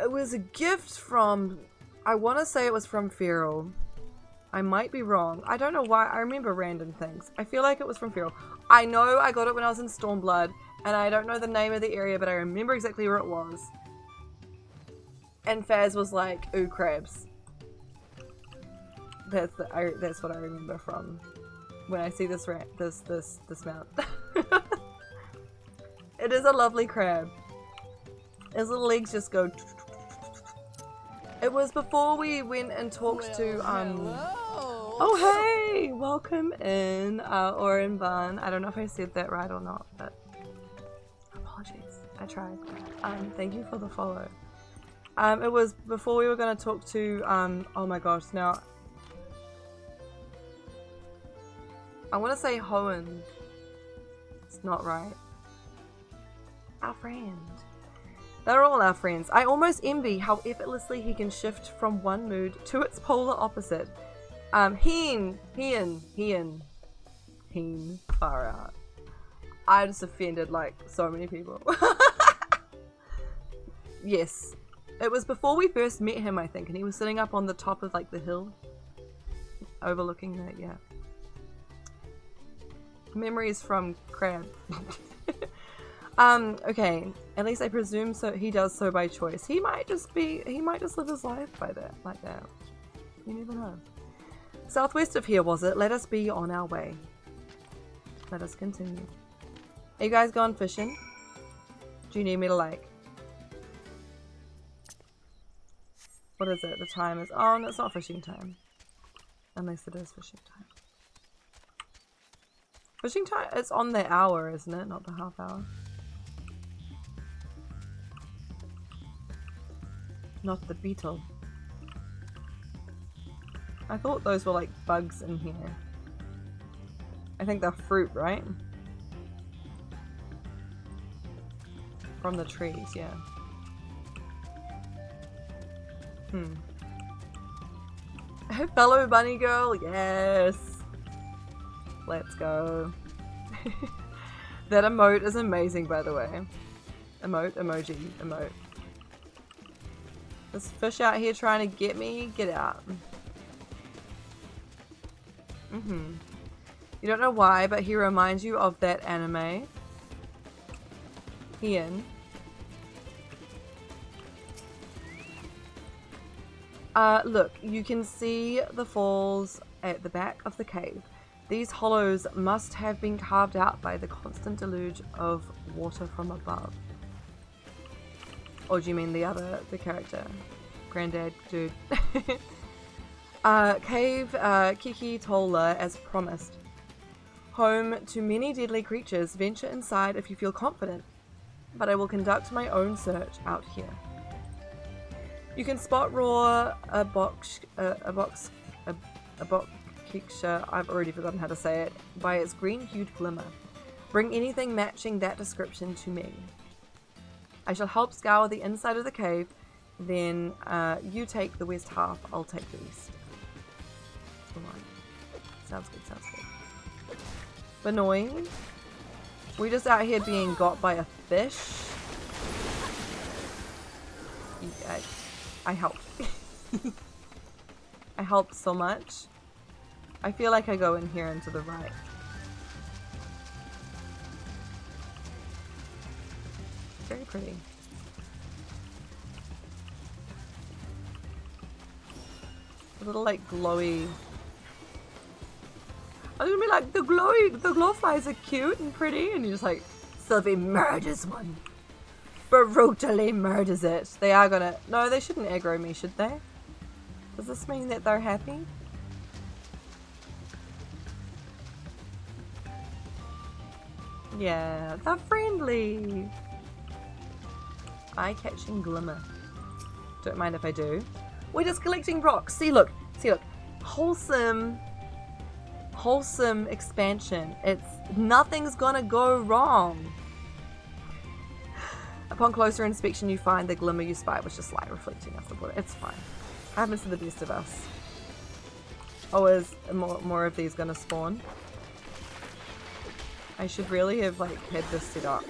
it was a gift from, I want to say it was from Feral. I might be wrong. I don't know why. I remember random things. I feel like it was from Feral. I know I got it when I was in Stormblood, and I don't know the name of the area, but I remember exactly where it was. And Faz was like, ooh, crabs. That's what I remember from when I see this mount. It is a lovely crab. His little legs just go. It was before we went and talked to Oh hey, welcome in, Oren Van. I don't know if I said that right or not, but apologies. I tried. Thank you for the follow. It was before we were gonna talk to oh my gosh, now I wanna say Hoenn. It's not right. Our friend. They're all our friends. I almost envy how effortlessly he can shift from one mood to its polar opposite. Heen, far out. I just offended like so many people. Yes. It was before we first met him, I think, and he was sitting up on the top of like the hill. Overlooking that, yeah. Memories from Crab. Okay. At least I presume so he does so by choice. He might just live his life by that, like that. You never know. Southwest of here, was it? Let us be on our way. Let us continue. Are you guys going fishing? Do you need me to like? What is it? The time is... Oh, no, it's not fishing time. Unless it is fishing time. Fishing time? It's on the hour, isn't it? Not the half hour. Not the beetle. I thought those were like bugs in here. I think they're fruit, right? From the trees, yeah. Fellow bunny girl, yes. Let's go. That emote is amazing, by the way. Emote, emoji, emote. This fish out here trying to get me, get out. You don't know why, but he reminds you of that anime. Ian. Look, you can see the falls at the back of the cave. These hollows must have been carved out by the constant deluge of water from above. Or do you mean the character? Granddad dude. Cave Kiki Tola as promised. Home to many deadly creatures. Venture inside if you feel confident, but I will conduct my own search out here. You can spot raw a box I've already forgotten how to say it, by its green-hued glimmer. Bring anything matching that description to me. I shall help scour the inside of the cave, then you take the west half, I'll take the east. Alright. Sounds good, sounds good. Annoying. We're just out here being got by a fish. I helped. I helped so much. I feel like I go in here and to the right. Very pretty. A little like glowy. I was gonna be like, the glowflies are cute and pretty, and you're just like, Sylvie murders one. Brutally murders it. They are gonna... No, they shouldn't aggro me, should they? Does this mean that they're happy? Yeah, they're friendly. Eye-catching glimmer. Don't mind if I do. We're just collecting rocks. See, look. wholesome expansion. Nothing's gonna go wrong. Upon closer inspection, you find the glimmer you spied was just light reflecting off the water. It's fine. Happens to the best of us. Oh, is more of these gonna spawn? I should really have like had this set up.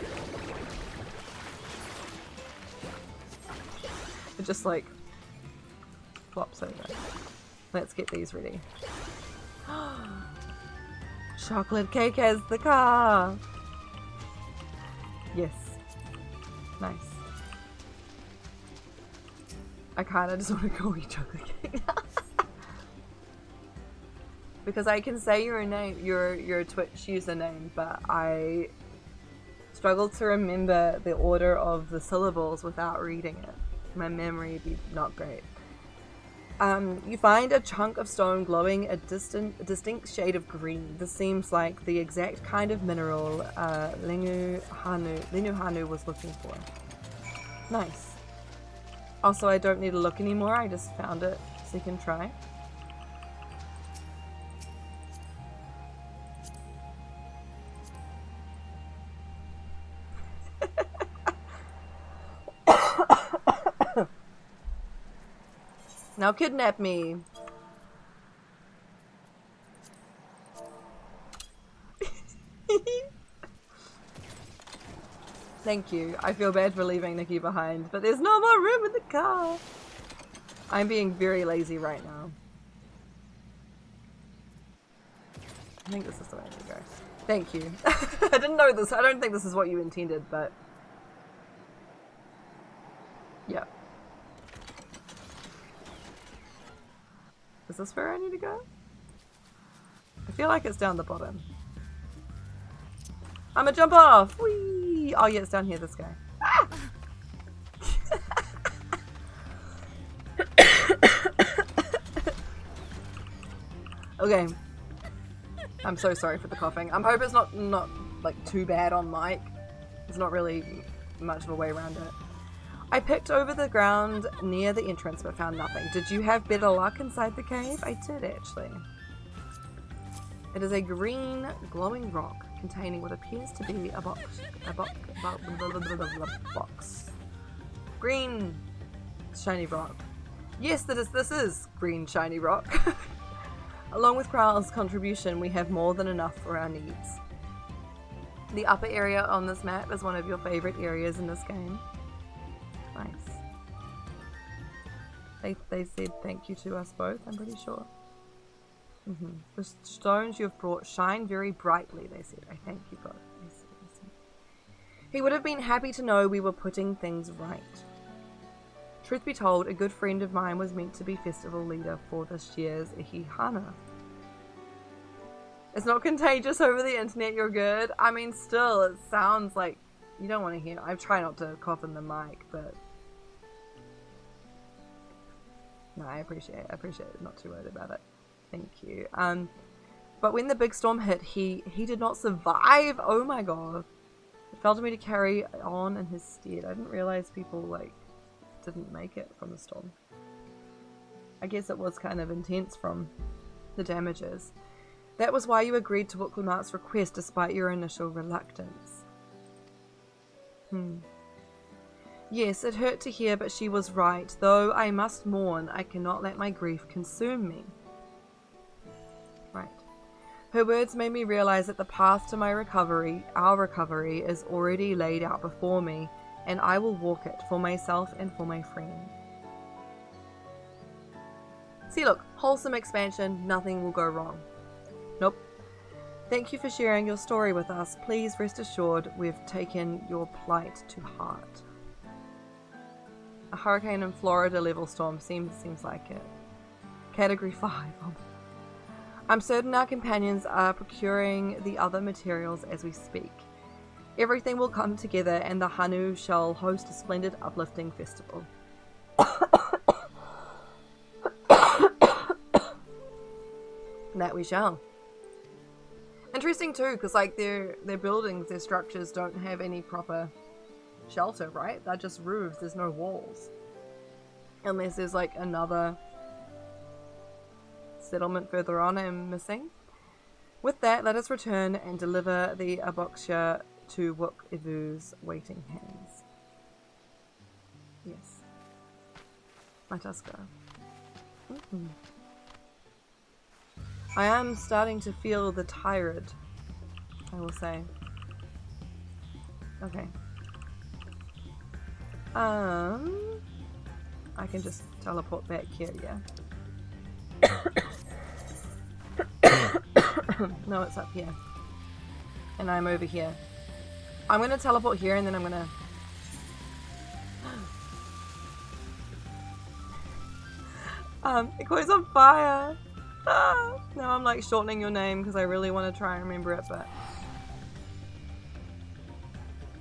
It just like flops over. Let's get these ready. Chocolate cake as the car. Yes. Nice. I kinda just want to call you chocolate cake. Because I can say your name, your Twitch username, but I struggle to remember the order of the syllables without reading it. My memory would be not great. You find a chunk of stone glowing a distinct shade of green. This seems like the exact kind of mineral Hanuhanu was looking for. Nice. Also, I don't need to look anymore. I just found it. Second try. Now kidnap me. Thank you. I feel bad for leaving Nikki behind, but there's no more room in the car. I'm being very lazy right now. I think this is the way to go. Thank you. I didn't know this. I don't think this is what you intended, but yeah. Is this where I need to go? I feel like it's down the bottom. I'ma jump off! Whee! Oh yeah, it's down here, this guy. Ah! Okay. I'm so sorry for the coughing. I hope it's not like too bad on mic. There's not really much of a way around it. I picked over the ground near the entrance but found nothing. Did you have better luck inside the cave? I did actually. It is a green glowing rock containing what appears to be a box. Green shiny rock. Yes, this is green shiny rock. Along with Kral's contribution, we have more than enough for our needs. The upper area on this map is one of your favorite areas in this game. Nice. They said thank you to us both, I'm pretty sure. The stones you have brought shine very brightly, they said. I thank you both. I see. He would have been happy to know we were putting things right. Truth be told, a good friend of mine was meant to be festival leader for this year's Hanuhanu. It's not contagious over the internet, you're good. I mean, still, it sounds like you don't want to hear. I try not to cough in the mic, but no, I appreciate it. Not too worried about it. Thank you. But when the big storm hit, he did not survive. Oh my god. It fell to me to carry on in his stead. I didn't realize people like didn't make it from the storm. I guess it was kind of intense from the damages. That was why you agreed to Wuklumat's request despite your initial reluctance. Yes, it hurt to hear, but she was right. Though I must mourn, I cannot let my grief consume me. Right. Her words made me realize that the path to my recovery, our recovery, is already laid out before me, and I will walk it for myself and for my friend. See, look, wholesome expansion, nothing will go wrong. Nope. Thank you for sharing your story with us. Please rest assured we've taken your plight to heart. A hurricane in Florida level storm seems like it. Category 5. I'm certain our companions are procuring the other materials as we speak. Everything will come together and the Hanu shall host a splendid uplifting festival. That we shall. Interesting too, because like their buildings, their structures don't have any proper shelter, right? They're just roofs, there's no walls. Unless there's like another settlement further on I am missing. With that, let us return and deliver the Aboxia to Wook Ivu's waiting hands. Yes. Let us go. I am starting to feel the tired, I will say. Okay. I can just teleport back here, yeah. No, it's up here. And I'm over here. I'm gonna teleport here and then I'm gonna... Ikoi's on fire! Now I'm like shortening your name because I really want to try and remember it, but...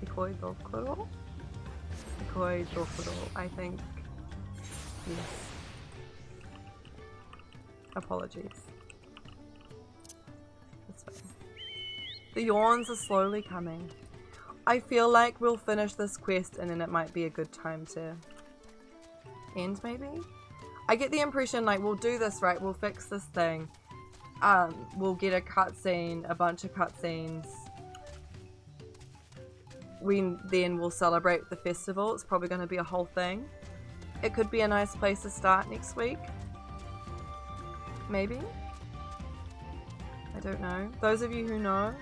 Ikoi Dokuro? Ikoi Dokuro, I think. Yes. Apologies. That's fine. The yawns are slowly coming. I feel like we'll finish this quest and then it might be a good time to end, maybe? I get the impression like we'll do this, right? We'll fix this thing. We'll get a cutscene, a bunch of cutscenes. Then we'll celebrate the festival. It's probably going to be a whole thing. It could be a nice place to start next week. Maybe? I don't know. Those of you who know.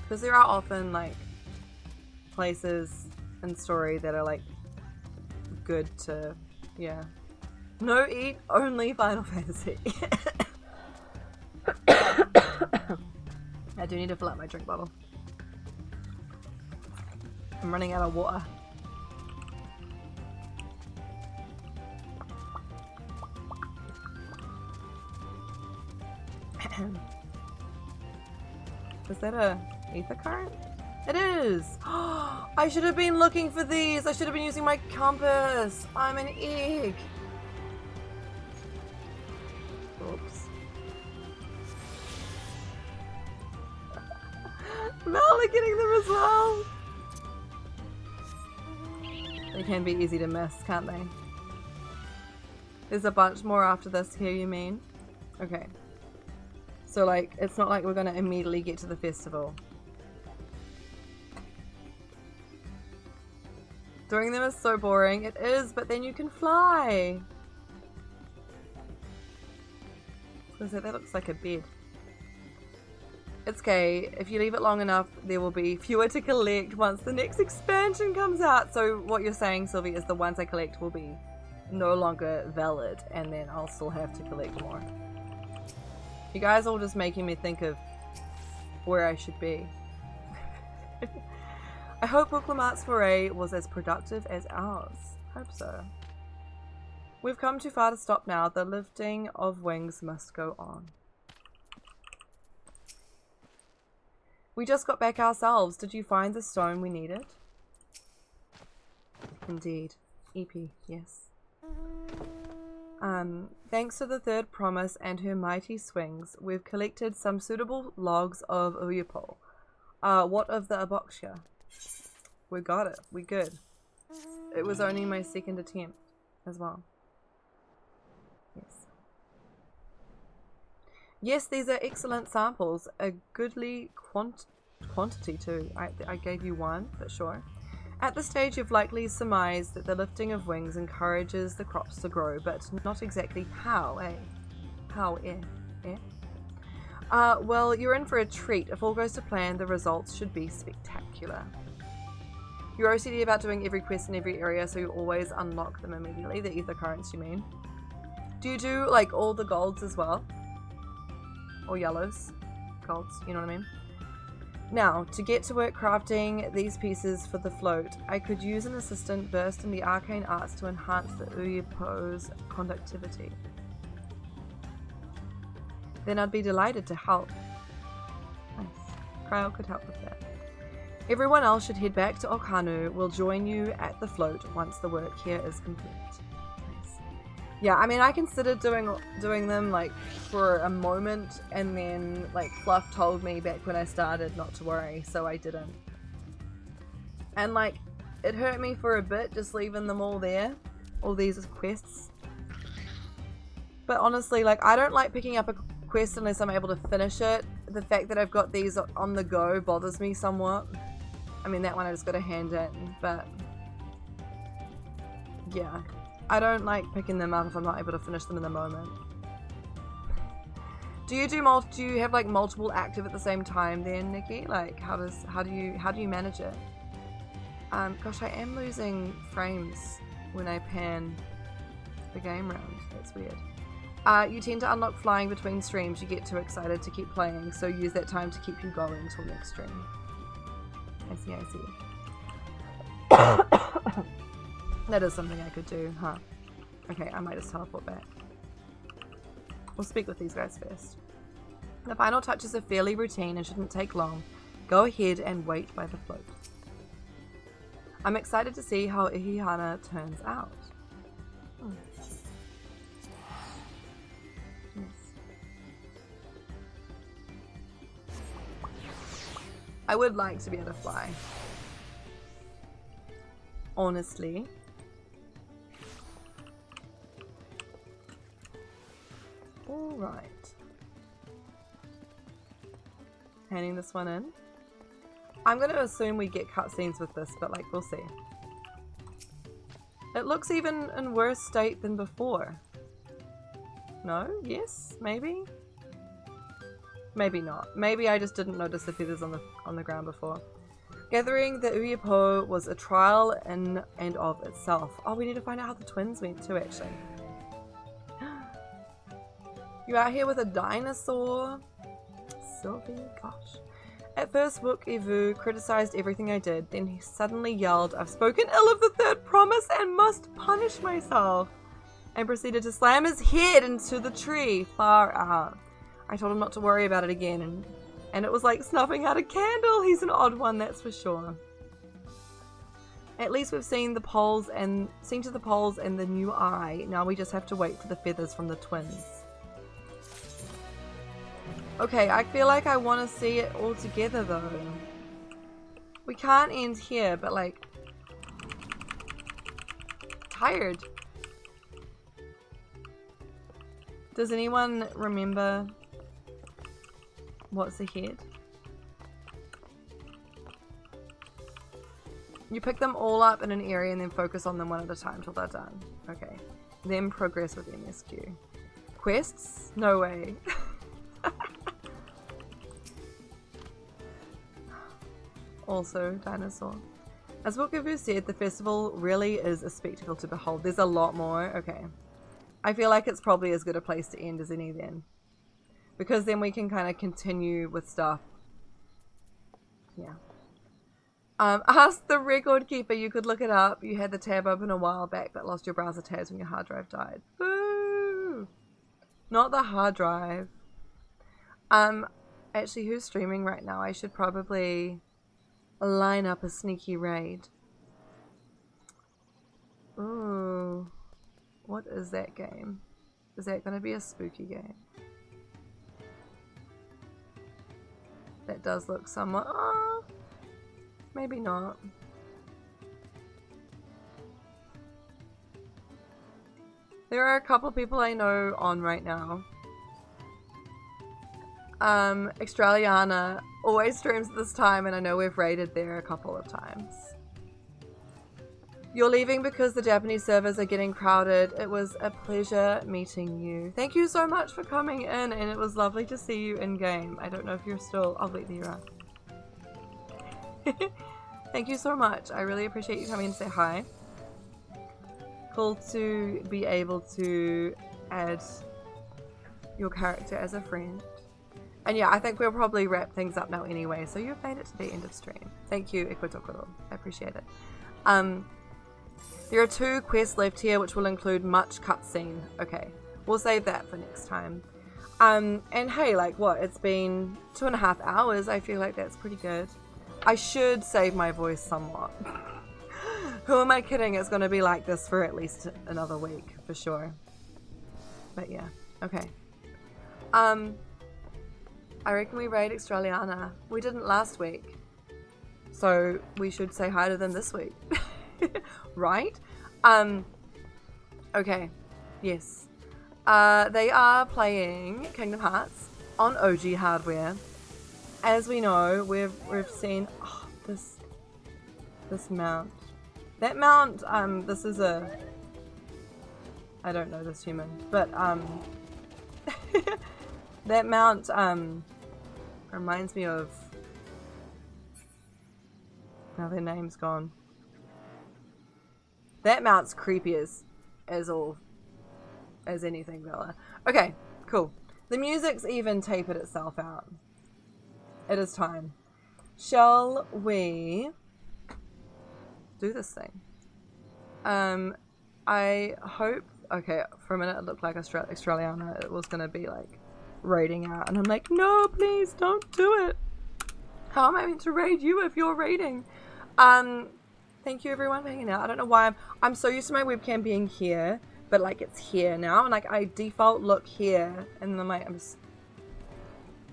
Because there are often like places in story that are like good to, yeah. No eat, only Final Fantasy. I do need to fill up my drink bottle. I'm running out of water. Is that a ether current? It is! I should have been looking for these! I should have been using my compass! I'm an egg! Oops. Mel are getting them as well! They can be easy to miss, can't they? There's a bunch more after this here, you mean? Okay. So, like, it's not like we're gonna immediately get to the festival. Doing them is so boring. It is, but then you can fly! So that looks like a bed. It's okay. If you leave it long enough, there will be fewer to collect once the next expansion comes out. So what you're saying, Sylvie, is the ones I collect will be no longer valid, and then I'll still have to collect more. You guys are all just making me think of where I should be. I hope Woklamat's foray was as productive as ours. Hope so. We've come too far to stop now. The lifting of wings must go on. We just got back ourselves. Did you find the stone we needed? Indeed. EP, yes. Thanks to the third promise and her mighty swings, we've collected some suitable logs of Uyapol. What of the Aboxia? We got it. We good. It was only my second attempt as well. Yes. Yes, these are excellent samples. A goodly quantity too. I gave you one, but sure. At this stage, you've likely surmised that the lifting of wings encourages the crops to grow, but not exactly how, eh? How, eh? Well, you're in for a treat. If all goes to plan, the results should be spectacular. You're OCD about doing every quest in every area, so you always unlock them immediately. The ether currents, you mean? Do you do, like, all the golds as well? Or yellows? Golds, you know what I mean? Now, to get to work crafting these pieces for the float, I could use an assistant versed in the arcane arts to enhance the Uyapo's conductivity. Then I'd be delighted to help. Nice. Cryo could help with that. Everyone else should head back to Hanuhanu. We'll join you at the float once the work here is complete. Nice. Yeah, I mean, I considered doing them like for a moment, and then like Fluff told me back when I started not to worry, so I didn't. And like, it hurt me for a bit just leaving them all there, all these quests, But honestly, like, I don't like picking up a quest unless I'm able to finish it. The fact that I've got these on the go bothers me somewhat. I mean, that one I just got a hand in, but yeah. I don't like picking them up if I'm not able to finish them in the moment. Do you have like multiple active at the same time then, Nikki? Like, how do you manage it? Gosh, I am losing frames when I pan the game round. That's weird. You tend to unlock flying between streams. You get too excited to keep playing, so use that time to keep you going until next stream. I see. That is something I could do, huh? Okay, I might just teleport back. We'll speak with these guys first. The final touches are fairly routine and shouldn't take long. Go ahead and wait by the float. I'm excited to see how Ihihana turns out. Oh. Yes. I would like to be able to fly. Honestly. Alright. Handing this one in. I'm going to assume we get cutscenes with this, but like, we'll see. It looks even in worse state than before. No? Yes? Maybe? Maybe not. Maybe I just didn't notice the feathers on the ground before. Gathering the Uyapo was a trial in and of itself. Oh, we need to find out how the twins went too, actually. You out here with a dinosaur? Sylvie, gosh. At first, Wook Evu criticized everything I did, then he suddenly yelled, "I've spoken ill of the third promise and must punish myself," and proceeded to slam his head into the tree far out. I told him not to worry about it again, and it was like snuffing out a candle. He's an odd one, that's for sure. At least we've seen to the poles and the new eye. Now we just have to wait for the feathers from the twins. Okay, I feel like I want to see it all together though. We can't end here, but like... tired. Does anyone remember what's ahead? You pick them all up in an area and then focus on them one at a time till they're done. Okay. Then progress with MSQ. Quests? No way. Also, dinosaur. As Wukavu said, the festival really is a spectacle to behold. There's a lot more. Okay. I feel like it's probably as good a place to end as any then. Because then we can kind of continue with stuff. Yeah. Ask the record keeper. You could look it up. You had the tab open a while back but lost your browser tabs when your hard drive died. Boo! Not the hard drive. Actually, who's streaming right now? I should probably line up a sneaky raid. Ooh. What is that game? Is that going to be a spooky game? That does look somewhat... Oh, maybe not. There are a couple people I know on right now. Australiana always streams at this time, and I know we've raided there a couple of times. You're leaving because the Japanese servers are getting crowded. It was a pleasure meeting you. Thank you so much for coming in, and it was lovely to see you in game. I don't know if you're still... Oh, wait, there you are. Thank you so much. I really appreciate you coming in to say hi. Cool to be able to add your character as a friend. And yeah, I think we'll probably wrap things up now anyway, so you've made it to the end of stream. Thank you, Equitokoro. I appreciate it. There are 2 quests left here, which will include much cutscene. Okay, we'll save that for next time. And hey, like what? It's been 2.5 hours. I feel like that's pretty good. I should save my voice somewhat. Who am I kidding? It's going to be like this for at least another week, for sure. But yeah, okay. I reckon we raid Australiana. We didn't last week. So we should say hi to them this week. Right? Okay. Yes. They are playing Kingdom Hearts on OG hardware. As we know, we've seen this mount. That mount, this is a, I don't know this human, but that mount reminds me of, now their name's gone. That mount's creepy as anything, Bella. Okay, cool. The music's even tapered itself out. It is time. Shall we do this thing? I hope, okay, for a minute it looked like Australiana, it was gonna be like raiding out, and I'm like, no, please don't do it. How am I meant to raid you if you're raiding? Thank you everyone for hanging out. I don't know why I'm so used to my webcam being here, but like it's here now, and like I default look here, and then I'm like,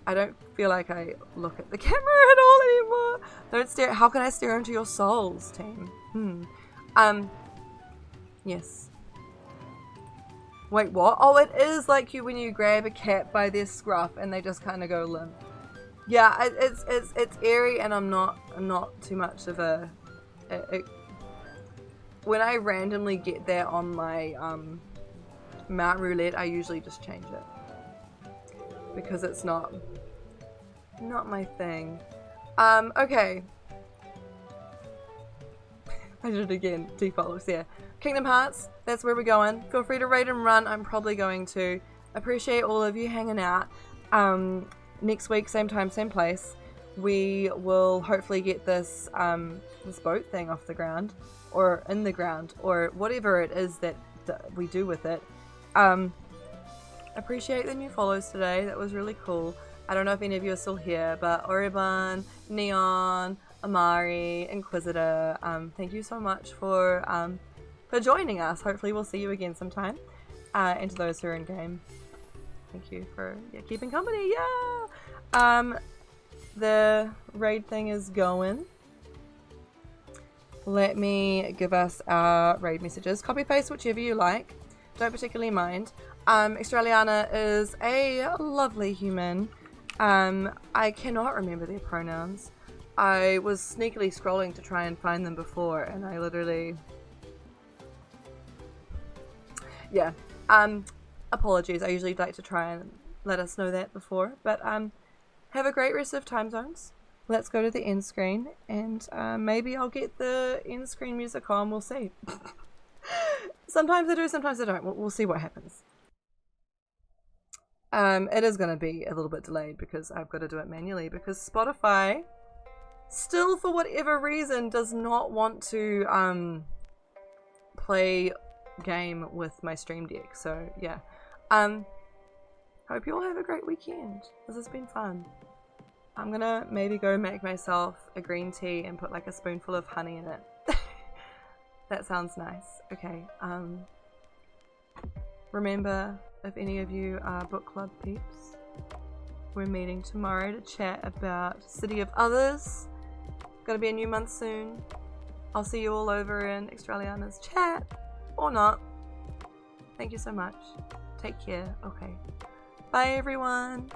I don't feel like I look at the camera at all anymore. Don't stare. How can I stare into your souls, team? Yes. Wait, what? Oh, it is like you when you grab a cat by their scruff and they just kind of go limp. Yeah, it's airy, and I'm not too much of a. When I randomly get that on my mount roulette, I usually just change it because it's not my thing. Okay. I did it again. Default looks there. Kingdom Hearts, that's where we're going. Feel free to raid and run. I'm probably going to. Appreciate all of you hanging out. Next week, same time, same place, we will hopefully get this this boat thing off the ground, or in the ground, or whatever it is that we do with it. Appreciate the new follows today. That was really cool. I don't know if any of you are still here, but Oriban, Neon, Amari, Inquisitor, thank you so much for joining us. Hopefully we'll see you again sometime. And to those who are in game, thank you for keeping company. Yeah. The raid thing is going. Let me give us our raid messages. Copy paste whichever you like. Don't particularly mind. Australiana is a lovely human. I cannot remember their pronouns. I was sneakily scrolling to try and find them before, and I literally... Yeah. Apologies. I usually like to try and let us know that before. But have a great rest of time zones. Let's go to the end screen, and maybe I'll get the end screen music on. We'll see. Sometimes I do, sometimes I don't. We'll see what happens. It is going to be a little bit delayed because I've got to do it manually, because Spotify still, for whatever reason, does not want to play game with my Stream Deck. So yeah, hope you all have a great weekend. This has been fun. I'm gonna maybe go make myself a green tea and put like a spoonful of honey in it. That sounds nice. Okay, remember, if any of you are book club peeps, we're meeting tomorrow to chat about City of Others. Gonna be a new month soon. I'll see you all over in Australiana's chat, or not. Thank you so much. Take care. Okay. Bye everyone.